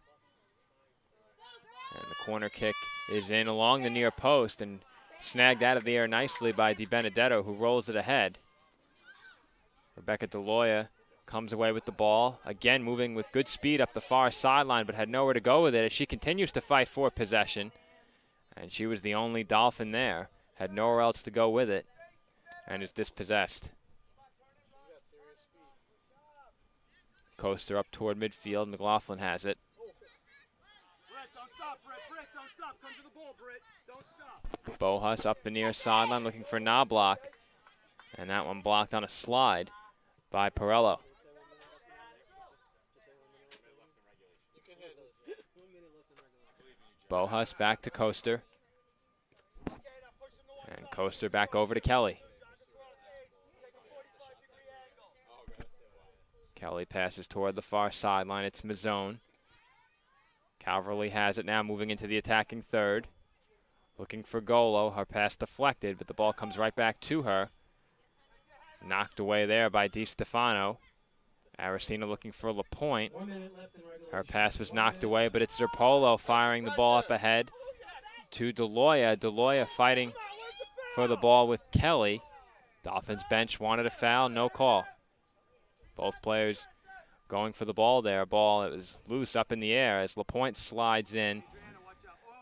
And the corner kick is in along the near post and snagged out of the air nicely by DiBenedetto, who rolls it ahead. Rebecca DeLoya comes away with the ball, again moving with good speed up the far sideline, but had nowhere to go with it as she continues to fight for possession. And she was the only Dolphin there, had nowhere else to go with it, and is dispossessed. Coaster up toward midfield. McLaughlin has it. Bohus up the near sideline looking for Knobloch. And that one blocked on a slide by Perello. Bohus back to Coaster. And Coaster back over to Kelly. Kelly passes toward the far sideline. It's Mazzone. Calverley has it now, moving into the attacking third. Looking for Golo. Her pass deflected, but the ball comes right back to her. Knocked away there by DiStefano. Aracena looking for LaPointe. Her pass was knocked away, but it's Zerpolo firing the ball up ahead to DeLoya. DeLoya fighting for the ball with Kelly. Dolphins bench wanted a foul, no call. Both players going for the ball there. Ball that was loose up in the air as LaPointe slides in,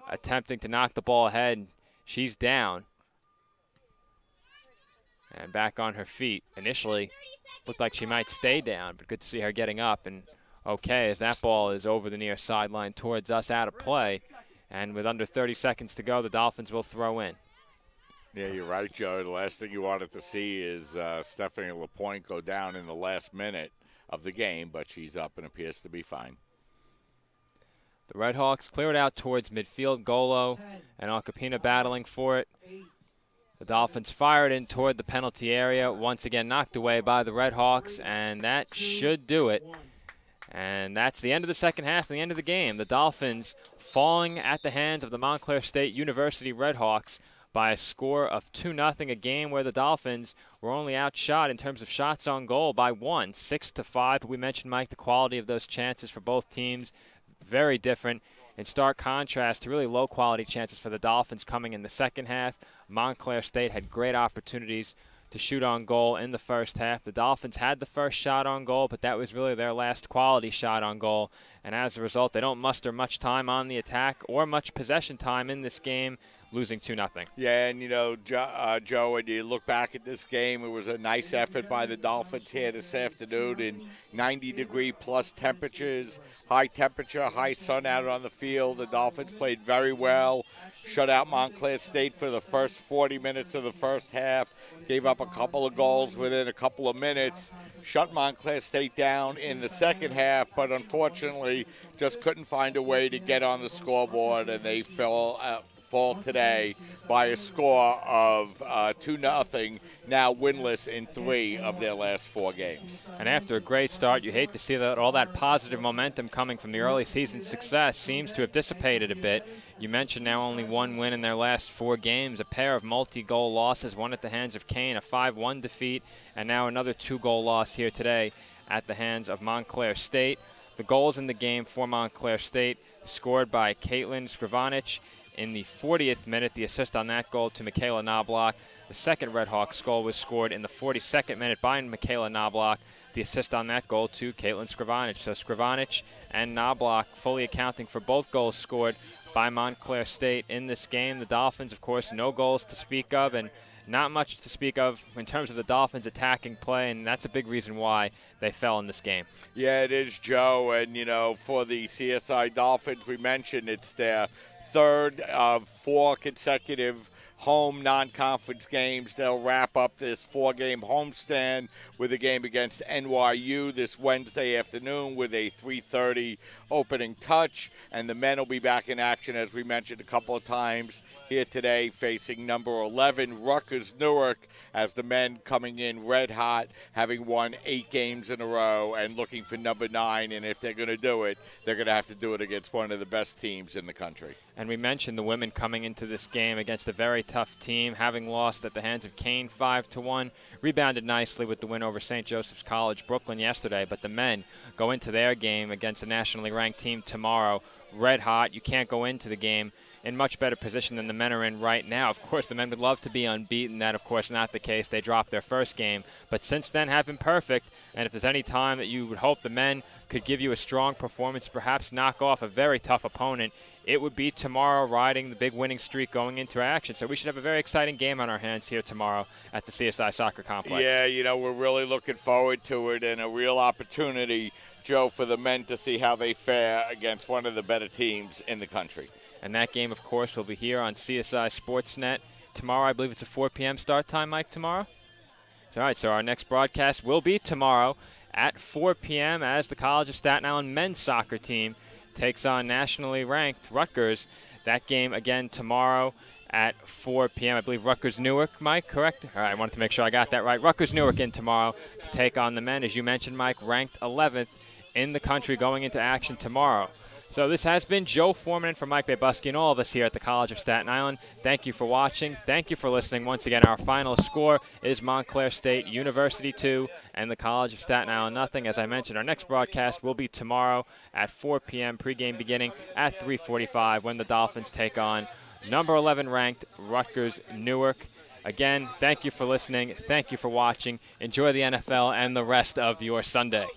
attempting to knock the ball ahead. She's down. And back on her feet. Initially looked like she might stay down, but good to see her getting up. And okay, as that ball is over the near sideline towards us, out of play. And with under 30 seconds to go, the Dolphins will throw in. Yeah, you're right, Joe. The last thing you wanted to see is Stephanie LaPointe go down in the last minute of the game, but she's up and appears to be fine. The Redhawks clear it out towards midfield. Golo and Alcapina battling for it. The Dolphins fired in toward the penalty area, once again knocked away by the Redhawks, and that should do it. And that's the end of the second half, the end of the game. The Dolphins falling at the hands of the Montclair State University Redhawks by a score of 2-0, a game where the Dolphins were only outshot in terms of shots on goal by 1, 6-5. We mentioned, Mike, the quality of those chances for both teams, very different. In stark contrast to really low-quality chances for the Dolphins coming in the second half. Montclair State had great opportunities to shoot on goal in the first half. The Dolphins had the first shot on goal, but that was really their last quality shot on goal. And as a result, they don't muster much time on the attack or much possession time in this game, losing 2-0. Yeah, and, you know, Joe, when you look back at this game, it was a nice effort by the Dolphins here this afternoon in 90-degree-plus temperatures, high temperature, high sun out on the field. The Dolphins played very well, shut out Montclair State for the first 40 minutes of the first half, gave up a couple of goals within a couple of minutes, shut Montclair State down in the second half, but unfortunately just couldn't find a way to get on the scoreboard, and they fall today by a score of 2-0, now winless in 3 of their last 4 games. And after a great start, you hate to see that all that positive momentum coming from the early season success seems to have dissipated a bit. You mentioned now only 1 win in their last 4 games, a pair of multi-goal losses, one at the hands of Kane, a 5-1 defeat, and now another 2-goal loss here today at the hands of Montclair State. The goals in the game for Montclair State, scored by Caitlin Skrivanic in the 40th minute. The assist on that goal to Michaela Knobloch. The second Red Hawks goal was scored in the 42nd minute by Michaela Knobloch. The assist on that goal to Caitlin Skrivanic. So Skrivanic and Knobloch fully accounting for both goals scored by Montclair State in this game. The Dolphins, of course, no goals to speak of, and not much to speak of in terms of the Dolphins' attacking play, and that's a big reason why they fell in this game. Yeah, it is, Joe. And, you know, for the CSI Dolphins, we mentioned it's their third of 4 consecutive home non-conference games. They'll wrap up this 4-game homestand with a game against NYU this Wednesday afternoon with a 3:30 opening touch. And the men will be back in action, as we mentioned a couple of times here today, facing number 11 Rutgers Newark, as the men coming in red hot, having won 8 games in a row and looking for number 9. And if they're going to do it, they're going to have to do it against one of the best teams in the country. And we mentioned the women coming into this game against a very tough team, having lost at the hands of Kane 5-1, rebounded nicely with the win over St. Joseph's College Brooklyn yesterday. But the men go into their game against a nationally ranked team tomorrow red hot. You can't go into the game in much better position than the men are in right now. Of course, the men would love to be unbeaten. That, of course, not the case. They dropped their first game, but since then have been perfect. And if there's any time that you would hope the men could give you a strong performance, perhaps knock off a very tough opponent, it would be tomorrow, riding the big winning streak going into action. So we should have a very exciting game on our hands here tomorrow at the CSI Soccer Complex. Yeah, you know, we're really looking forward to it, and a real opportunity, Joe, for the men to see how they fare against one of the better teams in the country. And that game, of course, will be here on CSI Sportsnet tomorrow. I believe it's a 4 p.m. start time, Mike, tomorrow? All right, so our next broadcast will be tomorrow at 4 p.m. as the College of Staten Island men's soccer team takes on nationally ranked Rutgers. That game, again, tomorrow at 4 p.m. I believe Rutgers Newark, Mike, correct? All right, I wanted to make sure I got that right. Rutgers Newark in tomorrow to take on the men, as you mentioned, Mike, ranked 11th in the country going into action tomorrow. So this has been Joe Foreman for Mike Babusky and all of us here at the College of Staten Island. Thank you for watching. Thank you for listening. Once again, our final score is Montclair State University 2 and the College of Staten Island nothing. As I mentioned, our next broadcast will be tomorrow at 4 p.m. Pregame beginning at 3:45 when the Dolphins take on number 11 ranked Rutgers Newark. Again, thank you for listening. Thank you for watching. Enjoy the NFL and the rest of your Sunday.